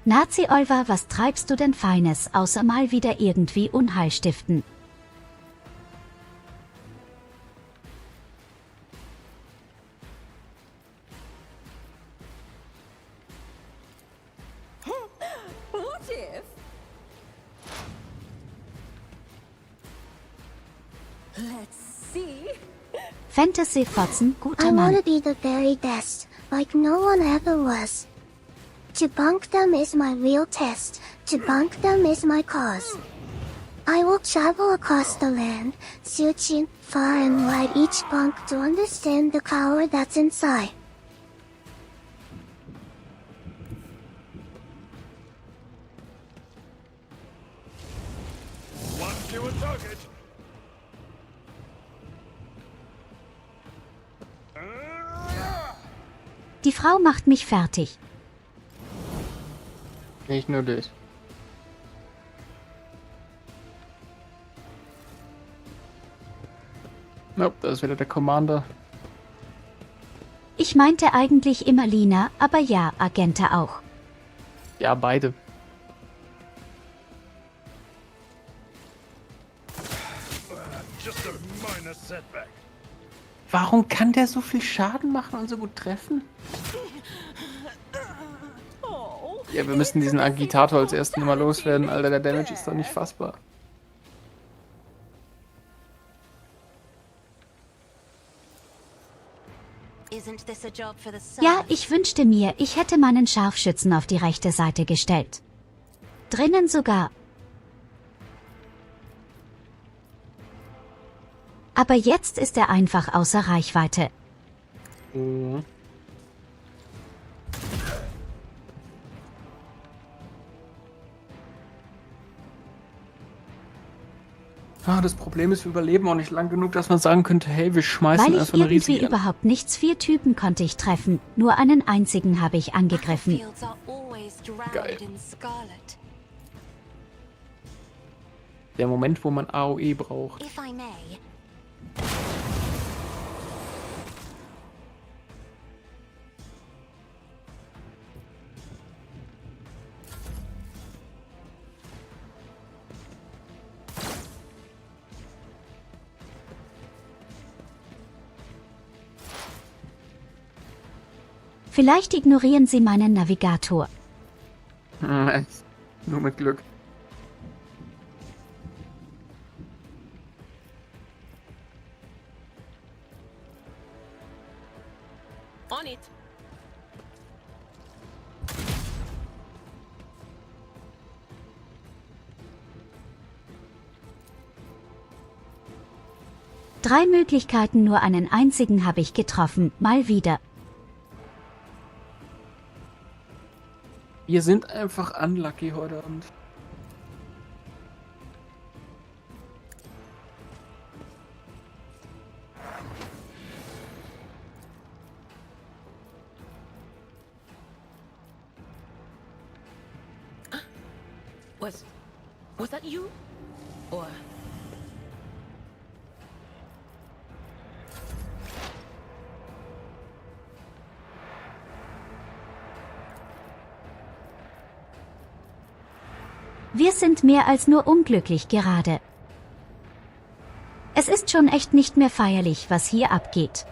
Nazi-Olver, was treibst du denn Feines, außer mal wieder irgendwie Unheil stiften? What if? Let's see. Fantasy-Fotzen, guter I Mann. wanna be the very best, like no one ever was. To bunk them is my real test, to bunk them is my cause. I will travel across the land, searching far and wide each bunk to understand the power that's inside. One fewer target. Die Frau macht mich fertig. Nicht nur das. Nope, da ist wieder der Commander. Ich meinte eigentlich immer Lina, aber ja, Agenta auch. Ja, beide. Just a minor setback. Warum kann der so viel Schaden machen und so gut treffen? Ja, wir müssen diesen Agitator als ersten mal loswerden, Alter. Der Damage ist doch nicht fassbar. Isn't this a job for the Ja, ich wünschte mir, ich hätte meinen Scharfschützen auf die rechte Seite gestellt. Drinnen sogar. Aber jetzt ist er einfach außer Reichweite. Mhm. Ah, das Problem ist, wir überleben auch nicht lang genug, dass man sagen könnte, hey, wir schmeißen Weil ich einfach eine irgendwie riesige... überhaupt nichts, 4 Typen konnte ich treffen. Nur einen einzigen habe ich angegriffen. Fields are always drowned Geil. in scarlet. Der Moment, wo man AOE braucht. If I may, Vielleicht ignorieren Sie meinen Navigator. Nur mit Glück. On it. Drei Möglichkeiten, nur einen einzigen habe ich getroffen. Mal wieder. Wir sind einfach unlucky heute Abend. Was that you? Or Wir sind mehr als nur unglücklich gerade. Es ist schon echt nicht mehr feierlich, was hier abgeht.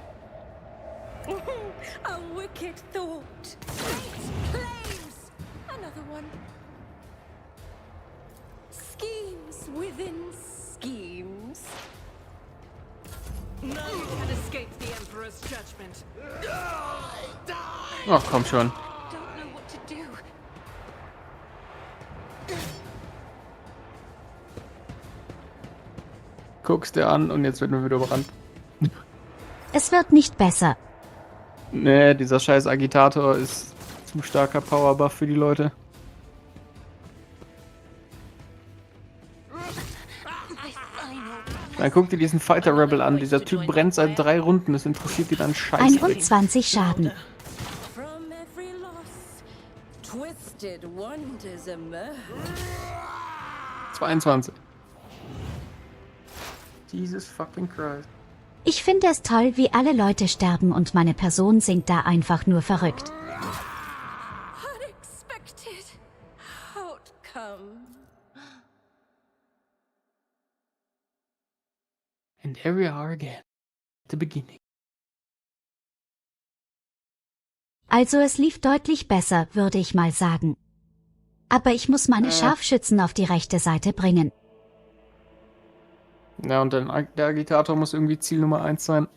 A wicked thought. Fate claims. Another one. Schemes within schemes. Now you can't escape the Emperor's judgment. Ach, komm schon. Don't know what to do. Guckst dir an und jetzt werden wir wieder überrannt. Es wird nicht besser. Nee, dieser scheiß Agitator ist zu starker Powerbuff für die Leute. Dann guck dir diesen Fighter Rebel an. Dieser Typ brennt seit 3 Runden. Das interessiert die dann scheiße. 21 Schaden. From every loss, twisted wonders emerge. 22. Jesus fucking Christ. Ich finde es toll, wie alle Leute sterben und meine Person singt da einfach nur verrückt. Unexpected outcome. And there we are again. At the beginning. Also es lief deutlich besser, würde ich mal sagen. Aber ich muss meine Scharfschützen auf die rechte Seite bringen. Ja, und dann der Agitator muss irgendwie Ziel Nummer 1 sein.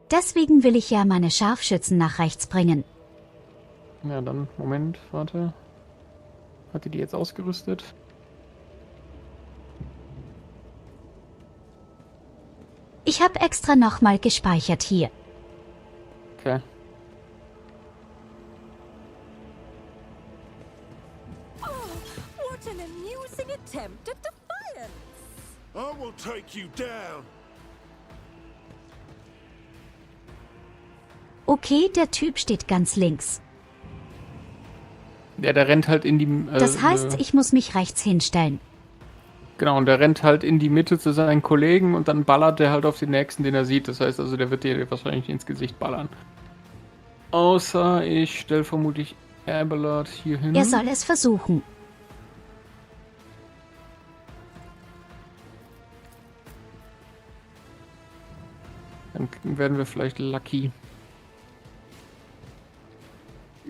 Deswegen will ich ja meine Scharfschützen nach rechts bringen. Ja, dann, Moment, warte. Hat die jetzt ausgerüstet? Ich habe extra nochmal gespeichert hier. Okay. What an amusing attempt at defiance! I will take you down. Okay, der Typ steht ganz links. Ja, der rennt halt in die... Das heißt, ich muss mich rechts hinstellen. Genau, und der rennt halt in die Mitte zu seinen Kollegen und dann ballert der halt auf den nächsten, den er sieht. Das heißt also, der wird dir wahrscheinlich ins Gesicht ballern. Außer ich stelle vermutlich Abelard hier hin. Er soll es versuchen. Dann werden wir vielleicht lucky.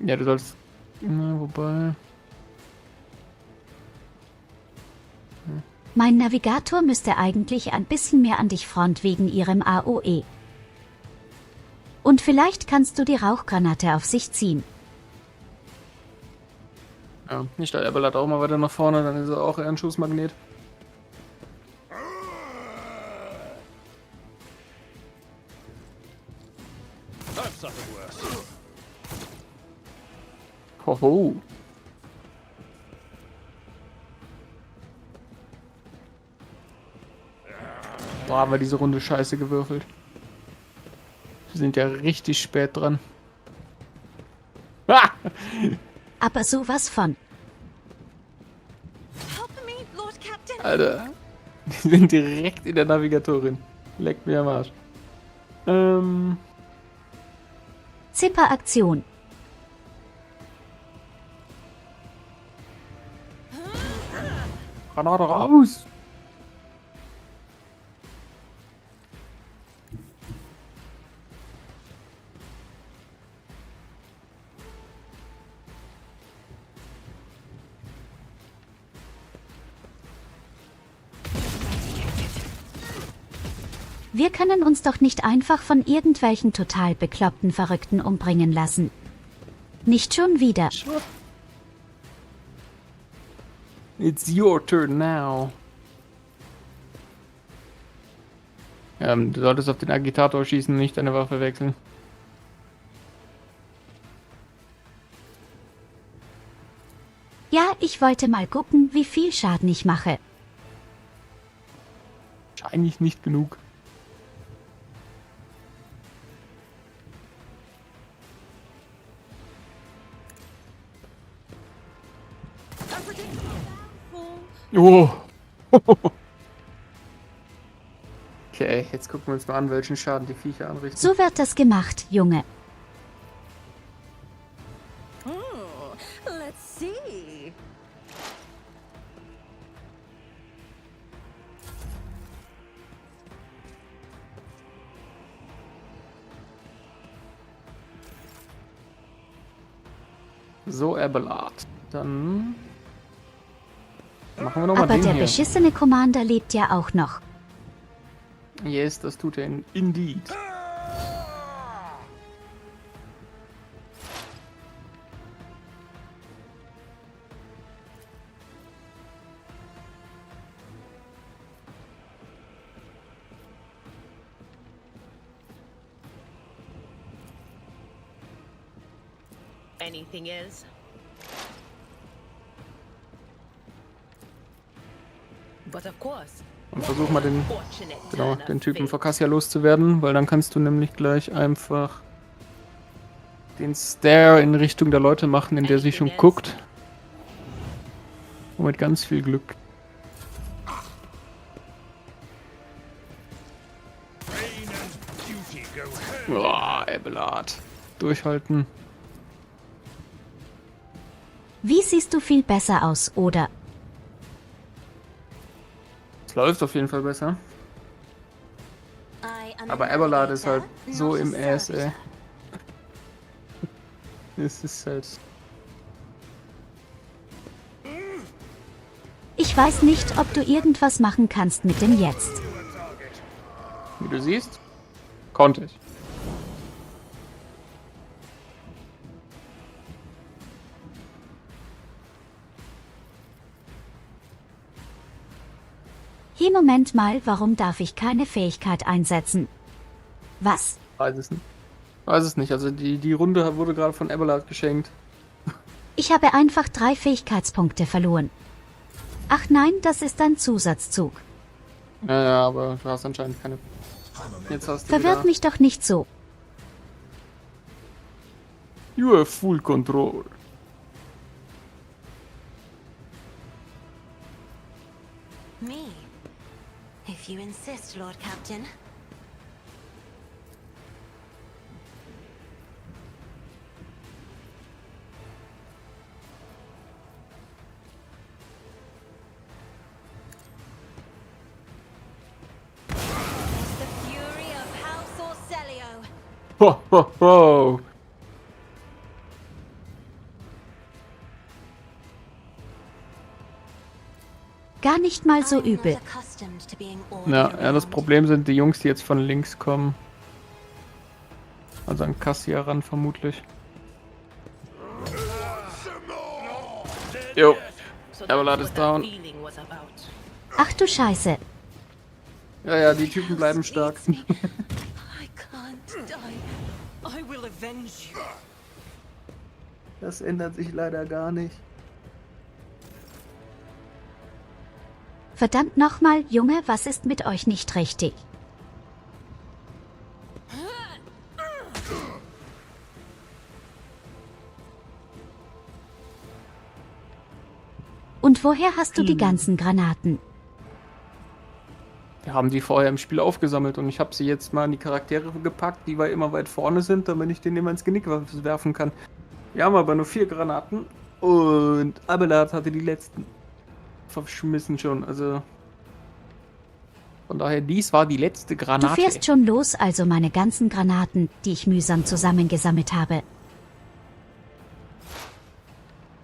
Ja, du sollst... Na, wobei... Mein Navigator müsste eigentlich ein bisschen mehr an dich front wegen ihrem AOE. Und vielleicht kannst du die Rauchgranate auf sich ziehen. Ja, nicht der Abelard auch mal weiter nach vorne, dann ist er auch eher ein Schussmagnet. That's something worse. Hoho. Da haben wir diese Runde scheiße gewürfelt. Wir sind ja richtig spät dran. Ah! Aber sowas von. Alter. Die sind direkt in der Navigatorin. Leckt mir am Arsch. Zipper-Aktion. Granate raus! Wir können uns doch nicht einfach von irgendwelchen total bekloppten Verrückten umbringen lassen. Nicht schon wieder. It's your turn now. Du solltest auf den Agitator schießen und nicht deine Waffe wechseln. Ja, ich wollte mal gucken, wie viel Schaden ich mache. Wahrscheinlich nicht genug. Oh. Okay, jetzt gucken wir uns mal an, welchen Schaden die Viecher anrichten. So wird das gemacht, Junge. Let's see. So, Abelard. Dann... Machen wir nochmal Aber den der hier. beschissene Commander lebt ja auch noch. Yes, das tut er indeed. Anything else? But of course. Und versuch mal den Typen vor Cassia loszuwerden, weil dann kannst du nämlich gleich einfach den Stare in Richtung der Leute machen, in der sie schon guckt. Und mit ganz viel Glück. Boah, Abelard. Durchhalten. Wie siehst du viel besser aus, oder? Es läuft auf jeden Fall besser. Aber Abelard ist halt so im Ass, ey. Es ist halt... Ich weiß nicht, ob du irgendwas machen kannst mit dem Jetzt. Wie du siehst, konnte ich. Hey, Moment mal, warum darf ich keine Fähigkeit einsetzen? Was? Weiß es nicht. Weiß es nicht. Also die Runde wurde gerade von Abelard geschenkt. Ich habe einfach 3 Fähigkeitspunkte verloren. Ach nein, das ist ein Zusatzzug. Ja, aber du hast anscheinend keine... Jetzt hast du Verwirrt wieder... mich doch nicht so. You have full control. Me? If you insist, Lord Captain. It's the fury of House Orcelio. Ho, ho, ho. Gar nicht mal so übel. Ja, das Problem sind die Jungs, die jetzt von links kommen. Also an Cassia ran vermutlich. Jo, Abelard ist down. Ach du Scheiße. Ja, die Typen bleiben stark. I can't die. I will avenge you. Das ändert sich leider gar nicht. Verdammt nochmal, Junge, was ist mit euch nicht richtig? Und woher hast du die ganzen Granaten? Wir haben die vorher im Spiel aufgesammelt und ich habe sie jetzt mal in die Charaktere gepackt, die immer weit vorne sind, damit ich denen immer ins Genick werfen kann. Wir haben aber nur 4 Granaten und Abelard hatte die letzten verschmissen schon, also von daher, dies war die letzte Granate. Du fährst schon los, also meine ganzen Granaten, die ich mühsam zusammengesammelt habe.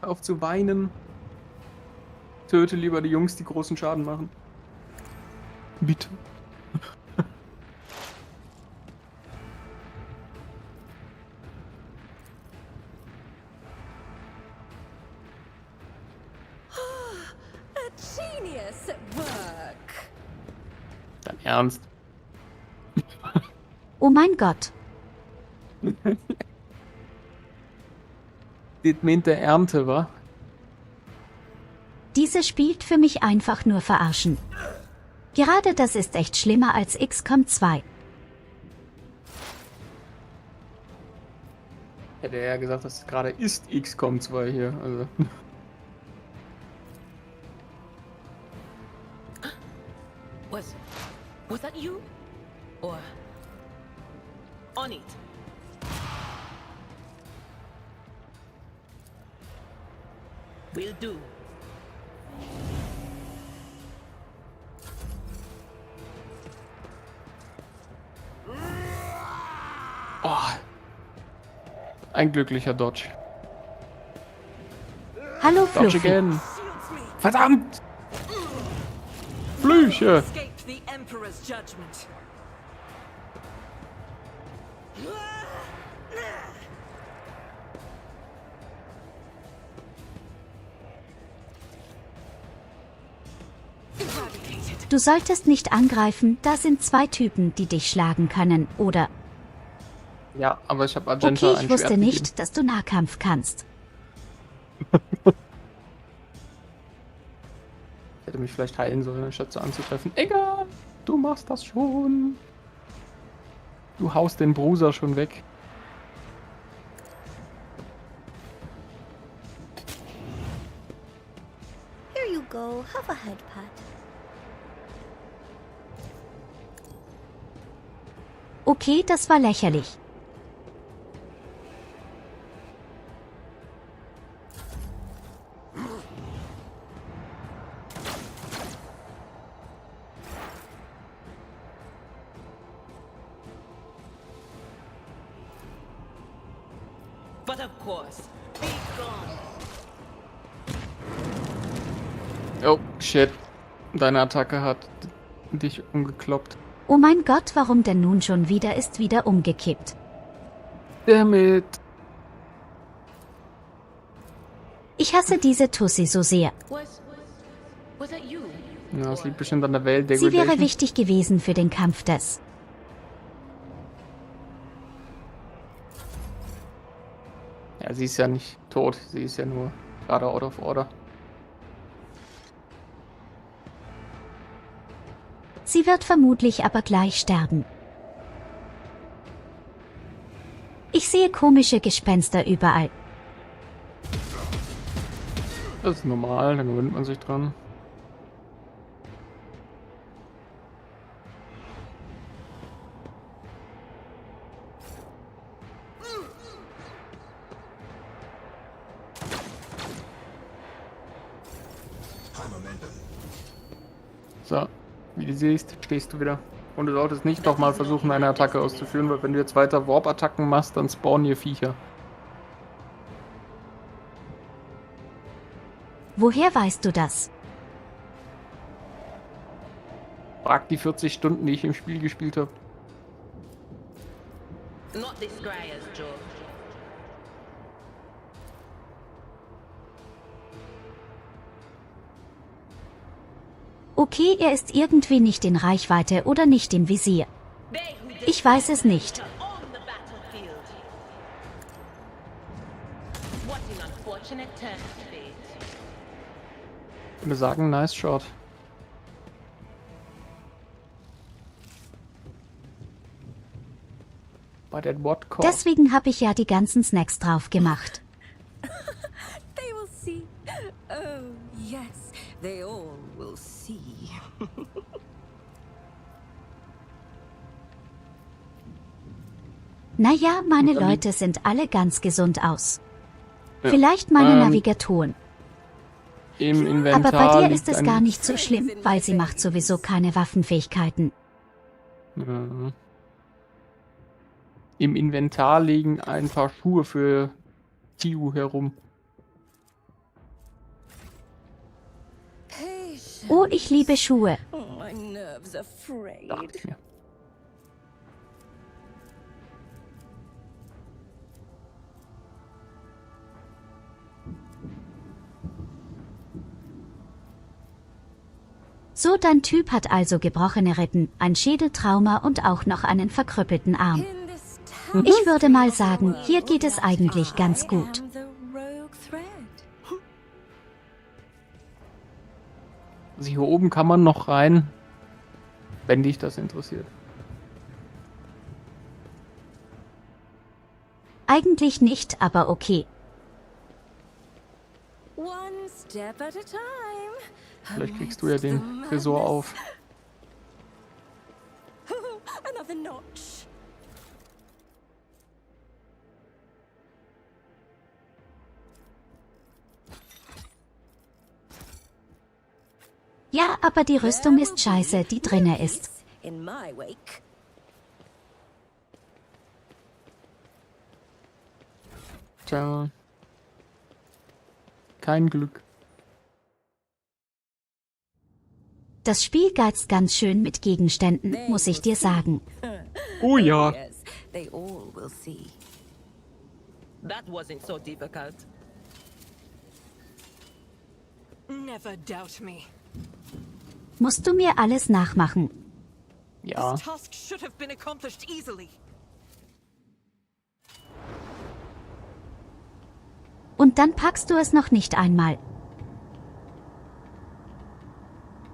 Hör auf zu weinen. Töte lieber die Jungs, die großen Schaden machen. Bitte. A genius at work. Dein Ernst? Oh mein Gott. Das mit der Ernte, wa? Diese spielt für mich einfach nur verarschen. Gerade das ist echt schlimmer als XCOM 2. Hätte er ja gesagt, dass es gerade ist XCOM 2 hier, also. Was that you? Or on it? Will do. Oh. Ein glücklicher Dodge. Hallo Dodge Fluffy. again. Verdammt! Flüche! Escaped the Emperor's judgment. Du solltest nicht angreifen, da sind 2 Typen, die dich schlagen können, oder? Ja, aber ich habe Argenta Okay, ich wusste nicht, dass du Nahkampf kannst. Ich hätte mich vielleicht heilen sollen, anstatt so anzutreffen. Egal, du machst das schon. Du haust den Bruiser schon weg. Here you go, have a head pat. Okay, das war lächerlich. But of course, be gone. Oh, shit. Deine Attacke hat dich umgekloppt. Oh mein Gott, warum denn nun schon wieder ist wieder umgekippt? Damit. Ich hasse diese Tussi so sehr. Was that you? Ja, das liegt bestimmt an der Welt. Sie wäre wichtig gewesen für den Kampf des. Ja, sie ist ja nicht tot. Sie ist ja nur gerade out of order. Sie wird vermutlich aber gleich sterben. Ich sehe komische Gespenster überall. Das ist normal, da gewöhnt man sich dran. So, wie du siehst, stehst du wieder. Und du solltest nicht nochmal versuchen, eine Attacke auszuführen, weil wenn du jetzt weiter Warp-Attacken machst, dann spawnen hier Viecher. Woher weißt du das? Frag die 40 Stunden, die ich im Spiel gespielt habe. Not this Scryer's job. Okay, er ist irgendwie nicht in Reichweite oder nicht im Visier. Ich weiß es nicht. Ich würde sagen, nice shot. Bei der What Call. Deswegen habe ich ja die ganzen Snacks drauf gemacht. They will see. Oh, yes, they all will see. Naja, meine Leute sind alle ganz gesund aus. Ja. Vielleicht meine Navigatoren. Im Inventar aber bei dir ist es gar nicht so schlimm, weil sie macht sowieso keine Waffenfähigkeiten. Ja. Im Inventar liegen ein paar Schuhe für Tiu herum. Oh, ich liebe Schuhe. My nerves are frayed. Dachte ich mir. So, dein Typ hat also gebrochene Rippen, ein Schädeltrauma und auch noch einen verkrüppelten Arm. Ich würde mal sagen, hier geht es eigentlich ganz gut. Also hier oben kann man noch rein, wenn dich das interessiert. Eigentlich nicht, aber okay. One step at a time. Vielleicht kriegst du ja den Tresor auf. Another notch. Ja, aber die Rüstung ist scheiße, die drinne ist. In my wake. Tja. Kein Glück. Das Spiel geizt ganz schön mit Gegenständen, muss ich dir sagen. Oh ja. Yes, they all will see. That wasn't so difficult. Never doubt me. Musst du mir alles nachmachen? Ja. This task should have been accomplished easily. Und dann packst du es noch nicht einmal.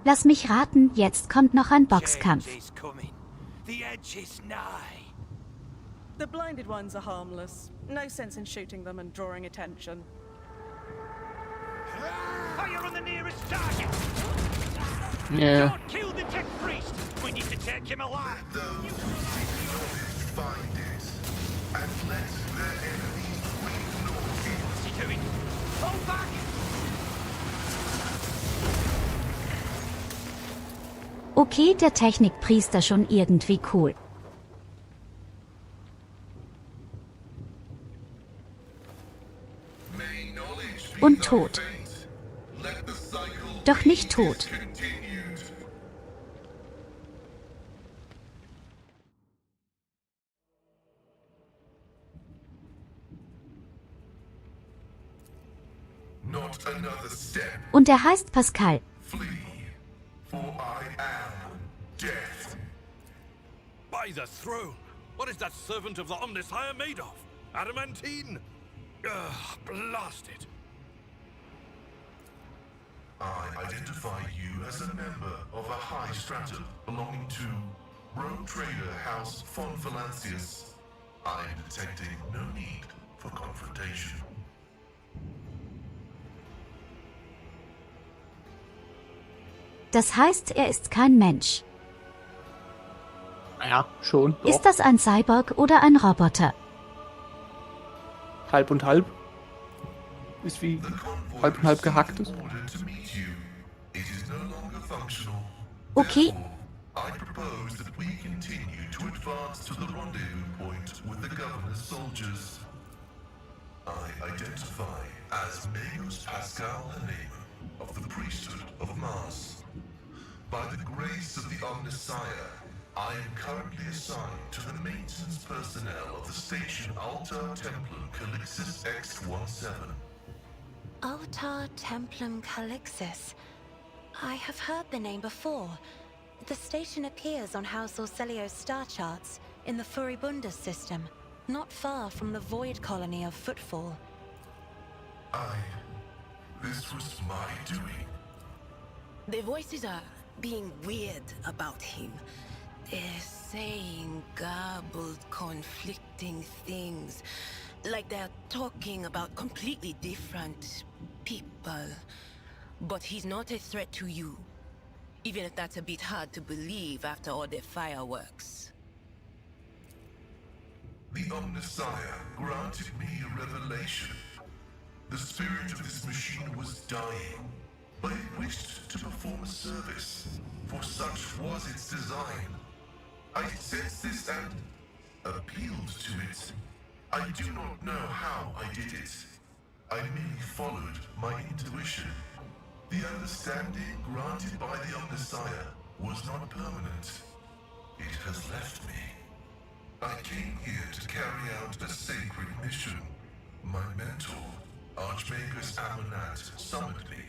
Lass mich raten, jetzt kommt noch ein Boxkampf. The blinded ones are harmless. No sense in shooting them and drawing attention. Fire on the nearest target! Yeah. Don't kill the tech priest! We need to take him alive! Find it and let their enemies ignore it. What's he doing? Fall back! Okay, der Technikpriester schon irgendwie cool. Und tot. Doch nicht tot. Not another step. Und er heißt Pascal. Flee, for I am death. By the throne! What is that servant of the Omnissiah made of? Adamantine? Ugh, blast it! I identify you as a member of a high stratum belonging to rogue trader House von Valancius. I am detecting no need for confrontation. Das heißt, er ist kein Mensch. Ja, schon. Doch. Ist das ein Cyborg oder ein Roboter? Halb und halb. Ist wie halb und halb gehacktes. Okay. I propose that we continue to advance to the rendezvous point with the governor's soldiers. I identify as Magus Pascal Hanema of the priesthood of Mars. By the grace of the Omnissiah, I am currently assigned to the maintenance personnel of the station Altar Templum Calixis X-17. Altar Templum Calixis. I have heard the name before. The station appears on House Orcelio's star charts in the Furibundus system, not far from the void colony of Footfall. This was my doing. The voices are being weird about him. They're saying garbled, conflicting things. Like they're talking about completely different people. But he's not a threat to you. Even if that's a bit hard to believe after all the fireworks. The Omnissiah granted me a revelation. The spirit of this machine was dying, but it wished to perform a service, for such was its design. I sensed this and appealed to it. I do not know how I did it. I merely followed my intuition. The understanding granted by the Omnissiah was not permanent. It has left me. I came here to carry out a sacred mission. My mentor, Archmagus Amonat, summoned me,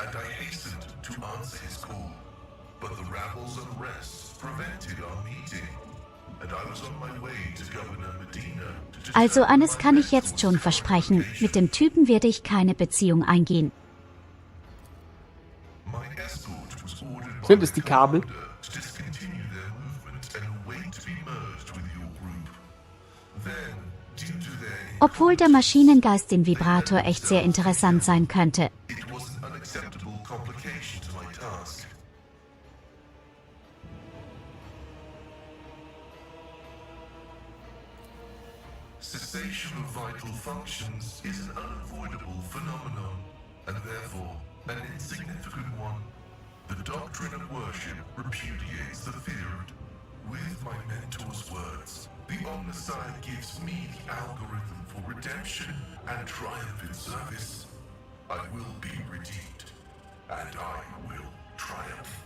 and I hastened to answer his call. But the rabble's unrest prevented our meeting, and I was on my way to Governor Medina to Also eines kann ich jetzt schon versprechen, mit dem Typen werde ich keine Beziehung eingehen. Sind es die Kabel? Obwohl der Maschinengeist den Vibrator echt sehr interessant sein könnte. Cessation of vital functions is an unavoidable phenomenon, and therefore an insignificant one. The doctrine of worship repudiates the fear. With my mentor's words, the Omnissiah gives me the algorithm for redemption and triumph in service. I will be redeemed, and I will triumph.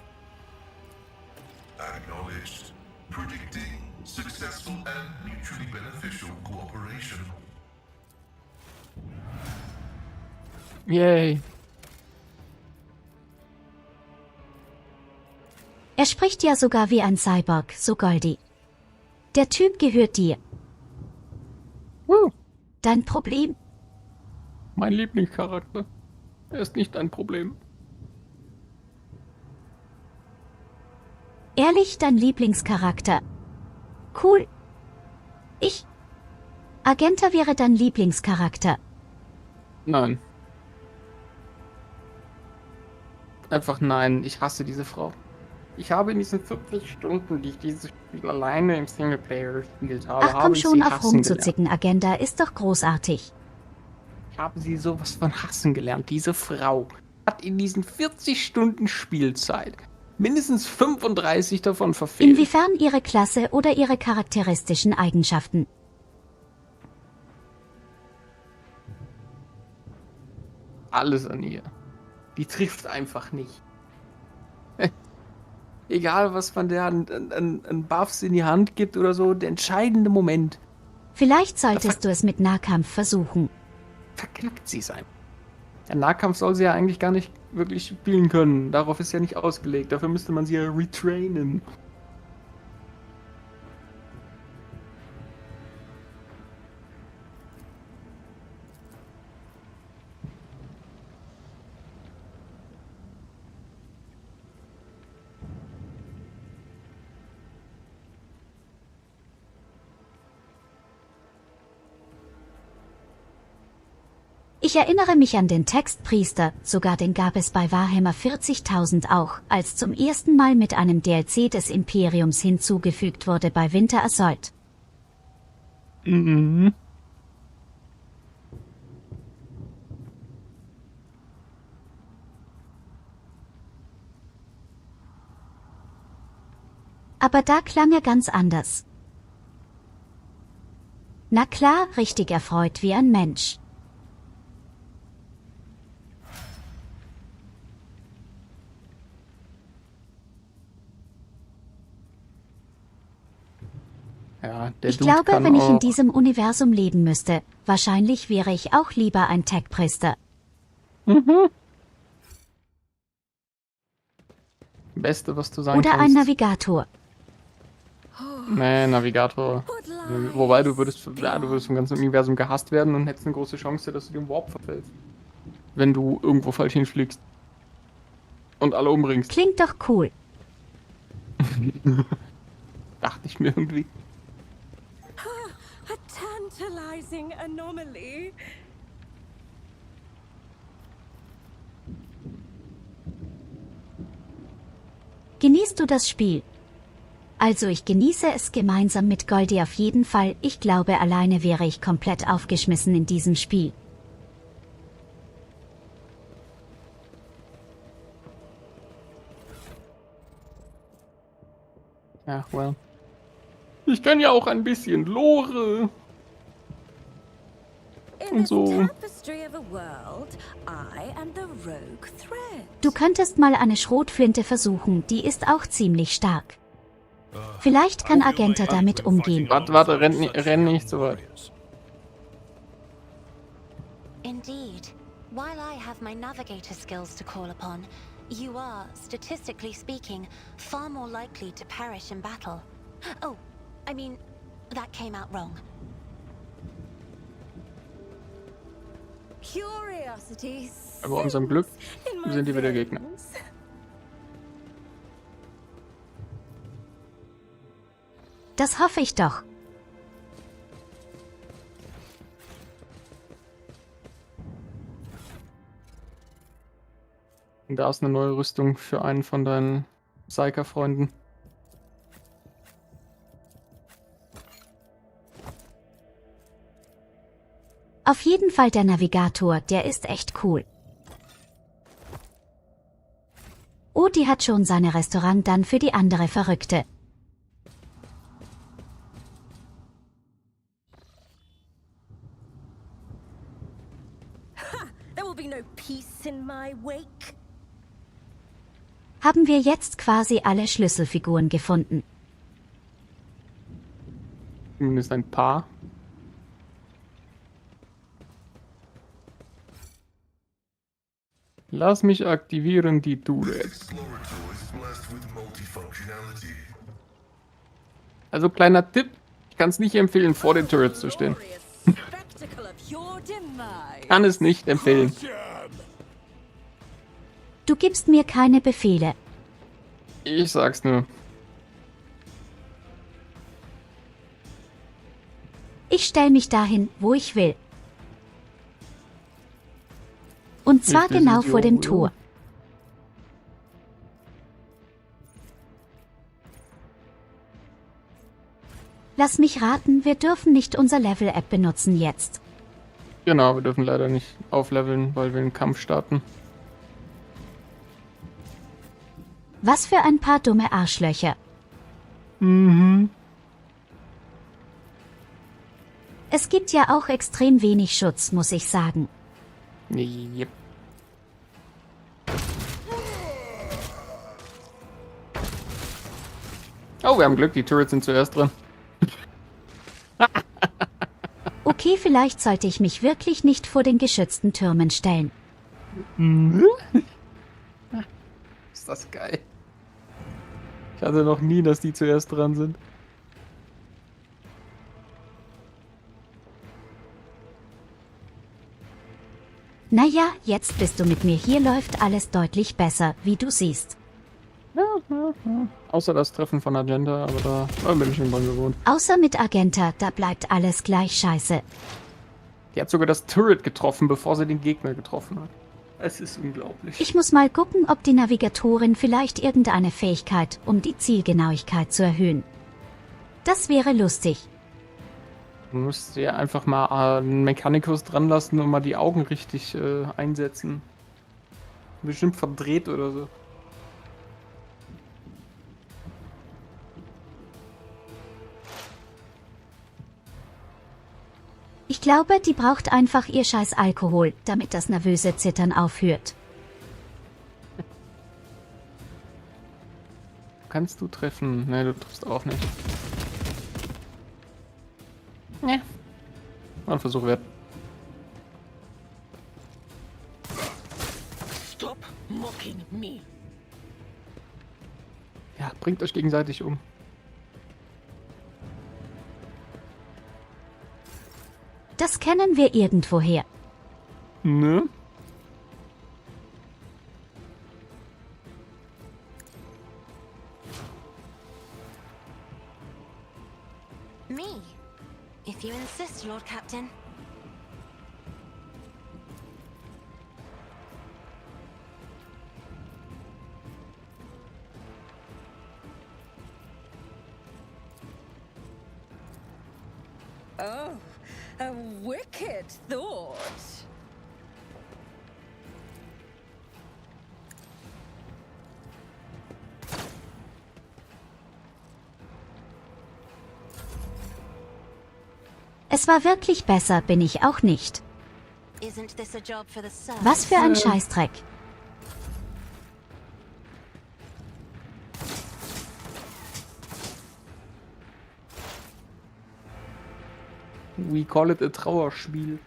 Acknowledged. Predicting successful and mutually beneficial cooperation. Yay. Er spricht ja sogar wie ein Cyborg, so Goldi. Der Typ gehört dir. Dein Problem? Mein Lieblingscharakter. Er ist nicht ein Problem. Ehrlich, dein Lieblingscharakter. Cool. Agenta wäre dein Lieblingscharakter. Nein. Einfach nein. Ich hasse diese Frau. Ich habe in diesen 40 Stunden, die ich dieses Spiel alleine im Singleplayer gespielt habe, Ach komm schon, auf hassen gelernt. rumzuzicken, Agenda ist doch großartig. Ich habe sie sowas von hassen gelernt. Diese Frau hat in diesen 40 Stunden Spielzeit mindestens 35 davon verfehlt. Inwiefern ihre Klasse oder ihre charakteristischen Eigenschaften? Alles an ihr. Die trifft einfach nicht. Egal, was man der an Buffs in die Hand gibt oder so, der entscheidende Moment. Vielleicht solltest du es mit Nahkampf versuchen. Verkackt sie sein. Der Nahkampf soll sie ja eigentlich gar nicht wirklich spielen können. Darauf ist ja nicht ausgelegt. Dafür müsste man sie ja retrainen. Ich erinnere mich an den Textpriester, sogar den gab es bei Warhammer 40.000 auch, als zum ersten Mal mit einem DLC des Imperiums hinzugefügt wurde bei Winter Assault. Mhm. Aber da klang er ganz anders. Na klar, richtig erfreut wie ein Mensch. Ja, der Ich Dude glaube, kann wenn ich in auch- diesem Universum leben müsste, wahrscheinlich wäre ich auch lieber ein Tech-Priester. Mhm. Beste, was du sein Oder ein kannst. Navigator. Nee, Navigator. Wobei, du würdest vom ganzen Universum gehasst werden und hättest eine große Chance, dass du dem Warp verfällst. Wenn du irgendwo falsch hinfliegst. Und alle umbringst. Klingt doch cool. Dachte ich mir irgendwie. A tantalizing anomaly. Genießt du das Spiel? Also ich genieße es gemeinsam mit Goldi auf jeden Fall. Ich glaube, alleine wäre ich komplett aufgeschmissen in diesem Spiel. Ja, well. Ich kann ja auch ein bisschen Lore. In Und this so. tapestry of a world, I am the rogue thread. Du könntest mal eine Schrotflinte versuchen, die ist auch ziemlich stark. Vielleicht kann Agenta damit umgehen. Warte, renn nicht so weit. Indeed. While I have my navigator skills to call upon, you are, statistically speaking, far more likely to perish in battle. Oh, I mean, that came out wrong. Curiosity. Aber unserem Glück in my sind die wieder Gegner. veins. Das hoffe ich doch. Und da ist eine neue Rüstung für einen von deinen Psyker-Freunden. Auf jeden Fall der Navigator, der ist echt cool. Oh, die hat schon seine Restaurant dann für die andere Verrückte. There will be no peace in my wake. haben wir jetzt quasi alle Schlüsselfiguren gefunden. Zumindest ein paar. Lass mich aktivieren die Turrets. Also kleiner Tipp, ich kann es nicht empfehlen, vor den Turrets zu stehen. Kann es nicht empfehlen. Du gibst mir keine Befehle. Ich sag's nur. Ich stell mich dahin, wo ich will. Und zwar genau vor dem Tor. Lass mich raten, wir dürfen nicht unser Level-App benutzen jetzt. Genau, wir dürfen leider nicht aufleveln, weil wir einen Kampf starten. Was für ein paar dumme Arschlöcher. Mhm. Es gibt ja auch extrem wenig Schutz, muss ich sagen. Yep. Oh, wir haben Glück, die Turrets sind zuerst drin. Okay, vielleicht sollte ich mich wirklich nicht vor den geschützten Türmen stellen. Ist das geil. Ich hatte noch nie, dass die zuerst dran sind. Naja, jetzt bist du mit mir. Hier läuft alles deutlich besser, wie du siehst. Außer das Treffen von Agenda, aber da bin ich schon dran gewohnt. Außer mit Agenta, da bleibt alles gleich scheiße. Die hat sogar das Turret getroffen, bevor sie den Gegner getroffen hat. Es ist unglaublich. Ich muss mal gucken, ob die Navigatorin vielleicht irgendeine Fähigkeit, um die Zielgenauigkeit zu erhöhen. Das wäre lustig. Du musst ja einfach mal einen Mechanikus dran lassen und mal die Augen richtig einsetzen. Bestimmt verdreht oder so. Ich glaube, die braucht einfach ihr scheiß Alkohol, damit das nervöse Zittern aufhört. Kannst du treffen? Ne, du triffst auch nicht. Ne. War ein Versuch wert. Stop mocking me. Ja, bringt euch gegenseitig um. Das kennen wir irgendwoher. Ne? Me? If you insist, Lord Captain. Oh, a wicked thought. Es war wirklich besser, bin ich auch nicht. Isn't this a job for the Service? Was für ein Scheißdreck. We call it a Trauerspiel.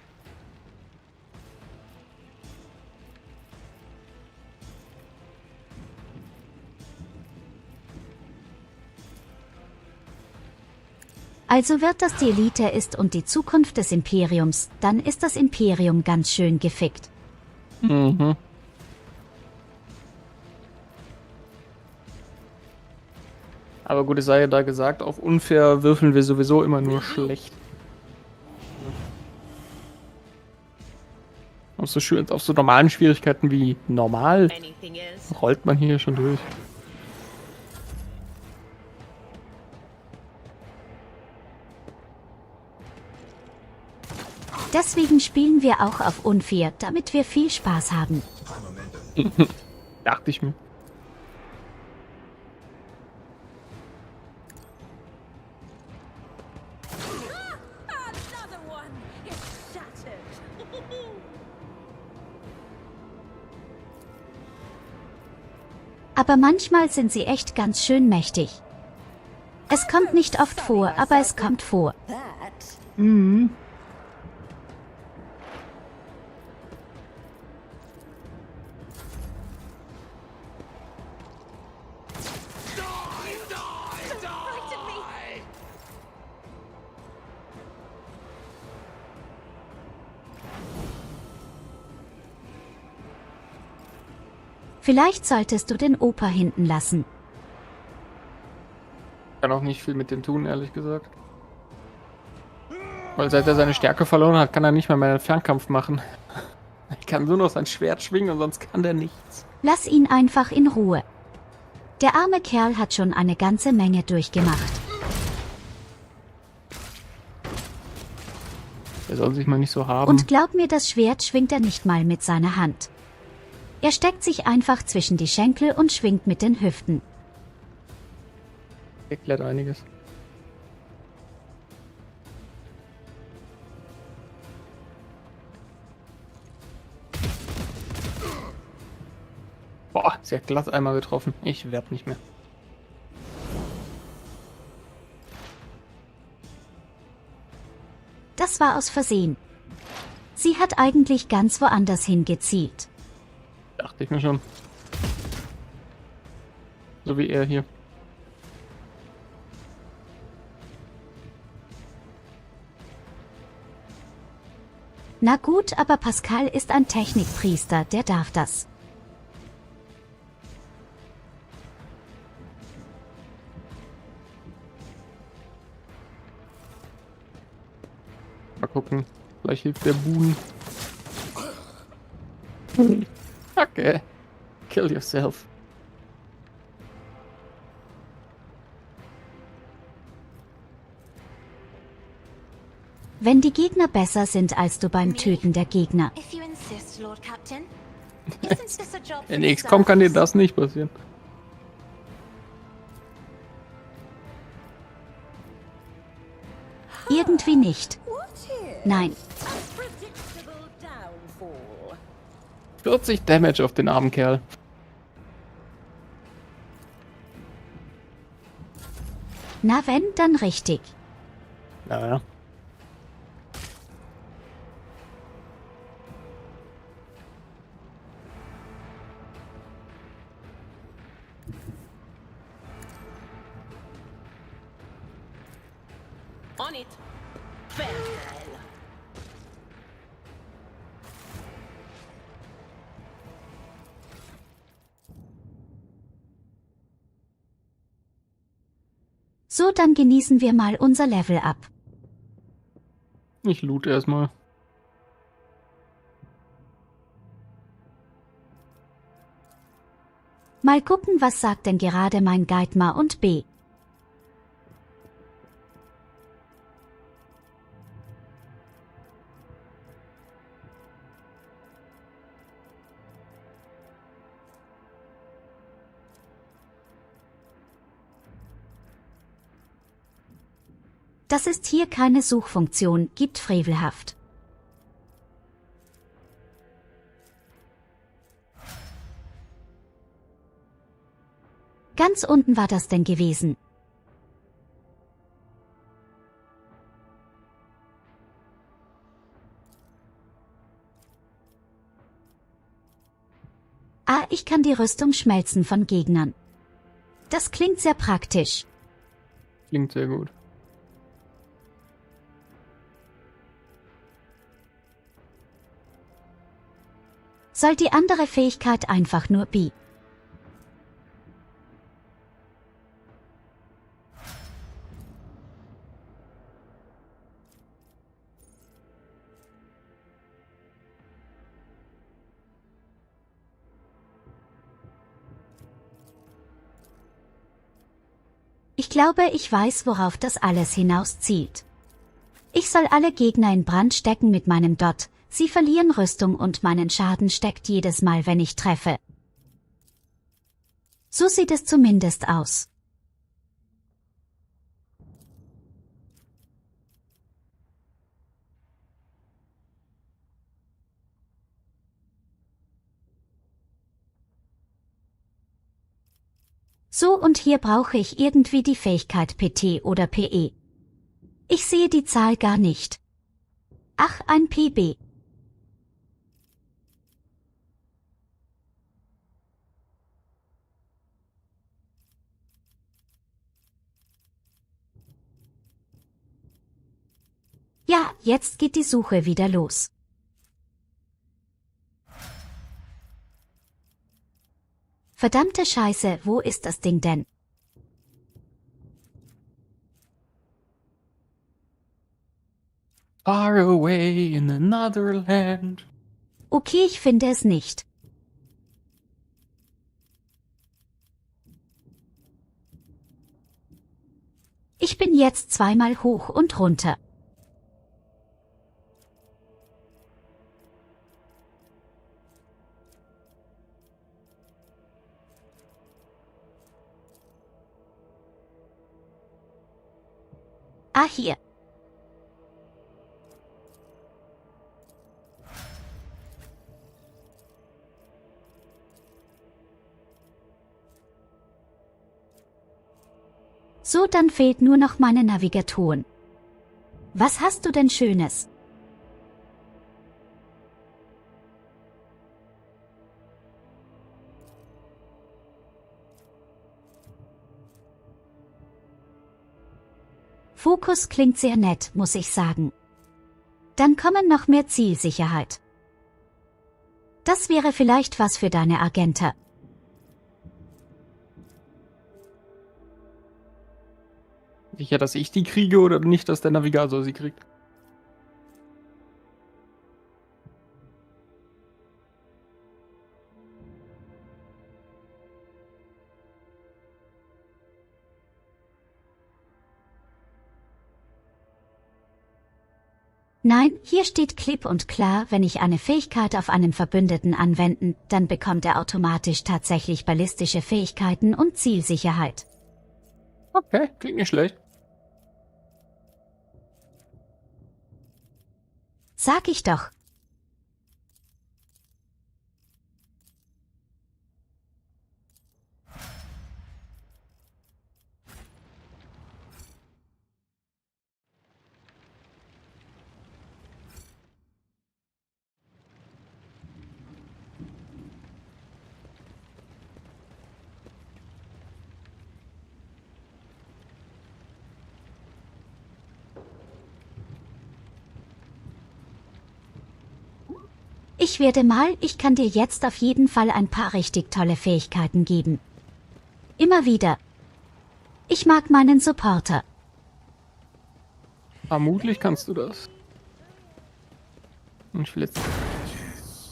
Also wird das die Elite ist und die Zukunft des Imperiums, dann ist das Imperium ganz schön gefickt. Mhm. Aber gut, es sei ja da gesagt, auf unfair würfeln wir sowieso immer nur schlecht. Auf so normalen Schwierigkeiten wie normal rollt man hier schon durch. Deswegen spielen wir auch auf unfair, damit wir viel Spaß haben. Dachte ich mir. aber manchmal sind sie echt ganz schön mächtig. Es kommt nicht oft vor, aber es kommt vor. Mhm. Vielleicht solltest du den Opa hinten lassen. Kann auch nicht viel mit dem tun, ehrlich gesagt. Weil seit er seine Stärke verloren hat, kann er nicht mehr einen Fernkampf machen. Er kann nur noch sein Schwert schwingen und sonst kann der nichts. Lass ihn einfach in Ruhe. Der arme Kerl hat schon eine ganze Menge durchgemacht. Er soll sich mal nicht so haben. Und glaub mir, das Schwert schwingt er nicht mal mit seiner Hand. Er steckt sich einfach zwischen die Schenkel und schwingt mit den Hüften. Erklärt einiges. Boah, sehr glatt einmal getroffen. Ich werd nicht mehr. Das war aus Versehen. Sie hat eigentlich ganz woanders hingezielt. Dachte ich mir schon. So wie er hier. Na gut, aber Pascal ist ein Technikpriester, der darf das. Mal gucken. Vielleicht hilft der Boon. Okay. Kill yourself. Wenn die Gegner besser sind als du beim Töten der Gegner. If you insist, Lord Captain. In XCOM kann dir das nicht passieren. Irgendwie nicht. Nein. 40 Damage auf den armen Kerl. Na wenn, dann richtig. Naja. On it. Very well. So, dann genießen wir mal unser Level ab. Ich loot erstmal. Mal gucken, was sagt denn gerade mein Guide Ma und B. Das ist hier keine Suchfunktion, gibt frevelhaft. Ganz unten war das denn gewesen. Ah, ich kann die Rüstung schmelzen von Gegnern. Das klingt sehr praktisch. Klingt sehr gut. Soll die andere Fähigkeit einfach nur B. Ich glaube, ich weiß, worauf das alles hinaus zielt. Ich soll alle Gegner in Brand stecken mit meinem Dot. Sie verlieren Rüstung und meinen Schaden steckt jedes Mal, wenn ich treffe. So sieht es zumindest aus. So, und hier brauche ich irgendwie die Fähigkeit PT oder PE. Ich sehe die Zahl gar nicht. Ach, ein PB. Ja, jetzt geht die Suche wieder los. Verdammte Scheiße, wo ist das Ding denn? Far away in another land. Okay, ich finde es nicht. Ich bin jetzt zweimal hoch und runter. Ah, hier. So, dann fehlt nur noch meine Navigatoren. Was hast du denn Schönes? Fokus klingt sehr nett, muss ich sagen. Dann kommen noch mehr Zielsicherheit. Das wäre vielleicht was für deine Agente. Sicher, dass ich die kriege oder nicht, dass der Navigator sie kriegt? Nein, hier steht klipp und klar, wenn ich eine Fähigkeit auf einen Verbündeten anwenden, dann bekommt er automatisch tatsächlich ballistische Fähigkeiten und Zielsicherheit. Okay, klingt nicht schlecht. Sag ich doch. Ich kann dir jetzt auf jeden Fall ein paar richtig tolle Fähigkeiten geben. Immer wieder. Ich mag meinen Supporter. Vermutlich kannst du das. Und ich will jetzt...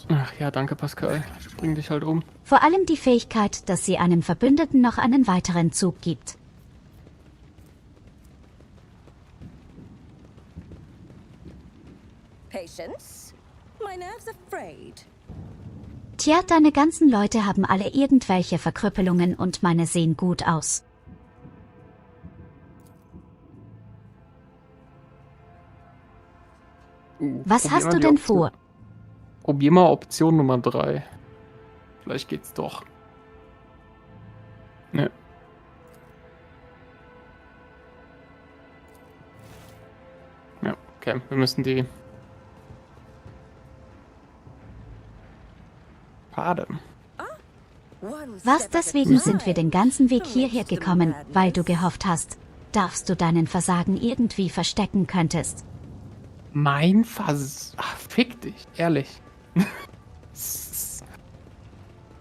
Ach ja, danke Pascal. Bring dich halt um. Vor allem die Fähigkeit, dass sie einem Verbündeten noch einen weiteren Zug gibt. Patience? My nerves are frayed. Tja, deine ganzen Leute haben alle irgendwelche Verkrüppelungen und meine sehen gut aus. Was hast du denn vor? Probier mal Option Nummer 3. Vielleicht geht's doch. Ne. Ja, okay. Wir müssen die... Schade. Was, deswegen sind wir den ganzen Weg hierher gekommen, weil du gehofft hast, darfst du deinen Versagen irgendwie verstecken könntest. Mein Ach, fick dich, ehrlich.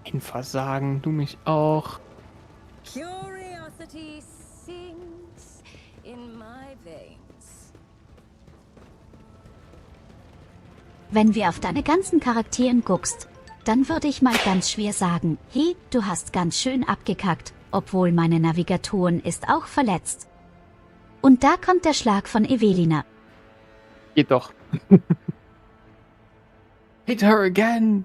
Ein Versagen, du mich auch. Curiosity sings in my veins. Wenn wir auf deine ganzen Charakteren guckst, dann würde ich mal ganz schwer sagen, hey, du hast ganz schön abgekackt, obwohl meine Navigatoren ist auch verletzt. Und da kommt der Schlag von Evelina. Geht doch. Hit her again.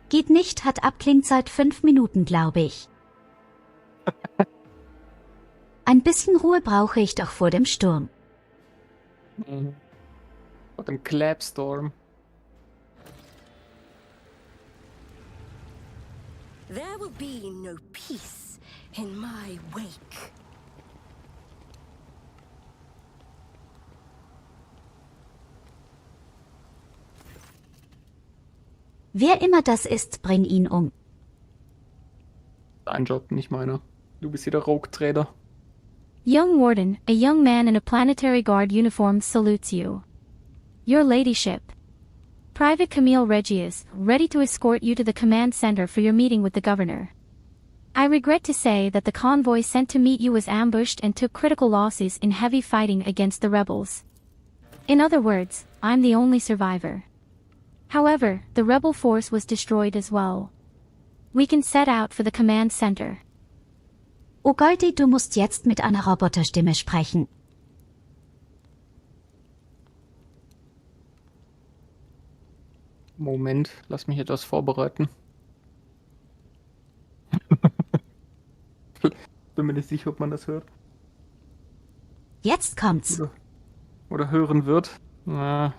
Geht nicht, hat Abklingzeit 5 Minuten, glaube ich. Ein bisschen Ruhe brauche ich doch vor dem Sturm. Vor dem Clapstorm. There will be no peace in my wake. Wer immer das ist, bring ihn um. Dein Job, nicht meiner. Du bist hier der Rogue-Trader. Young Warden, a young man in a planetary guard uniform salutes you. Your ladyship. Private Camille Regius, ready to escort you to the command center for your meeting with the governor. I regret to say that the convoy sent to meet you was ambushed and took critical losses in heavy fighting against the rebels. In other words, I'm the only survivor. However, the rebel force was destroyed as well. We can set out for the command center. Oh Goldi, du musst jetzt mit einer Roboterstimme sprechen. Moment, lass mich etwas vorbereiten. Bin mir nicht sicher, ob man das hört. Jetzt kommt's. Oder hören wird. Na.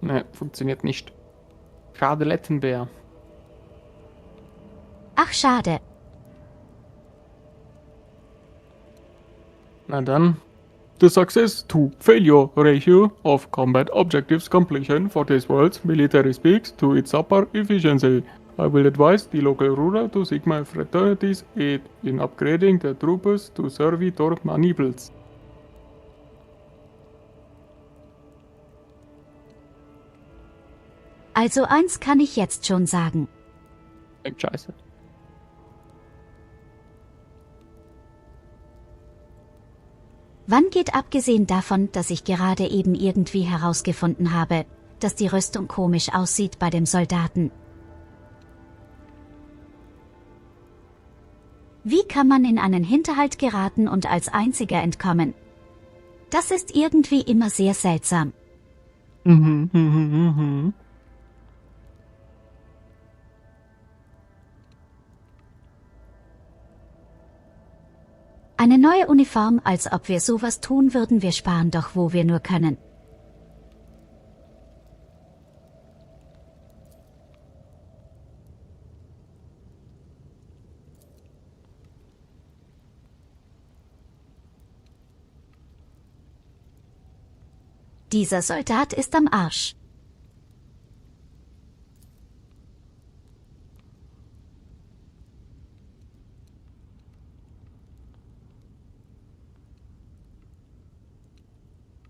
Ne, funktioniert nicht. Schade, Lettenbär. Ach, schade. Na dann. The success to failure ratio of combat objectives completion for this world's military speaks to its upper efficiency. I will advise the local ruler to seek my fraternity's aid in upgrading the troopers to servitor manipules. Also eins kann ich jetzt schon sagen. Klingt scheiße. Wann geht abgesehen davon, dass ich gerade eben irgendwie herausgefunden habe, dass die Rüstung komisch aussieht bei dem Soldaten? Wie kann man in einen Hinterhalt geraten und als Einziger entkommen? Das ist irgendwie immer sehr seltsam. Eine neue Uniform, als ob wir sowas tun würden, wir sparen doch, wo wir nur können. Dieser Soldat ist am Arsch.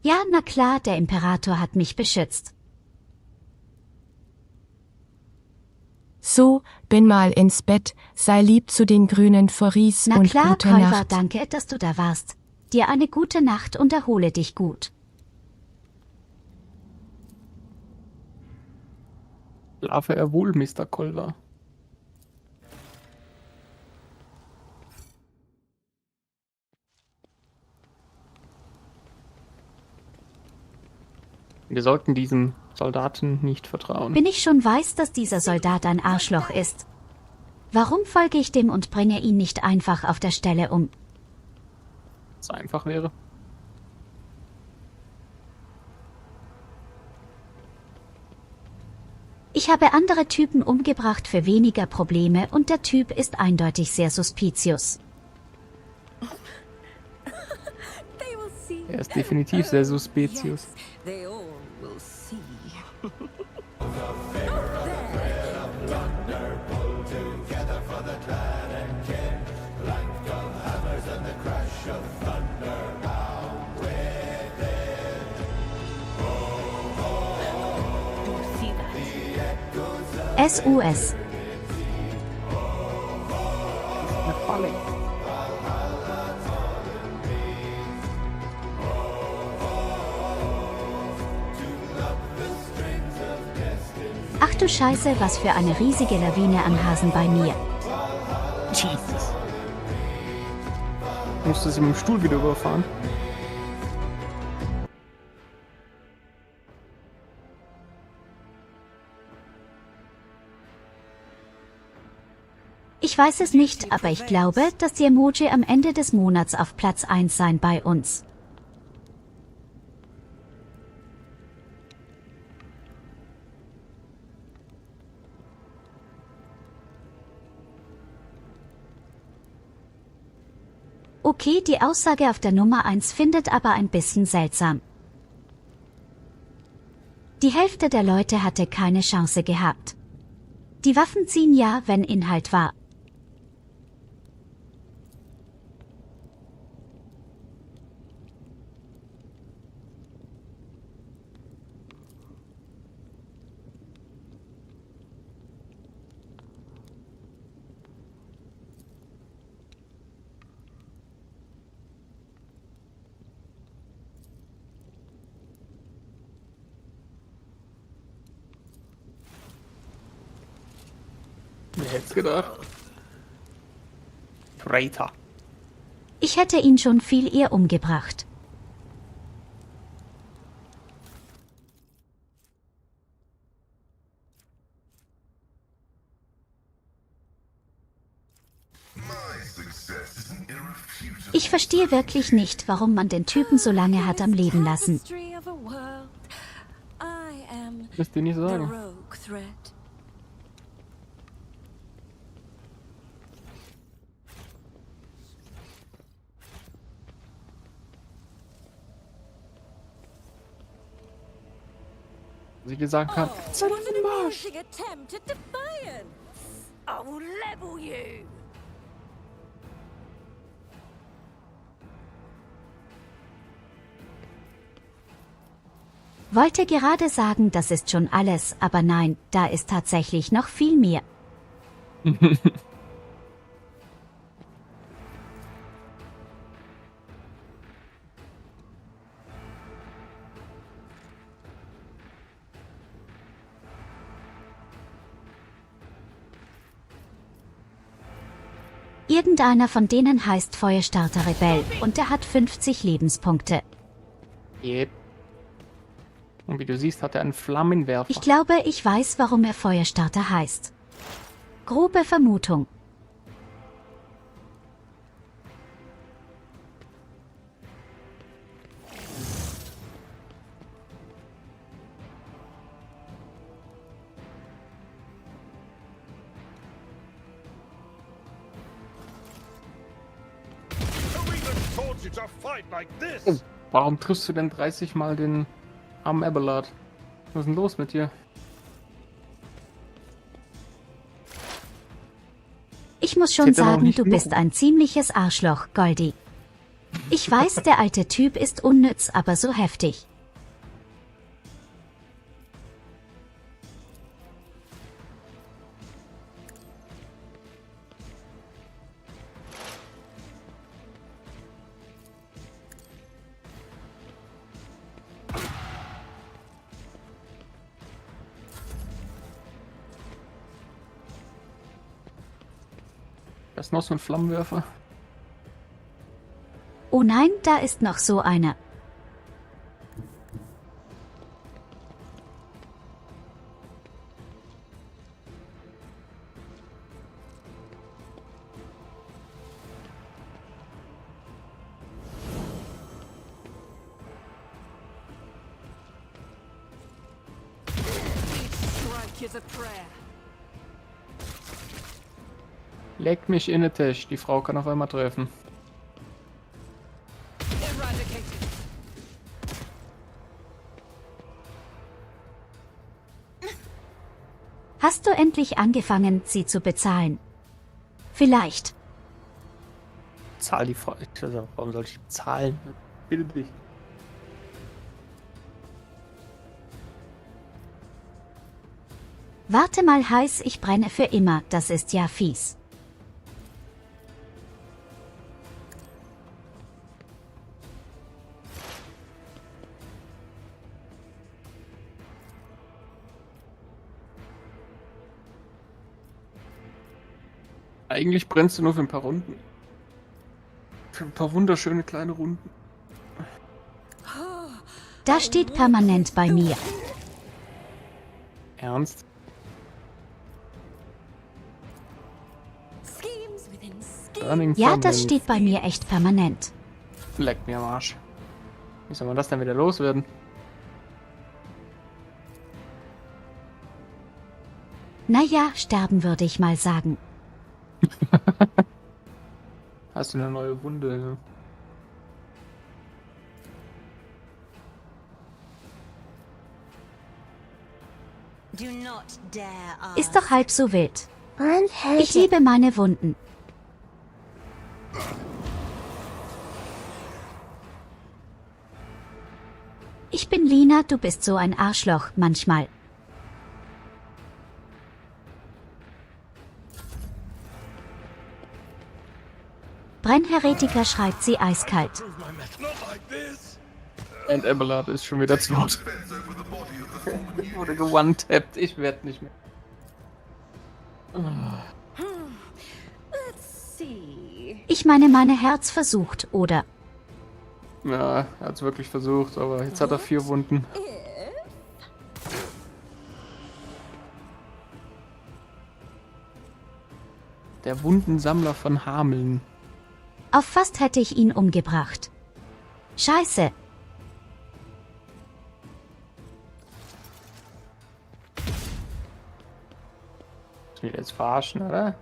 Ja, na klar, der Imperator hat mich beschützt. So, bin mal ins Bett, sei lieb zu den grünen Foris Na und klar, gute Käufer, Nacht. danke, dass du da warst. Dir eine gute Nacht und erhole dich gut. Schlafe er wohl, Mr. Kolver. Wir sollten diesem Soldaten nicht vertrauen. Wenn ich schon weiß, dass dieser Soldat ein Arschloch ist, warum folge ich dem und bringe ihn nicht einfach auf der Stelle um? Was einfach wäre. Ich habe andere Typen umgebracht für weniger Probleme und der Typ ist eindeutig sehr suspicious. Er ist definitiv sehr suspicious. They all will see. SUS. Ach du Scheiße, was für eine riesige Lawine an Hasen bei mir. Jesus. Musst du sie mit dem Stuhl wieder überfahren? Ich weiß es nicht, aber ich glaube, dass die Emoji am Ende des Monats auf Platz 1 sein bei uns. Okay, die Aussage auf der Nummer 1 findet aber ein bisschen seltsam. Die Hälfte der Leute hatte keine Chance gehabt. Die Waffen ziehen ja, wenn Inhalt war. Wer hätte es gedacht? Traitor. Ich hätte ihn schon viel eher umgebracht. Ich verstehe wirklich nicht, warum man den Typen so lange hat am Leben lassen. Müsst ihr nicht sagen. Sie gesagt hat, Wollte gerade sagen, das ist schon alles, aber nein, da ist tatsächlich noch viel mehr. Irgendeiner von denen heißt Feuerstarter Rebell und der hat 50 Lebenspunkte. Yep. Und wie du siehst, hat er einen Flammenwerfer. Ich glaube, ich weiß, warum er Feuerstarter heißt. Grobe Vermutung. Oh, warum triffst du denn 30 Mal den armen Abelard? Was ist denn los mit dir? Ich muss schon sagen, du bist ein ziemliches Arschloch, Goldi. Ich weiß, der alte Typ ist unnütz, aber so heftig. Das ist noch so ein Flammenwerfer. Oh nein, da ist noch so einer. Leg mich in den Tisch, die Frau kann auf einmal treffen. Hast du endlich angefangen, sie zu bezahlen? Vielleicht. Zahl die Frau. Also, warum soll ich zahlen? Bitte dich. Warte mal, heiß, ich brenne für immer, das ist ja fies. Eigentlich brennst du nur für ein paar Runden. Für ein paar wunderschöne kleine Runden. Da steht permanent bei mir. Ernst? Burning Ja, Thumbnail. das steht bei mir echt permanent. Leck mir am Arsch. Wie soll man das denn wieder loswerden? Naja, sterben würde ich mal sagen. Hast du eine neue Wunde? Ne? Do not dare ask. Ist doch halb so wild. Brand Ich Heretic. liebe meine Wunden. Ich bin Lina, du bist so ein Arschloch manchmal. Brennheretiker schreibt sie eiskalt. Und Abelard ist schon wieder zu Hause. Wurde gewone-tappt. Ich werde nicht mehr. Let's see. Ich meine Herz versucht, oder? Ja, er hat es wirklich versucht, aber jetzt hat er 4 Wunden. Der Wundensammler von Hameln. Auf fast hätte ich ihn umgebracht. Scheiße. Ich will jetzt verarschen, oder?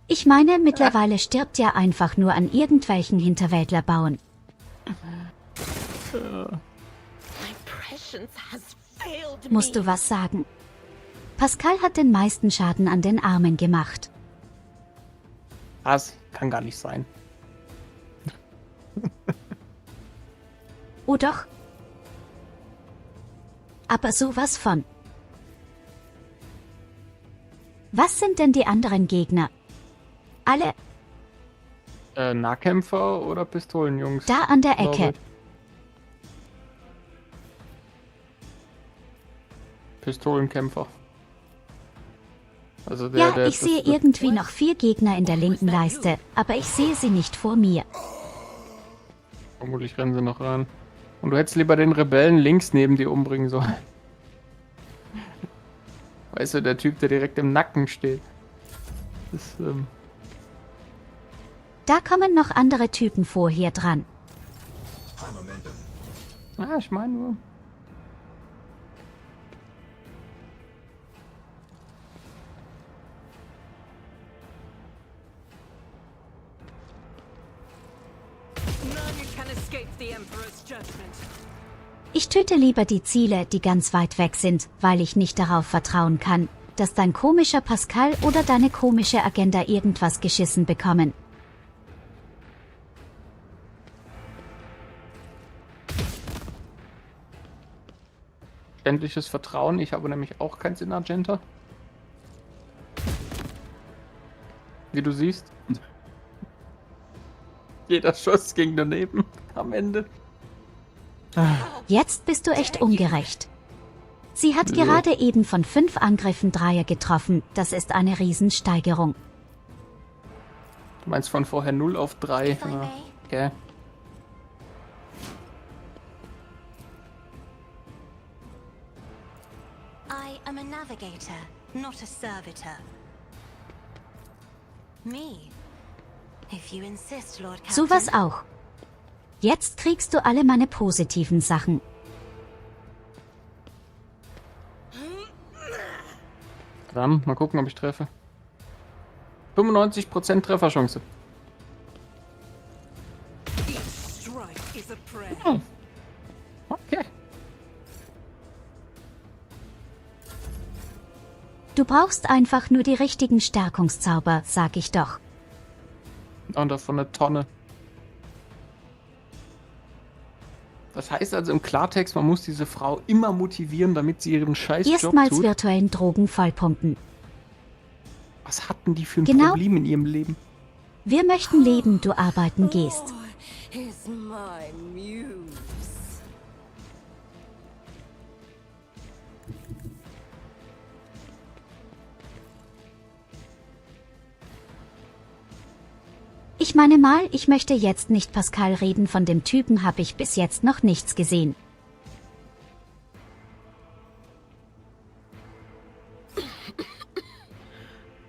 Ich meine, mittlerweile stirbt ja einfach nur an irgendwelchen Hinterwäldlerbauen. My prescience has failed me. Musst du was sagen? Pascal hat den meisten Schaden an den Armen gemacht. Das kann gar nicht sein. Oh doch. Aber sowas von. Was sind denn die anderen Gegner? Alle Nahkämpfer oder Pistolenjungs? da an der glaube Ecke. ich. Pistolenkämpfer. Also Ja, ich sehe irgendwie noch 4 Gegner in der linken Leiste, aber ich sehe sie nicht vor mir. Vermutlich rennen sie noch ran. Und du hättest lieber den Rebellen links neben dir umbringen sollen. Weißt du, der Typ, der direkt im Nacken steht. Das, Da kommen noch andere Typen vorher dran. ich meine nur. None can escape the Emperor's judgment. Ich töte lieber die Ziele, die ganz weit weg sind, weil ich nicht darauf vertrauen kann, dass dein komischer Pascal oder deine komische Agenda irgendwas geschissen bekommen. Endliches Vertrauen. Ich habe nämlich auch keins in Argenta. Wie du siehst. Jeder Schuss ging daneben am Ende. Jetzt bist du echt ungerecht. Sie hat Ja. gerade eben von 5 Angriffen Dreier getroffen. Das ist eine Riesensteigerung. Du meinst von vorher 0 auf 3. Ja. Okay. I am a navigator, not a servitor. Me. If you insist, Lord Captain. Sowas auch. Jetzt kriegst du alle meine positiven Sachen. Dann mal gucken, ob ich treffe. 95% Trefferchance. Each strike is a prayer. Okay. Du brauchst einfach nur die richtigen Stärkungszauber, sag ich doch. Und davon eine Tonne. Das heißt also im Klartext, man muss diese Frau immer motivieren, damit sie ihren Scheißjob Erstmals tut. virtuellen Drogen vollpumpen. Was hatten die für ein Genau. Problem in ihrem Leben? Wir möchten leben, du arbeiten gehst. Is my muse. Ich meine mal, ich möchte jetzt nicht Pascal reden, von dem Typen habe ich bis jetzt noch nichts gesehen.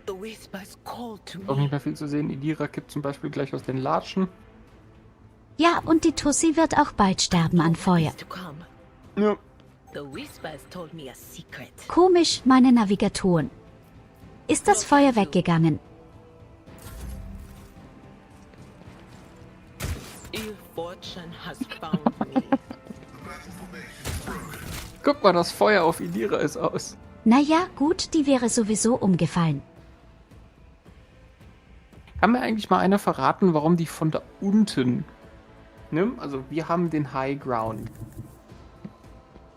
The whispers call to Auch nicht me. mehr viel zu sehen. Idira kippt zum Beispiel gleich aus den Latschen. Ja, und die Tussi wird auch bald sterben an Feuer. To come. Ja. The whispers told me a secret. Komisch, meine Navigatoren. Ist das Feuer weggegangen? Ill fortune has found me. Guck mal, das Feuer auf Idira ist aus. Naja, gut, die wäre sowieso umgefallen. Kann mir eigentlich mal einer verraten, warum die von da unten... Ne? Also wir haben den High Ground.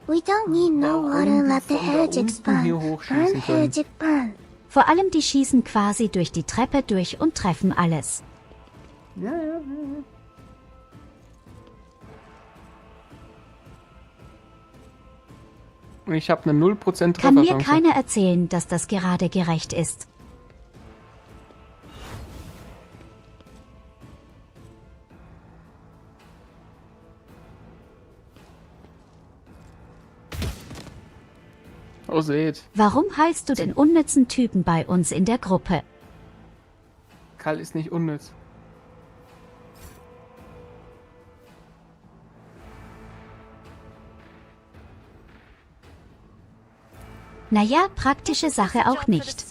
We don't need no Warum water, die let the von da heretics unten hier burn. hochschießen Burn, können. heretic, burn. Vor allem die schießen quasi durch die Treppe durch und treffen alles. Ja. Und ich habe eine 0% Kann mir Trefferchance. keiner erzählen, dass das gerade gerecht ist. Oh, seht. Warum heißt du den unnützen Typen bei uns in der Gruppe? Karl ist nicht unnütz. Naja, praktische Sache auch nicht.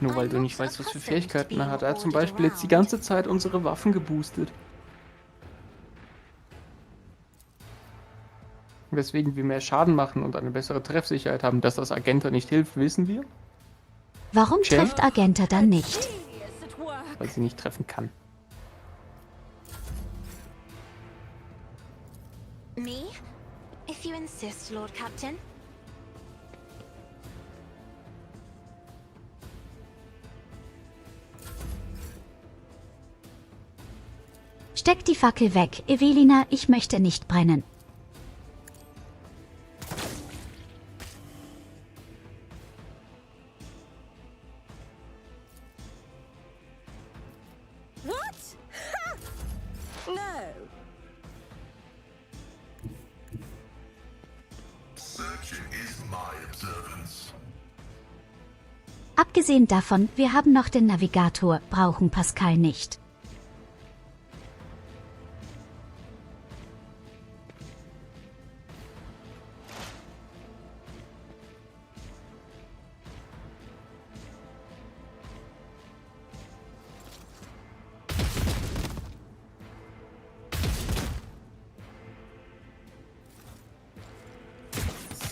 Nur weil du nicht weißt, was für Fähigkeiten er hat. Er hat zum Beispiel jetzt die ganze Zeit unsere Waffen geboostet. Weswegen wir mehr Schaden machen und eine bessere Treffsicherheit haben. Dass das Agenta nicht hilft, wissen wir. Warum Jay? trifft Agenta dann nicht? Weil sie nicht treffen kann. Me? If you insist, Lord Captain. Steck die Fackel weg, Evelina, ich möchte nicht brennen. What? Ha! No. Searching is my observance. Abgesehen davon, wir haben noch den Navigator, brauchen Pascal nicht.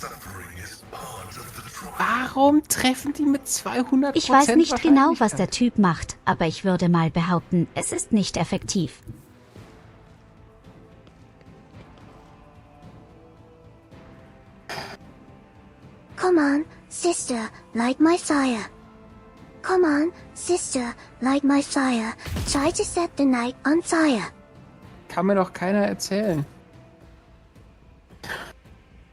Suffering is part of the trial. Warum treffen die mit 200%? Ich weiß nicht genau, was Wahrscheinlichkeit? der Typ macht, aber ich würde mal behaupten, es ist nicht effektiv. Come on, sister, light my fire. Come on, sister, light my fire. Try to set the night on fire. Kann mir doch keiner erzählen.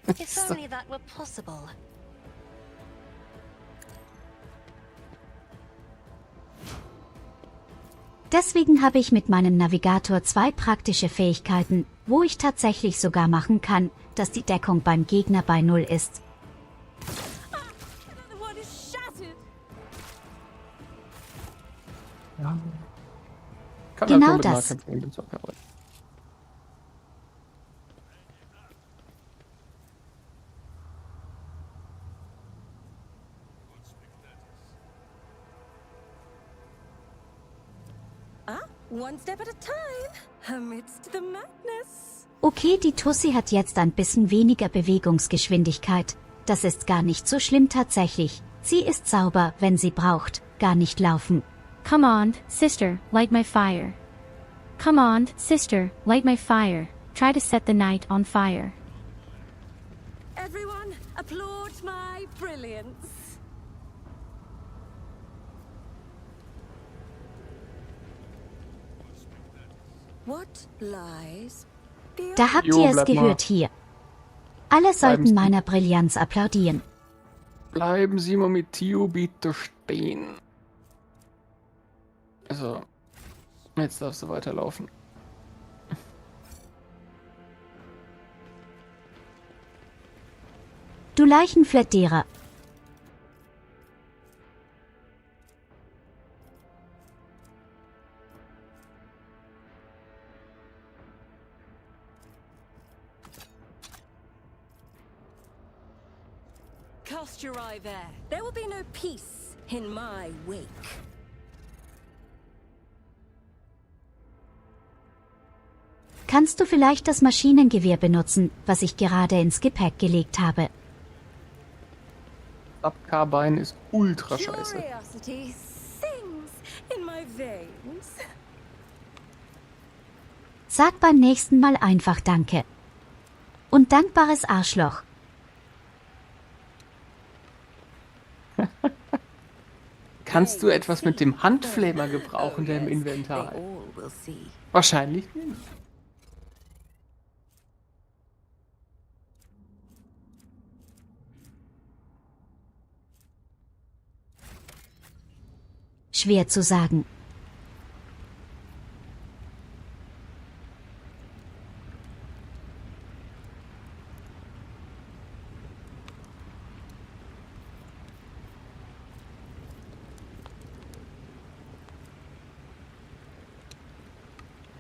If only that were possible. Deswegen habe ich mit meinem Navigator 2 praktische Fähigkeiten, wo ich tatsächlich sogar machen kann, dass die Deckung beim Gegner bei 0 ist. Another one is shattered. Ja. Kann Genau nur mit das. Nahkämpfen den Zocker rein. One step at a time, amidst the madness. Okay, die Tussi hat jetzt ein bisschen weniger Bewegungsgeschwindigkeit. Das ist gar nicht so schlimm tatsächlich. Sie ist sauber, wenn sie braucht, gar nicht laufen. Come on, sister, light my fire. Come on, sister, light my fire. Try to set the night on fire. Everyone, applaud my brilliance. What lies beyond? Da habt Jo, ihr es bleib mal. gehört hier. Alle sollten Sie. meiner Brillanz applaudieren. Bleiben Sie mal mit Tio bitte stehen. Also, jetzt darfst du weiterlaufen. Du Leichenflettierer. Cast your eye there. There will be no peace in my wake. Kannst du vielleicht das Maschinengewehr benutzen, was ich gerade ins Gepäck gelegt habe? Subcarbine ist ultra scheiße. Curiosity sings in my veins. Sag beim nächsten Mal einfach Danke. Und dankbares Arschloch. Kannst du etwas mit dem Handflamer gebrauchen, der im Inventar ist? Wahrscheinlich nicht. Schwer zu sagen.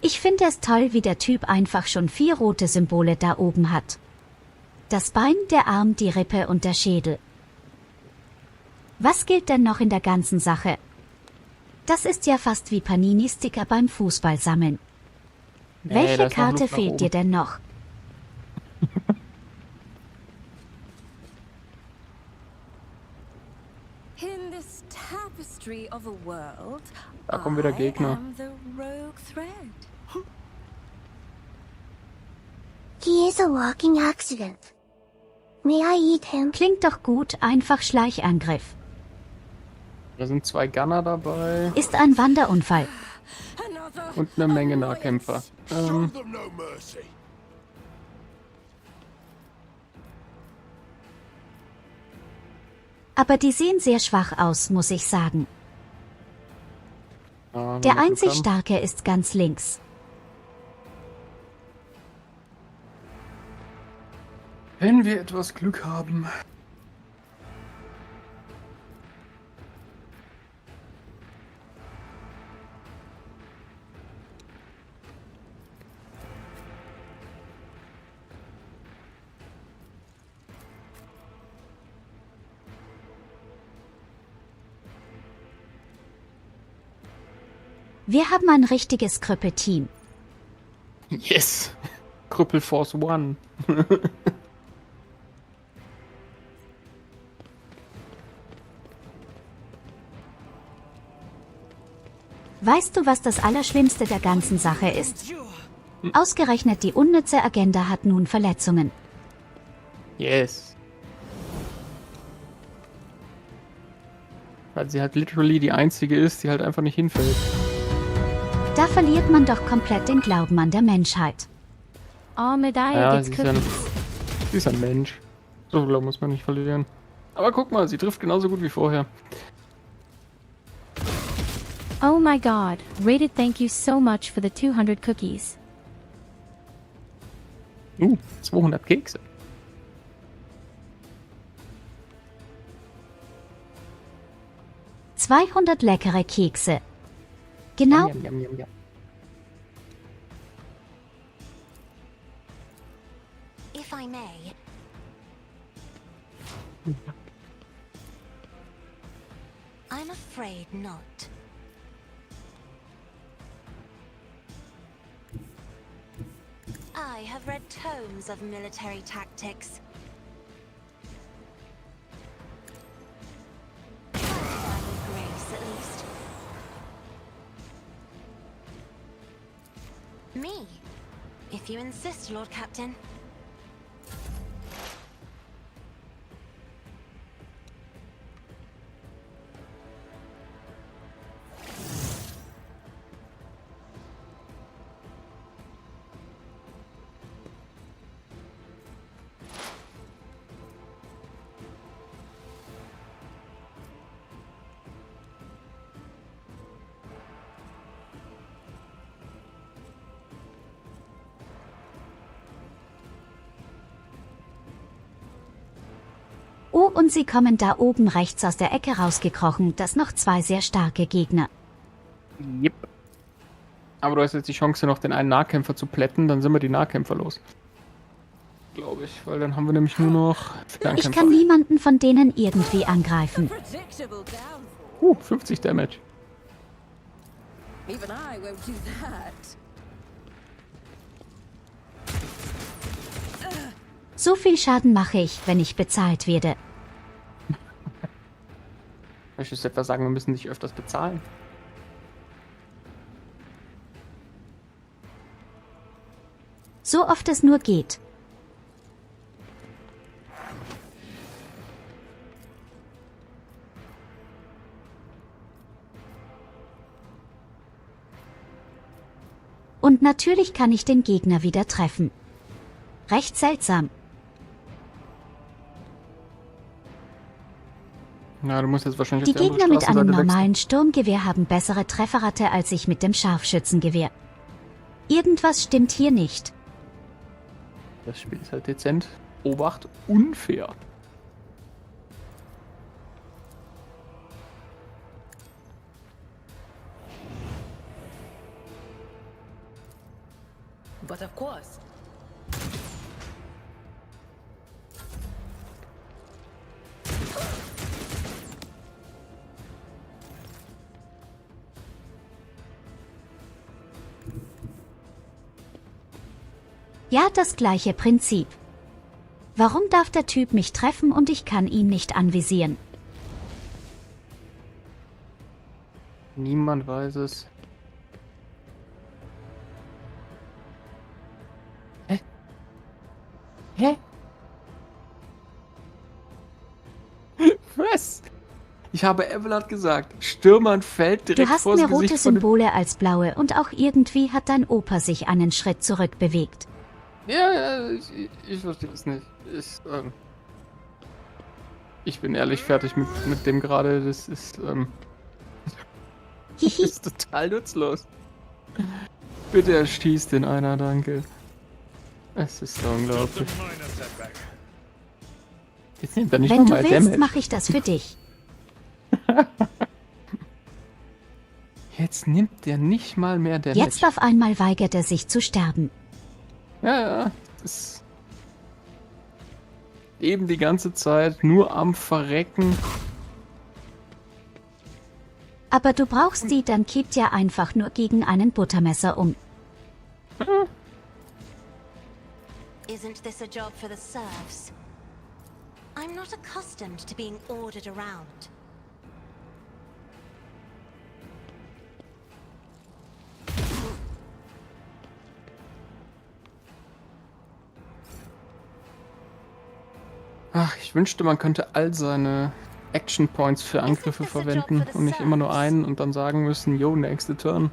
Ich finde es toll, wie der Typ einfach schon 4 rote Symbole da oben hat. Das Bein, der Arm, die Rippe und der Schädel. Was gilt denn noch in der ganzen Sache? Das ist ja fast wie Panini-Sticker beim Fußballsammeln. Nee, Welche Karte fehlt dir denn noch? In this tapestry of a world, Da kommen wieder Gegner. I am the rogue thread. He is a walking accident. May I eat him? Klingt doch gut, einfach Schleichangriff. Da sind 2 Gunner dabei. Ist ein Wanderunfall. Und eine Menge Nahkämpfer. Aber die sehen sehr schwach aus, muss ich sagen. Der einzig Starke ist ganz links. Wenn wir etwas Glück haben. Wir haben ein richtiges Krüppelteam. Yes! Krüppel Force One. Weißt du, was das Allerschlimmste der ganzen Sache ist? Ausgerechnet die unnütze Agenda hat nun Verletzungen. Yes. Weil sie halt literally die einzige ist, die halt einfach nicht hinfällt. Da verliert man doch komplett den Glauben an der Menschheit. Oh, Medaille Ja, gets cookies. sie ist ein Mensch. So viel muss man nicht verlieren. Aber guck mal, sie trifft genauso gut wie vorher. Oh my god, Rated, thank you so much for the 200 cookies. 200 Kekse. ...200 leckere Kekse. Genau. Yum, yum, yum, yum. If I may. I'm afraid not. I have read tomes of military tactics. Grace, at least. Me, if you insist, Lord Captain. Oh, und sie kommen da oben rechts aus der Ecke rausgekrochen, das noch 2 sehr starke Gegner. Yep. Aber du hast jetzt die Chance, noch den einen Nahkämpfer zu plätten, dann sind wir die Nahkämpfer los. glaube ich, weil dann haben wir nämlich nur noch Ich kann niemanden von denen irgendwie angreifen. 50 Damage. Even I won't do that. So viel Schaden mache ich, wenn ich bezahlt werde. Möchtest du etwa sagen, wir müssen dich öfters bezahlen? So oft es nur geht. Und natürlich kann ich den Gegner wieder treffen. Recht seltsam. Na, du musst jetzt wahrscheinlich Die auf die Gegner andere mit einem Straßenseite normalen Sturmgewehr haben bessere Trefferrate als ich mit dem Scharfschützengewehr. Irgendwas stimmt hier nicht. Das Spiel ist halt dezent. Obacht, unfair. But of course. Ja, das gleiche Prinzip. Warum darf der Typ mich treffen und ich kann ihn nicht anvisieren? Niemand weiß es. Hä? Hä? Was? Ich habe Evelyn gesagt, Stürmern fällt direkt Du hast vors mehr Gesicht rote von dem- Symbole als blaue und auch irgendwie hat dein Opa sich einen Schritt zurückbewegt. Ja, ich verstehe es nicht. Ich bin ehrlich fertig mit dem gerade. Das ist, das ist total nutzlos. Bitte erschießt den einer, danke. Es ist so unglaublich. Jetzt nimmt er nicht Wenn du mal willst, Damage. mache ich das für dich. Jetzt nimmt der nicht mal mehr Damage. Jetzt auf einmal weigert er sich zu sterben. Ja, das eben die ganze Zeit nur am Verrecken. Aber du brauchst die, dann kippt ja einfach nur gegen einen Buttermesser um. Isn't this a job for the serfs? I'm not accustomed to being ordered around. Ach, ich wünschte, man könnte all seine Action Points für Angriffe verwenden und nicht immer nur einen und dann sagen müssen, yo, nächste Turn.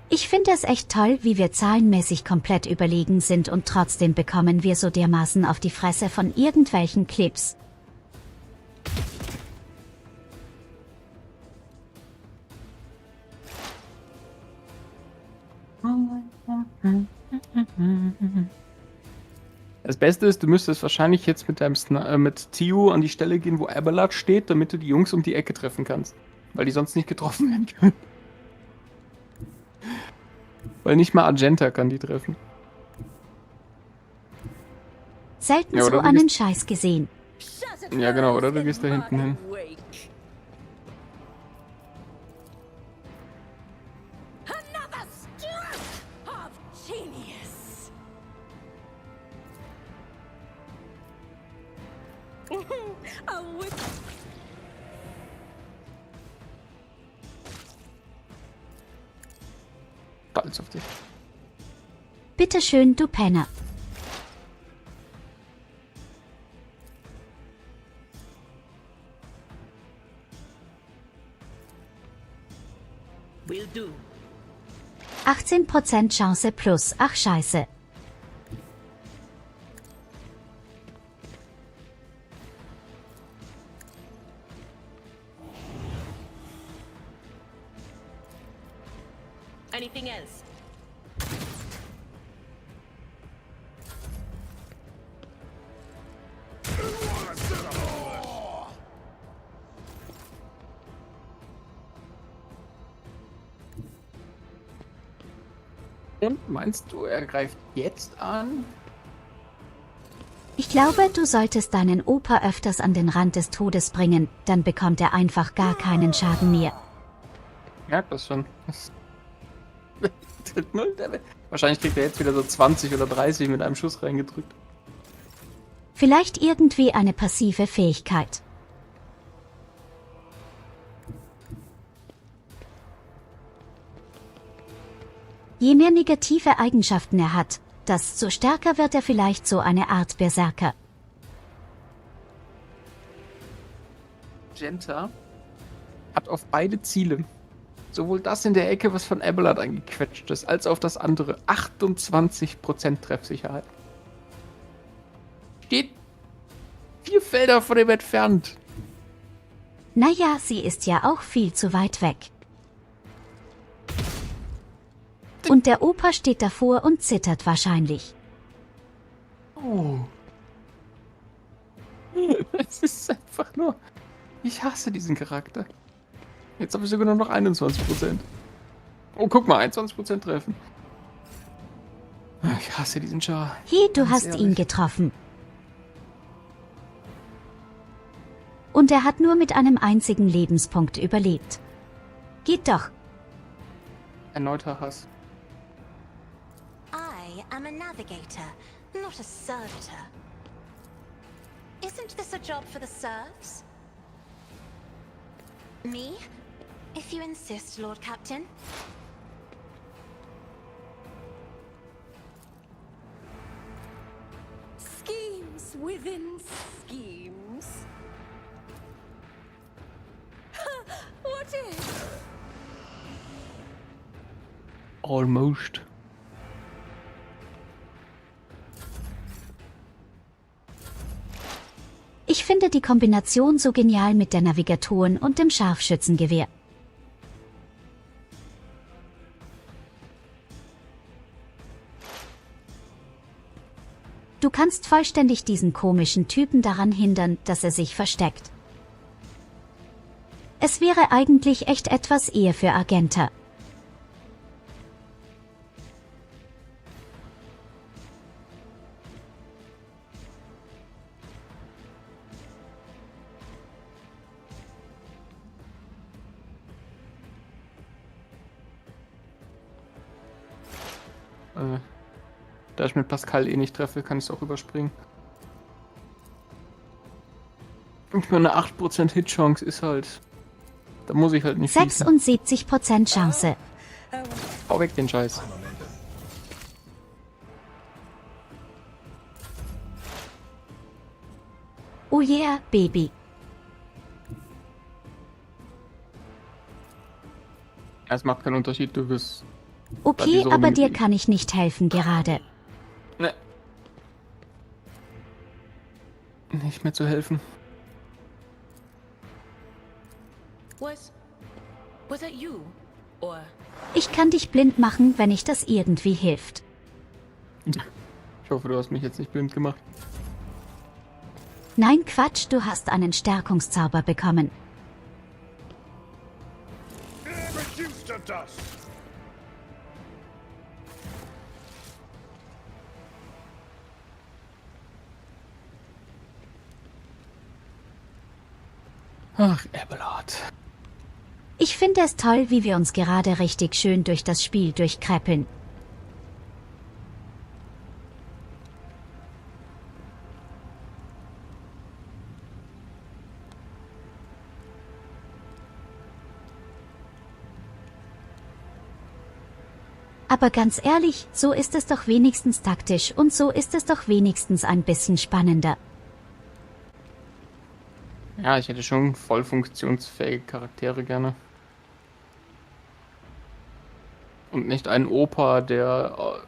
Ich finde es echt toll, wie wir zahlenmäßig komplett überlegen sind und trotzdem bekommen wir so dermaßen auf die Fresse von irgendwelchen Clips. Das Beste ist, du müsstest wahrscheinlich jetzt mit deinem mit Tio an die Stelle gehen, wo Abelard steht, damit du die Jungs um die Ecke treffen kannst. Weil die sonst nicht getroffen werden können. Weil nicht mal Argenta kann die treffen. Selten Ja, so oder du einen gehst- Scheiß gesehen. Ja, genau, oder? Du gehst da hinten hin. Another stroke of genius. A wick- Stolz auf dich. Bitteschön, du Penner. Will do. 18% Chance plus, ach scheiße. Anything else? Und meinst du, er greift jetzt an? Ich glaube, du solltest deinen Opa öfters an den Rand des Todes bringen, dann bekommt er einfach gar keinen Schaden mehr. Merkt das schon. Wahrscheinlich kriegt er jetzt wieder so 20 oder 30 mit einem Schuss reingedrückt. Vielleicht irgendwie eine passive Fähigkeit. Je mehr negative Eigenschaften er hat, desto stärker wird er vielleicht so eine Art Berserker. Genta hat auf beide Ziele, sowohl das in der Ecke, was von Abelard angequetscht ist, als auf das andere, 28% Treffsicherheit. Steht 4 Felder von ihm entfernt. Naja, sie ist ja auch viel zu weit weg. Und der Opa steht davor und zittert wahrscheinlich. Oh. Es ist einfach nur... Ich hasse diesen Charakter. Jetzt habe ich sogar nur noch 21%. Oh, guck mal, 21% treffen. Ich hasse diesen Char. Hey, du Ganz hast ehrlich. ihn getroffen. Und er hat nur mit einem einzigen Lebenspunkt überlebt. Geht doch. Erneuter Hass. I am a navigator, not a servitor. Isn't this a job for the serfs? Me? If you insist, Lord Captain. Schemes within schemes. What if? Almost. Ich finde die Kombination so genial mit der Navigatoren und dem Scharfschützengewehr. Du kannst vollständig diesen komischen Typen daran hindern, dass er sich versteckt. Es wäre eigentlich echt etwas eher für Argenta. Da ich mit Pascal eh nicht treffe, kann ich es auch überspringen. Ich meine, eine 8% Hit-Chance ist halt... Da muss ich halt nicht schießen. 76% Chance. Hau weg den Scheiß. Oh yeah, Baby. Es macht keinen Unterschied, du bist... Okay, aber dir kann ich nicht helfen gerade. Ne. Nicht mehr zu helfen. Was that you? Or Ich kann dich blind machen, wenn ich das irgendwie hilft. Ich hoffe, du hast mich jetzt nicht blind gemacht. Nein, Quatsch, du hast einen Stärkungszauber bekommen. Reduced to dust. Ach, Abelard. Ich finde es toll, wie wir uns gerade richtig schön durch das Spiel durchkreppeln. Aber ganz ehrlich, so ist es doch wenigstens taktisch und so ist es doch wenigstens ein bisschen spannender. Ja, ich hätte schon voll funktionsfähige Charaktere gerne. Und nicht einen Opa, der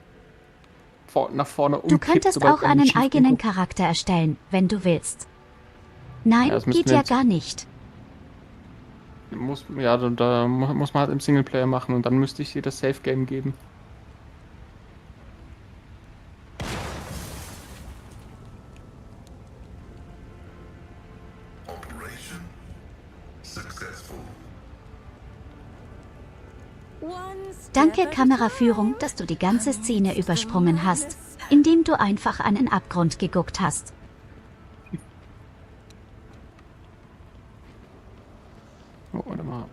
nach vorne umkippt. Du könntest auch einen eigenen Charakter erstellen, wenn du willst. Nein, Ja, geht ja gar nicht. Da muss man halt im Singleplayer machen und dann müsste ich dir das Safe Game geben. Operation successful. Danke Kameraführung, dass du die ganze Szene übersprungen hast, indem du einfach an den Abgrund geguckt hast. Oh, warte mal.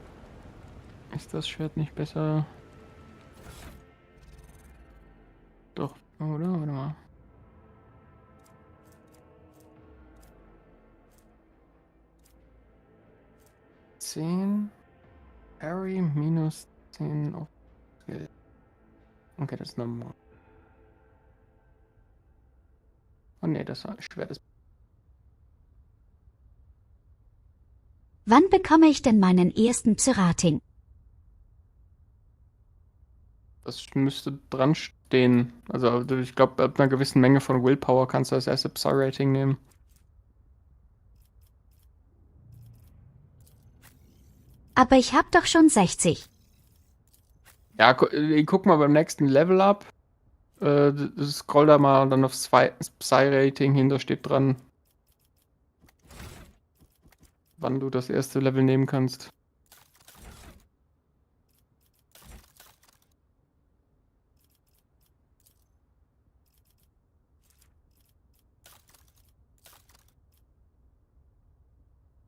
Ist das Schwert nicht besser? Doch, oder? Warte mal. -10. Parry minus 10 auf Skill. Okay, das ist normal. Oh ne, das Schwert ist. Wann bekomme ich denn meinen ersten Psy-Rating? Das müsste dran stehen. Also ich glaube, ab einer gewissen Menge von Willpower kannst du das erste Psy-Rating nehmen. Aber ich hab doch schon 60. Ja, guck mal beim nächsten Level ab. Scroll da mal und dann aufs Psy-Rating hin, da steht dran, wann du das erste Level nehmen kannst.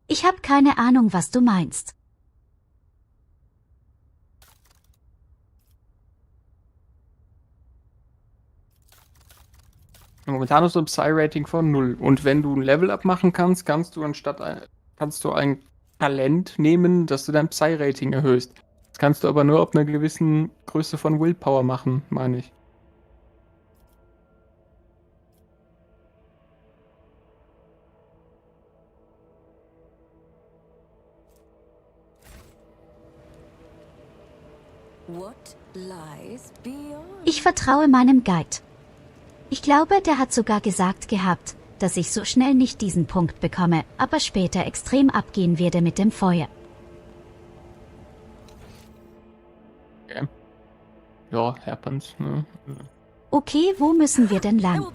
Ich hab keine Ahnung, was du meinst. Momentan hast du ein Psy-Rating von 0. Und wenn du ein Level-Up machen kannst, kannst du ein Talent nehmen, dass du dein Psy-Rating erhöhst. Das kannst du aber nur ab einer gewissen Größe von Willpower machen, meine ich. Ich vertraue meinem Guide. Ich glaube, der hat sogar gesagt gehabt, dass ich so schnell nicht diesen Punkt bekomme, aber später extrem abgehen werde mit dem Feuer. Okay. Ja, happens. Ne? Okay, wo müssen wir denn lang?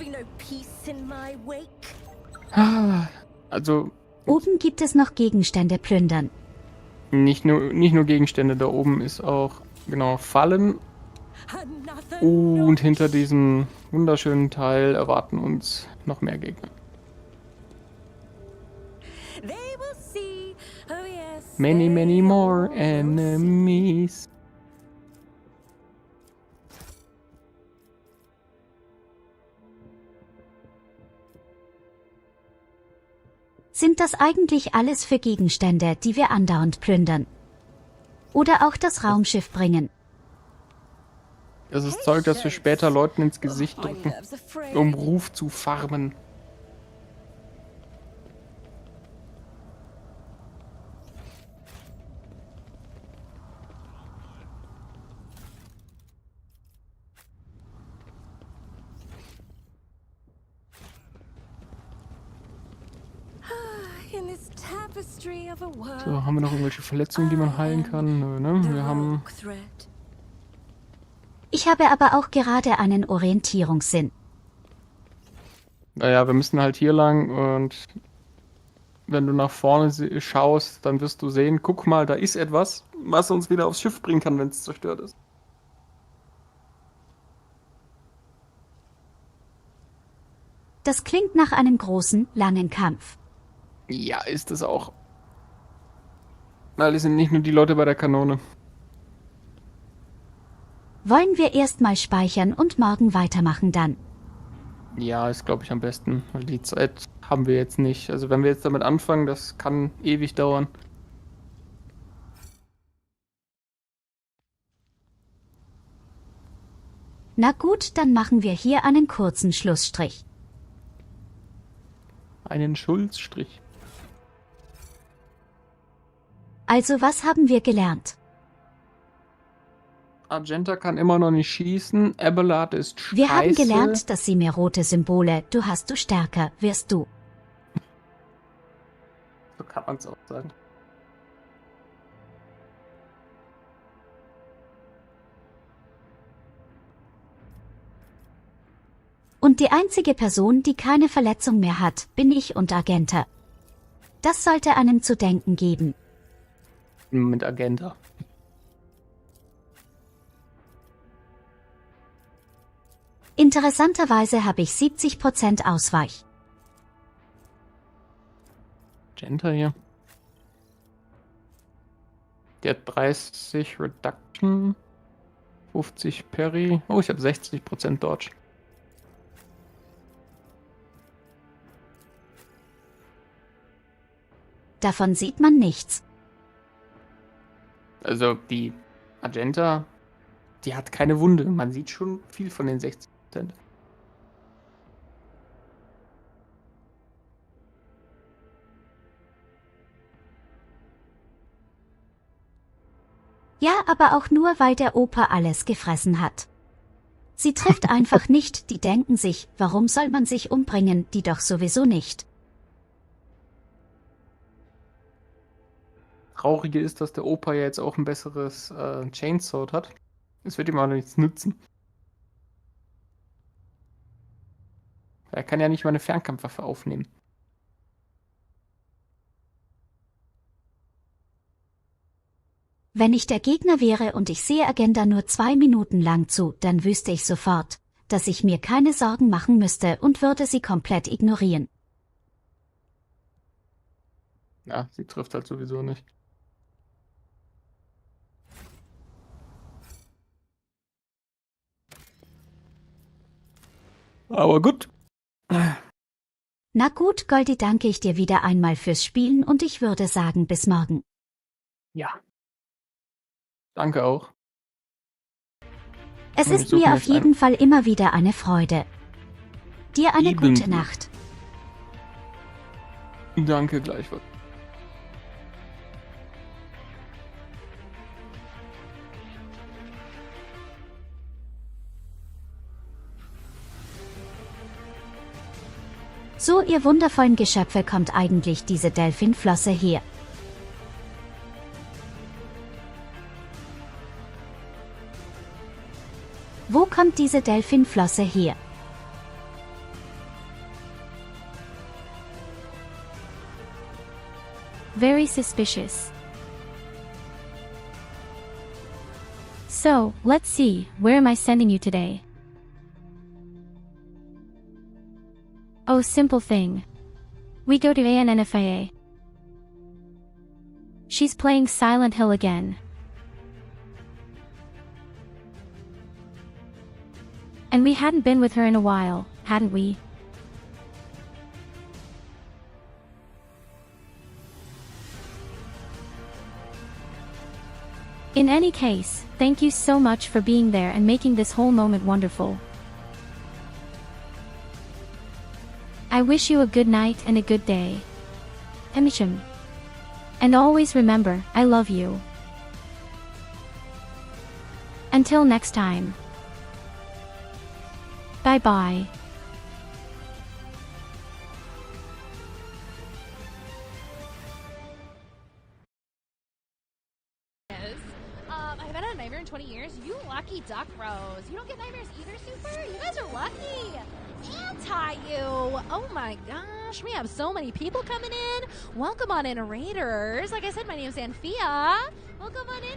Also... Oben gibt es noch Gegenstände plündern. Nicht nur Gegenstände, da oben ist auch, genau, Fallen. Und hinter diesem wunderschönen Teil erwarten uns noch mehr Gegner. Many, many more enemies. Sind das eigentlich alles für Gegenstände, die wir andauernd plündern? Oder auch das Raumschiff bringen? Das ist Zeug, das wir später Leuten ins Gesicht drücken, um Ruf zu farmen. So, haben wir noch irgendwelche Verletzungen, die man heilen kann? Nö, ne? Wir haben... Ich habe aber auch gerade einen Orientierungssinn. Naja, wir müssen halt hier lang und wenn du nach vorne schaust, dann wirst du sehen, guck mal, da ist etwas, was uns wieder aufs Schiff bringen kann, wenn es zerstört ist. Das klingt nach einem großen, langen Kampf. Ja, ist es auch. Weil es sind nicht nur die Leute bei der Kanone. Wollen wir erstmal speichern und morgen weitermachen dann? Ja, ist glaube ich am besten, weil die Zeit haben wir jetzt nicht. Also wenn wir jetzt damit anfangen, das kann ewig dauern. Na gut, dann machen wir hier einen kurzen Schlussstrich. Einen Schulzstrich. Also was haben wir gelernt? Argenta kann immer noch nicht schießen, Abelard ist scheiße. Wir haben gelernt, dass sie mehr rote Symbole, du stärker, wirst du. So kann man es auch sagen. Und die einzige Person, die keine Verletzung mehr hat, bin ich und Argenta. Das sollte einem zu denken geben. Mit Argenta. Interessanterweise habe ich 70% Ausweich. Argenta hier. Der hat 30 Reduction, 50 Parry. Oh, ich habe 60% Dodge. Davon sieht man nichts. Also die Argenta, die hat keine Wunde. Man sieht schon viel von den 60%. Ja, aber auch nur, weil der Opa alles gefressen hat. Sie trifft einfach nicht, die denken sich, warum soll man sich umbringen, die doch sowieso nicht. Traurige ist, dass der Opa ja jetzt auch ein besseres Chainsword hat. Es wird ihm auch nichts nützen. Er kann ja nicht mal eine Fernkampfwaffe aufnehmen. Wenn ich der Gegner wäre und ich sehe Agenda nur 2 Minuten lang zu, dann wüsste ich sofort, dass ich mir keine Sorgen machen müsste und würde sie komplett ignorieren. Ja, sie trifft halt sowieso nicht. Aber gut. Na gut, Goldi, danke ich dir wieder einmal fürs Spielen und ich würde sagen, bis morgen. Ja. Danke auch. Es ist mir auf jeden Fall immer wieder eine Freude. Dir eine Ebenso. gute Nacht. Danke gleichfalls. So, ihr wundervollen Geschöpfe, kommt eigentlich diese Delfinflosse her? Wo kommt diese Delfinflosse her? Very suspicious. So, let's see, where am I sending you today? Oh, simple thing. We go to ANNFIA. She's playing Silent Hill again. And we hadn't been with her in a while, hadn't we? In any case, thank you so much for being there and making this whole moment wonderful. I wish you a good night and a good day. beingI'm. And always remember, I love you. Until next time. Bye-bye. I've had a nightmare in 20 years. You lucky duck bros. You don't get nightmares either, Super? You guys are lucky. Anti-you. Oh my gosh. We have so many people coming in. Welcome on in, Raiders. Like I said, my name's Anfia. Welcome on in,